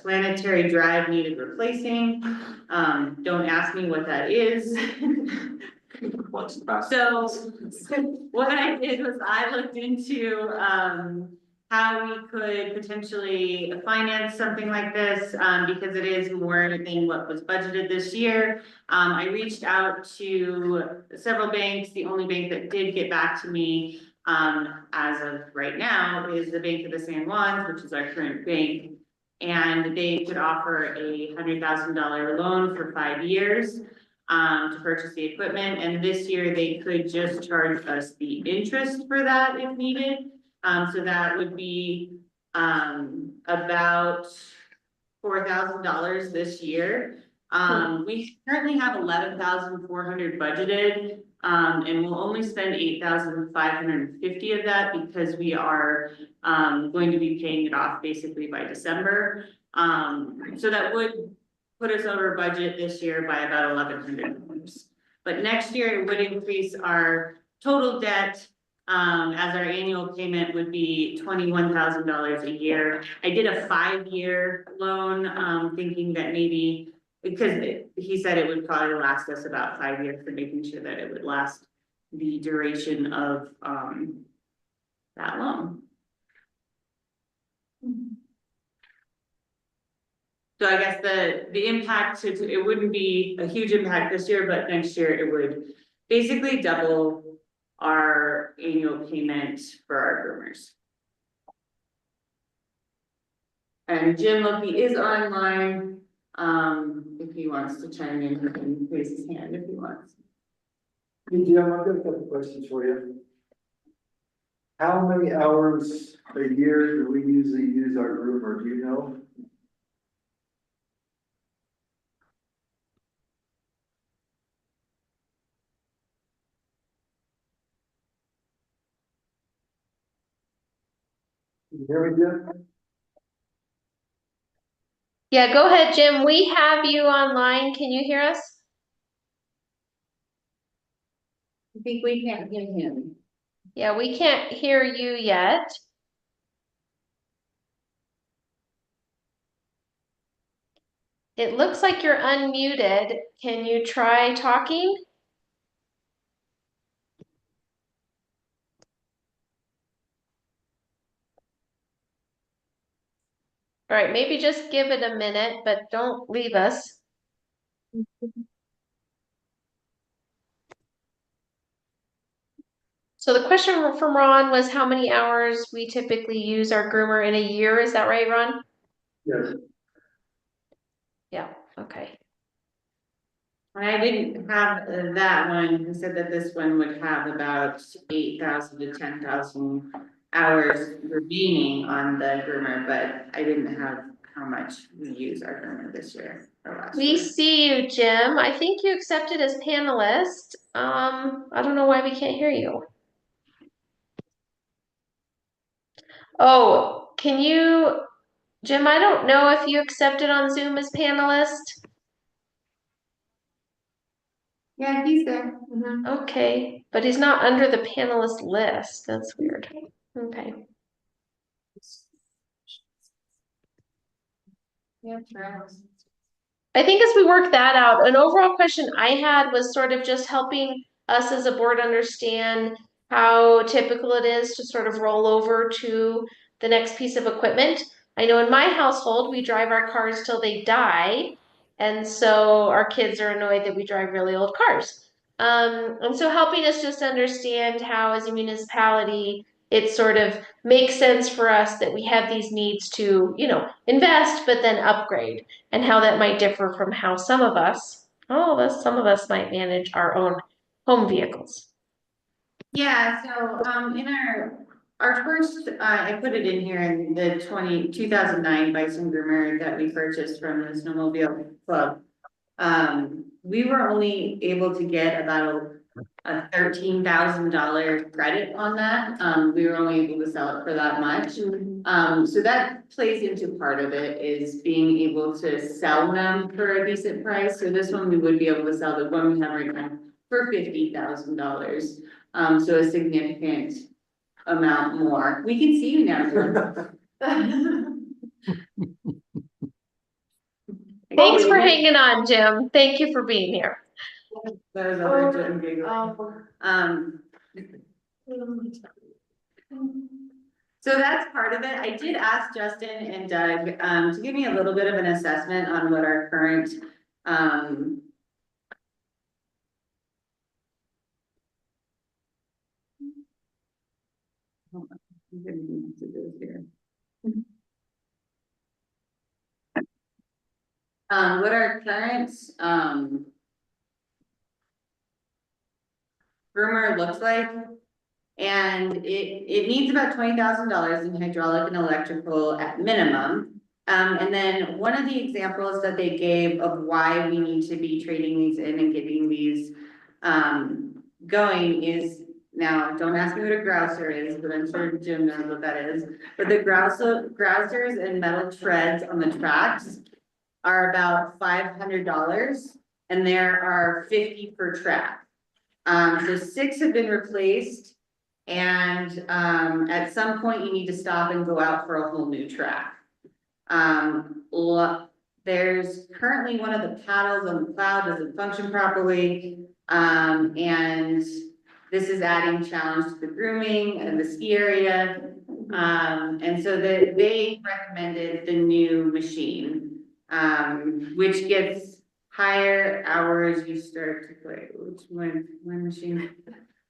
planetary drive needed replacing. Don't ask me what that is. So what I did was I looked into, how we could potentially finance something like this, because it is more than what was budgeted this year. I reached out to several banks. The only bank that did get back to me, as of right now, is the Bank of the San Juans, which is our current bank. And they could offer a $100,000 loan for 5 years, to purchase the equipment. And this year they could just charge us the interest for that if needed. So that would be, about $4,000 this year. We currently have 11,400 budgeted, and we'll only spend 8,550 of that because we are, going to be paying it off basically by December. So that would put us over budget this year by about $1,100. But next year it would increase our total debt. As our annual payment would be $21,000 a year. I did a 5-year loan, thinking that maybe, because he said it would probably last us about 5 years, for making sure that it would last the duration of, that loan. So I guess the impact, it wouldn't be a huge impact this year, but next year it would basically double our annual payment for our groomers. And Jim Loki is online. If he wants to chime in, he can raise his hand if he wants. Hey, Jim, I've got a couple questions for you. How many hours a year do we usually use our groomer, do you know? Can you hear me, Jim? Yeah, go ahead, Jim. We have you online. Can you hear us? I think we can't hear him. Yeah, we can't hear you yet. It looks like you're unmuted. Can you try talking? All right, maybe just give it a minute, but don't leave us. So the question from Ron was how many hours we typically use our groomer in a year. Is that right, Ron? Yes. Yeah, okay. I didn't have that one. He said that this one would have about 8,000 to 10,000 hours remaining on the groomer, but I didn't have how much we use our groomer this year or last We year. see you, Jim. I think you accepted as panelist. I don't know why we can't hear you. Oh, can you, Jim, I don't know if you accepted on Zoom as panelist. Yeah, he's there. Okay, but he's not under the panelist list. That's weird. Okay. Yeah, Charles. I think as we work that out, an overall question I had was sort of just helping us as a board understand how typical it is to sort of roll over to the next piece of equipment. I know in my household, we drive our cars till they die. And so our kids are annoyed that we drive really old cars. And so helping us just understand how as a municipality, it sort of makes sense for us that we have these needs to, invest, but then upgrade, and how that might differ from how some of us might manage our own home vehicles. Yeah, so in our first, I put it in here in the 2009 Bison groomer that we purchased from the Snowmobile Club. we were only able to get about a $13,000 credit on that. We were only able to sell it for that much. So that plays into part of it, is being able to sell them for a decent price. So this one we would be able to sell, the one we have right now, for $50,000. So a significant amount more. We can see you now, Jim. Thanks for hanging on, Jim. Thank you for being here. There's other Jim giggling. So that's part of it. I did ask Justin and Doug to give me a little bit of an assessment on what our current what our current rumor looks like. And it needs about $20,000 in hydraulic and electrical at minimum. And then one of the examples that they gave of why we need to be trading these in and getting these going is, now don't ask me what a grouser is, but I'm sure Jim knows what that is. But the grousers and metal treads on the tracks are about $500, and there are 50 per track. So 6 have been replaced. And at some point you need to stop and go out for a whole new track. There's currently one of the paddles on the plow doesn't function properly. And this is adding challenge to the grooming and the ski area. And so they recommended the new machine, which gets higher hours. You start to play, which one machine?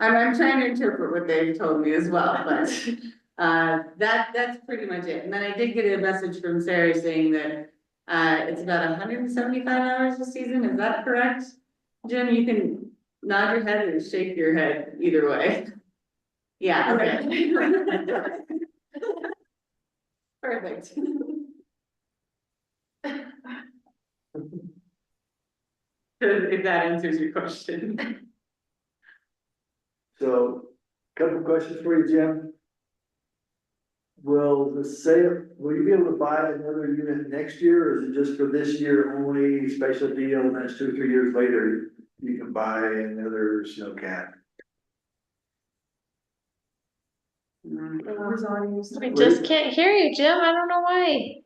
I'm trying to interpret what they've told me as well, but that's pretty much it. And then I did get a message from Sarah saying that it's about 175 hours a season. Is that correct? Jim, you can nod your head or shake your head either way. Yeah, okay. Perfect. If that answers your question. So, couple questions for you, Jim. Will you be able to buy another unit next year, or is it just for this year only, special deal, and then 2 or 3 years later, you can buy another snowcat? We just can't hear you, Jim. I don't know why.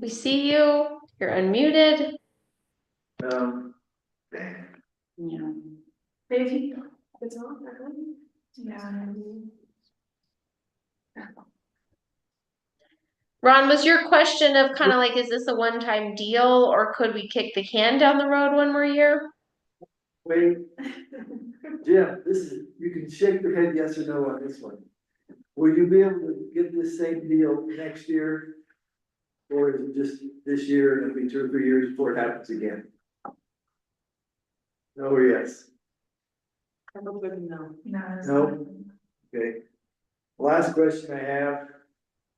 We see you. You're unmuted. Dang. Yeah. Maybe it's on. Yeah. Ron, was your question of kind of like, is this a one-time deal, or could we kick the can down the road one more year? Wait, Jim, you can shake your head yes or no on this one. Will you be able to get this same deal next year? Or is it just this year and it'll be 2 or 3 years before it happens again? No or yes? Probably no. No? Okay. Last question I have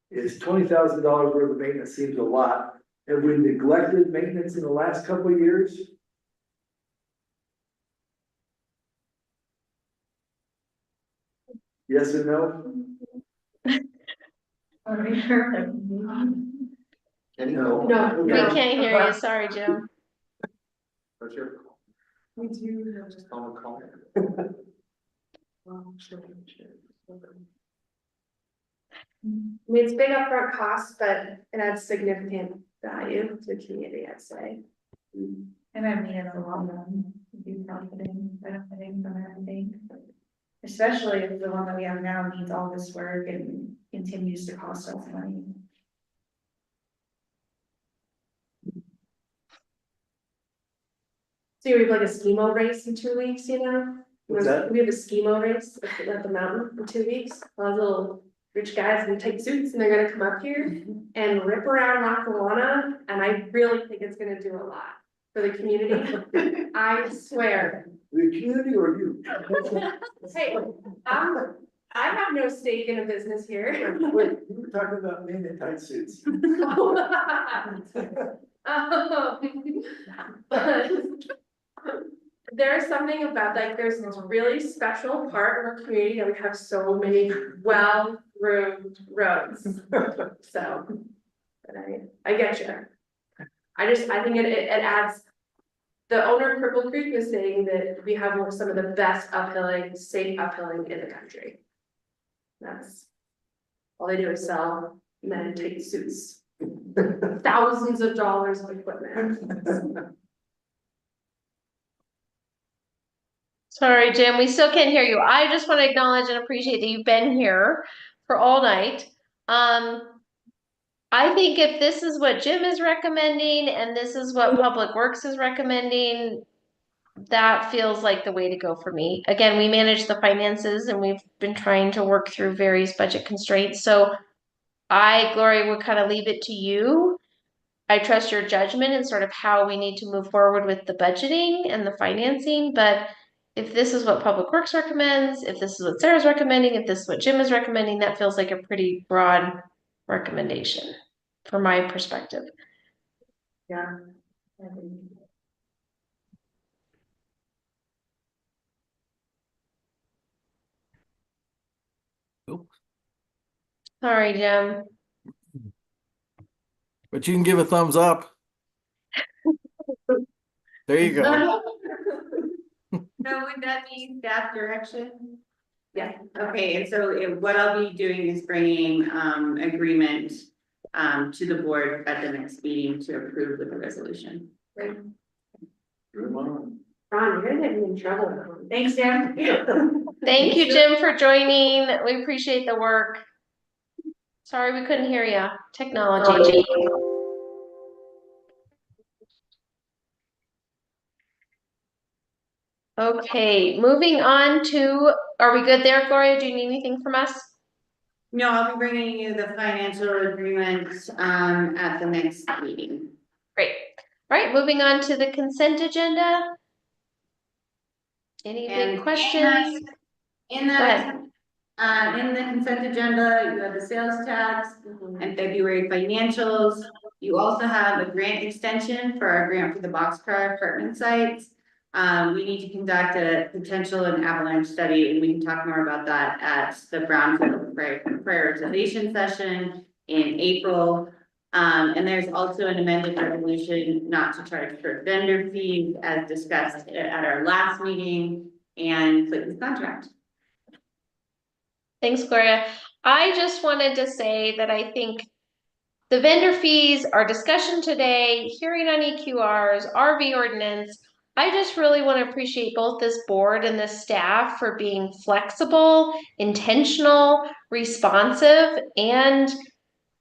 is $20,000 worth of maintenance seems a lot. Have we neglected maintenance in the last couple of years? Yes or no? No. No. We can't hear you. Sorry, Jim. What's your call? We do. Just on the call. I mean, it's big upfront costs, but it adds significant value to the community, I'd say. And I mean, in the long run, be benefiting from everything. Especially if the one that we have now needs all this work and continues to cost us money. So we have like a skimo race in 2 weeks, you know? What's that? We have a skimo race at the mountain in 2 weeks. All those little rich guys in tight suits, and they're gonna come up here and rip around Lackawanna, and I really think it's gonna do a lot for the community. I swear. The community or you? Hey, I have no stake in a business here. Wait, you were talking about men in tight suits. But there's something about like, there's this really special part of our community that we have so many well-groomed roads. So, but I get you. I think it adds. The owner of Cripple Creek was saying that we have some of the best uphilling, safe uphilling in the country. That's all they do is sell men in tight suits. Thousands of dollars of equipment. Sorry, Jim, we still can't hear you. I just want to acknowledge and appreciate that you've been here for all night. I think if this is what Jim is recommending and this is what Public Works is recommending, that feels like the way to go for me. Again, we manage the finances and we've been trying to work through various budget constraints. So Gloria, would kind of leave it to you. I trust your judgment and sort of how we need to move forward with the budgeting and the financing. But if this is what Public Works recommends, if this is what Sarah's recommending, if this is what Jim is recommending, that feels like a pretty broad recommendation from my perspective. Yeah. Sorry, Jim. But you can give a thumbs up. There you go. So would that be staff direction? Yeah. Okay, and so what I'll be doing is bringing agreement to the board at the next meeting to approve with the resolution. Right. Ron, you're gonna get me in trouble. Thanks, Dan. Thank you, Jim, for joining. We appreciate the work. Sorry we couldn't hear you. Technology. Okay, moving on to, are we good there, Gloria? Do you need anything from us? No, I'll be bringing you the financial agreements at the next meeting. Great. All right, moving on to the consent agenda. Any big questions? In the consent agenda, you have the sales tax and February financials. You also have a grant extension for our grant for the boxcar apartment sites. We need to conduct a potential and avalanche study, and we can talk more about that at the brownfield prioritization session in April. And there's also an amended resolution not to charge for vendor fees as discussed at our last meeting and Clayton's contract. Thanks, Gloria. I just wanted to say that I think the vendor fees, our discussion today, hearing on EQRs, RV ordinance, I just really want to appreciate both this board and this staff for being flexible, intentional, responsive, and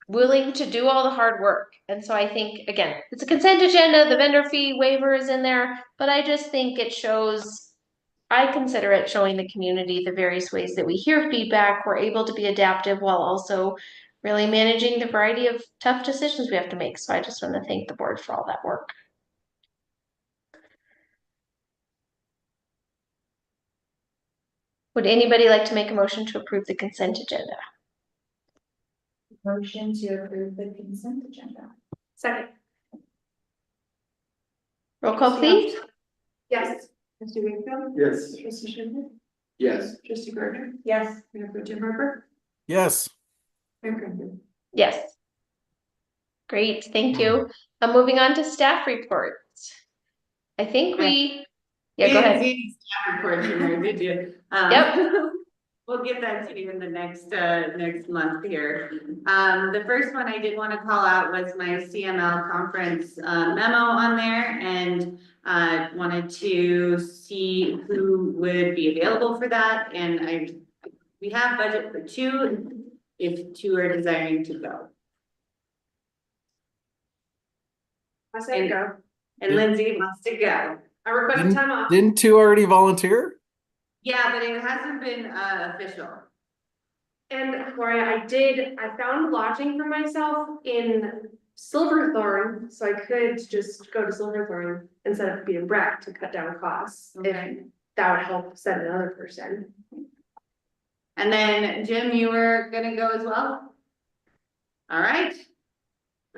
willing to do all the hard work. And so I think, again, it's a consent agenda, the vendor fee waiver is in there, but I just think it shows, I consider it showing the community the various ways that we hear feedback, we're able to be adaptive while also really managing the variety of tough decisions we have to make. So I just want to thank the board for all that work. Would anybody like to make a motion to approve the consent agenda? Motion to approve the consent agenda. Second. Roll call, please. Yes. Trustee Wakefield? Yes. Trustee Schindler? Yes. Trustee Gardner? Yes. Mayor Pro Tem Harper? Yes. Mayor Cranberry? Yes. Great, thank you. Moving on to staff reports. I think yeah, go ahead. Staff reports in there, did you? Yep. We'll get that to you in the next month here. The first one I did want to call out was my CML conference memo on there, and wanted to see who would be available for that. And we have budget for 2 if 2 are desiring to go. I say go. And Lindsay wants to go. I request time off. Didn't 2 already volunteer? Yeah, but it hasn't been official. And Gloria, I found lodging for myself in Silverthorne, so I could just go to Silverthorne instead of being Breck to cut down costs. Okay. If that would help send another person. And then Jim, you were gonna go as well? All right.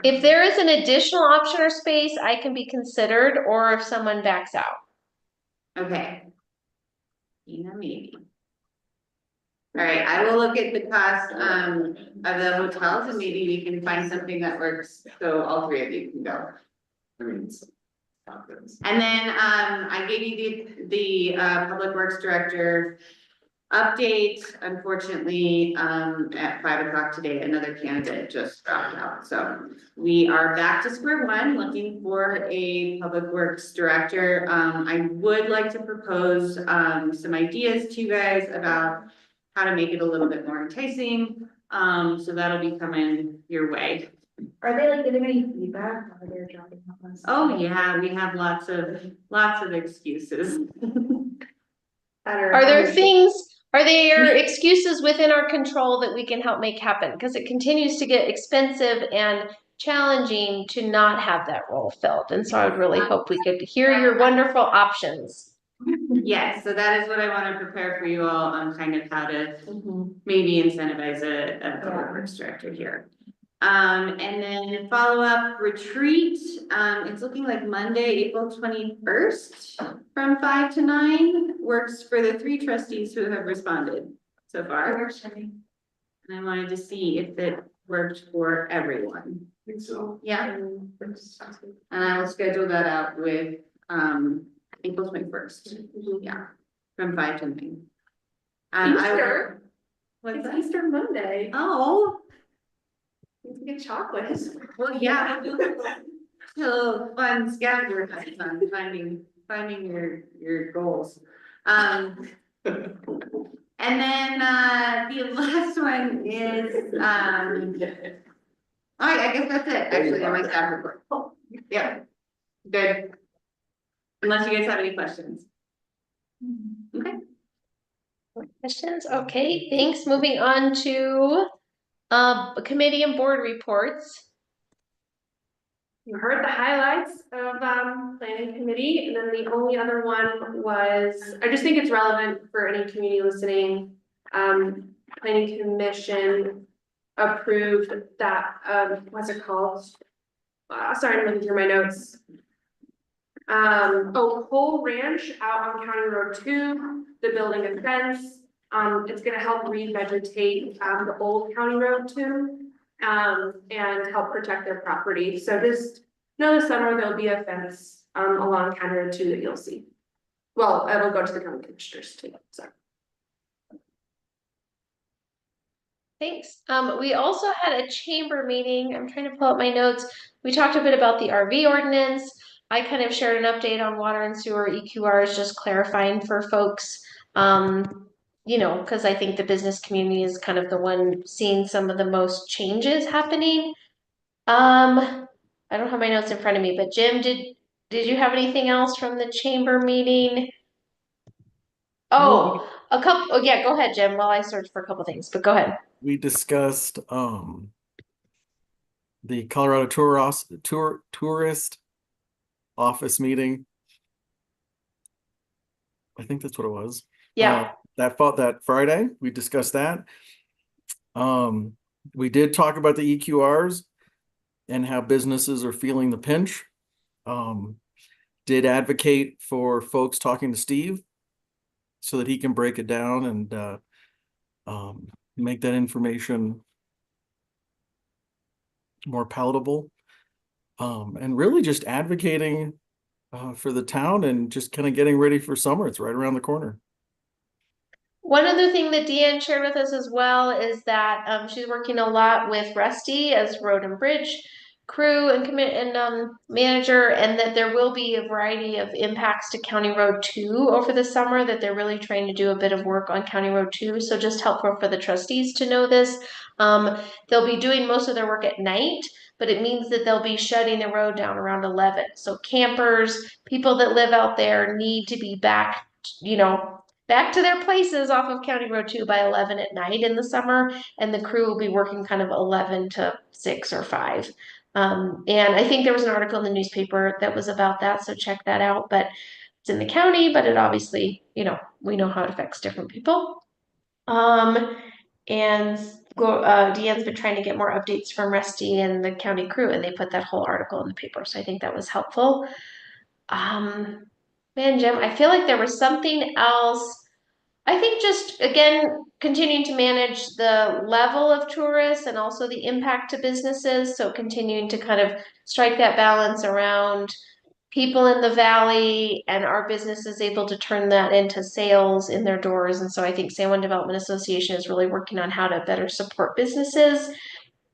If there is an additional option or space, I can be considered, or if someone backs out. Okay. Maybe. All right, I will look at the cost, of the hotels and maybe we can find something that works, so all three of you can go. I mean, it's confidence. And then, I gave you the Public Works Director update. Unfortunately, at 5 o'clock today, another candidate just dropped out. So we are back to square one, looking for a Public Works Director. I would like to propose, some ideas to you guys about how to make it a little bit more enticing. So that'll be coming your way. Are they like giving any feedback while they're dropping off us? Oh, yeah, we have lots of excuses. Are there things, are there excuses within our control that we can help make happen? Because it continues to get expensive and challenging to not have that role filled. And so I would really hope we could hear your wonderful options. Yes, so that is what I want to prepare for you all on kind of how to maybe incentivize a Public Works Director here. And then follow-up retreat, it's looking like Monday, April 21st from 5 to 9 works for the 3 trustees who have responded so far. And I wanted to see if it worked for everyone. So. Yeah. And I will schedule that out with, April 21st. Yeah, from 5 to 9. Easter? What's It's that? Easter Monday. Oh. Let's get chocolate. Well, yeah. So fun scavenger hunt on finding your goals. And then the last one is I guess that's it, actually, on my staff report. Yeah, good. Unless you guys have any questions. Okay. Questions? Okay, thanks. Moving on to committee and board reports. You heard the highlights of planning committee, and then the only other one was, I just think it's relevant for any community listening. Planning commission approved that, what's it called? Sorry, I'm looking through my notes. Cole Ranch out on County Road 2, the building and fence. It's gonna help revegetate the old County Road 2. And help protect their property. So this summer, there'll be a fence along County Road 2 that you'll see. Well, it'll go to the county commissioners too, so. Thanks. We also had a chamber meeting. I'm trying to pull up my notes. We talked a bit about the RV ordinance. I kind of shared an update on water and sewer EQRs, just clarifying for folks. Because I think the business community is kind of the one seeing some of the most changes happening. I don't have my notes in front of me, but Jim, did you have anything else from the chamber meeting? Oh, yeah, go ahead, Jim, while I search for a couple things, but go ahead. We discussed the Colorado tourist office meeting. I think that's what it was. Yeah. That Friday, we discussed that. We did talk about the EQRs and how businesses are feeling the pinch. Did advocate for folks talking to Steve so that he can break it down and make that information more palatable. And really just advocating for the town and just kind of getting ready for summer. It's right around the corner. One other thing that Deanne shared with us as well is that she's working a lot with Rusty as road and bridge crew and manager, and that there will be a variety of impacts to County Road 2 over the summer, that they're really trying to do a bit of work on County Road 2. So just helpful for the trustees to know this. They'll be doing most of their work at night, but it means that they'll be shutting the road down around 11. So campers, people that live out there need to be back, back to their places off of County Road 2 by 11 at night in the summer, and the crew will be working kind of 11 to 6 or 5. And I think there was an article in the newspaper that was about that, so check that out. But it's in the county, but it obviously, we know how it affects different people. And Deanne's been trying to get more updates from Rusty and the county crew, and they put that whole article in the paper, so I think that was helpful. Man, Jim, I feel like there was something else. I think just again, continuing to manage the level of tourists and also the impact to businesses. So continuing to kind of strike that balance around people in the valley and our businesses able to turn that into sales in their doors. And so I think San Juan Development Association is really working on how to better support businesses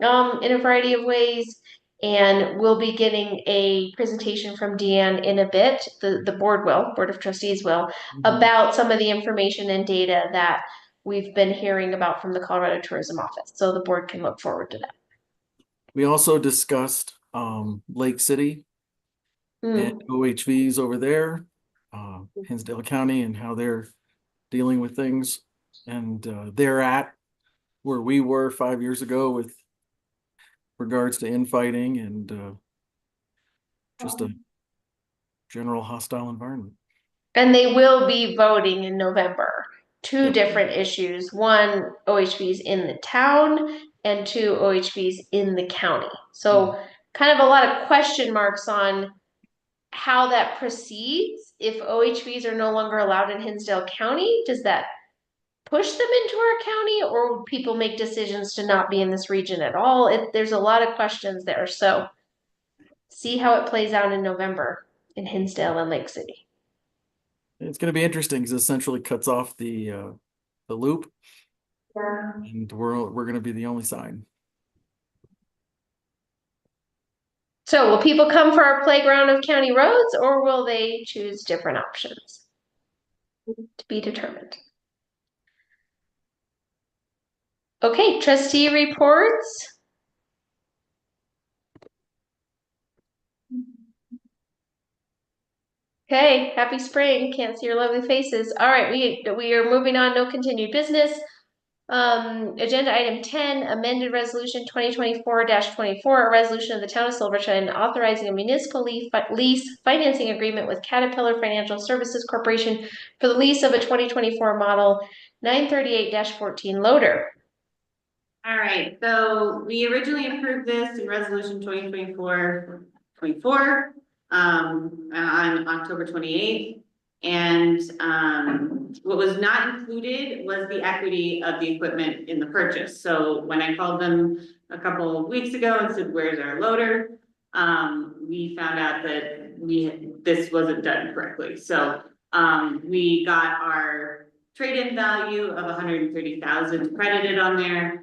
in a variety of ways. And we'll be getting a presentation from Deanne in a bit. The board will, Board of Trustees will, about some of the information and data that we've been hearing about from the Colorado Tourism Office. So the board can look forward to that. We also discussed Lake City and OHVs over there, Hinsdale County, and how they're dealing with things. And they're at where we were 5 years ago with regards to infighting and just a general hostile environment. And they will be voting in November. Two different issues. One, OHVs in the town, and two, OHVs in the county. So kind of a lot of question marks on how that proceeds. If OHVs are no longer allowed in Hinsdale County, does that push them into our county, or would people make decisions to not be in this region at all? There's a lot of questions there. So see how it plays out in November in Hinsdale and Lake City. It's going to be interesting because it essentially cuts off the loop, and we're going to be the only sign. So will people come for our playground of county roads, or will they choose different options? To be determined. Okay, trustee reports. Okay, happy spring. Can't see your lovely faces. All right, we are moving on. No continued business. Agenda item 10, amended resolution 2024-24, a resolution of the town of Silverton authorizing a municipal lease financing agreement with Caterpillar Financial Services Corporation for the lease of a 2024 model 938-14 loader. All right, so we originally approved this in resolution 2024-24 on October 28th. And what was not included was the equity of the equipment in the purchase. So when I called them a couple of weeks ago and said, where's our loader? We found out that this wasn't done correctly. So we got our trade-in value of 130,000 credited on there.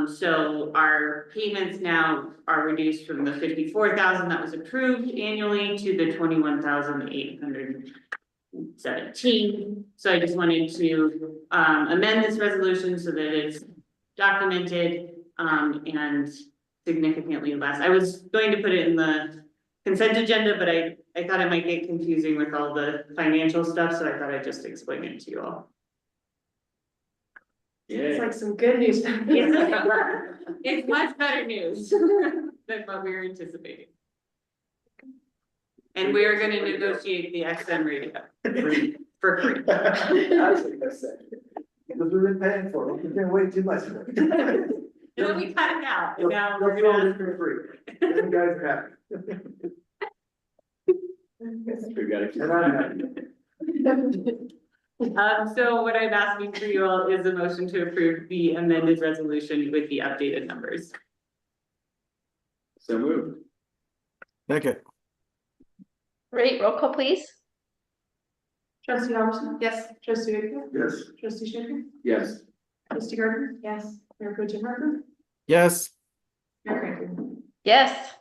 So our payments now are reduced from the 54,000 that was approved annually to the 21,817. So I just wanted to amend this resolution so that it's documented and significantly less. I was going to put it in the consent agenda, but I thought it might get confusing with all the financial stuff, so I thought I'd just explain it to you all. It's like some good news. It's much better news than what we were anticipating. And we are going to negotiate the XM radio for free. That's what I said. Because we've been paying for it, we've been way too much. And then we cut it out, and now we're They'll gonna. it for free. And you guys are happy. And I'm happy. So what I'm asking for you all is a motion to approve the amended resolution with the updated numbers. So moved. Okay. Great, roll call please. Trustee Robertson? Yes. Trustee Wickman? Yes. Trustee Shaker? Yes. Trustee Gardner? Yes. Mayor Pro Tem Harper? Yes. Mayor Crankler? Yes.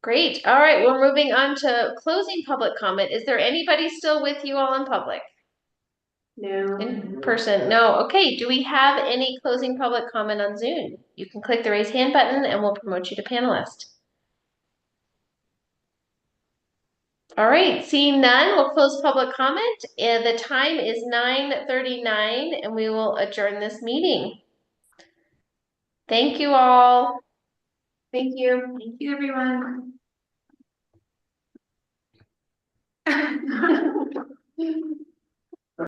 Great. All right, we're moving on to closing public comment. Is there anybody still with you all in public? No. In person? No. Okay, do we have any closing public comment on Zoom? You can click the raise hand button and we'll promote you to panelist. All right, seeing none, we'll close public comment. The time is 9:39 and we will adjourn this meeting. Thank you all. Thank you. Thank you, everyone.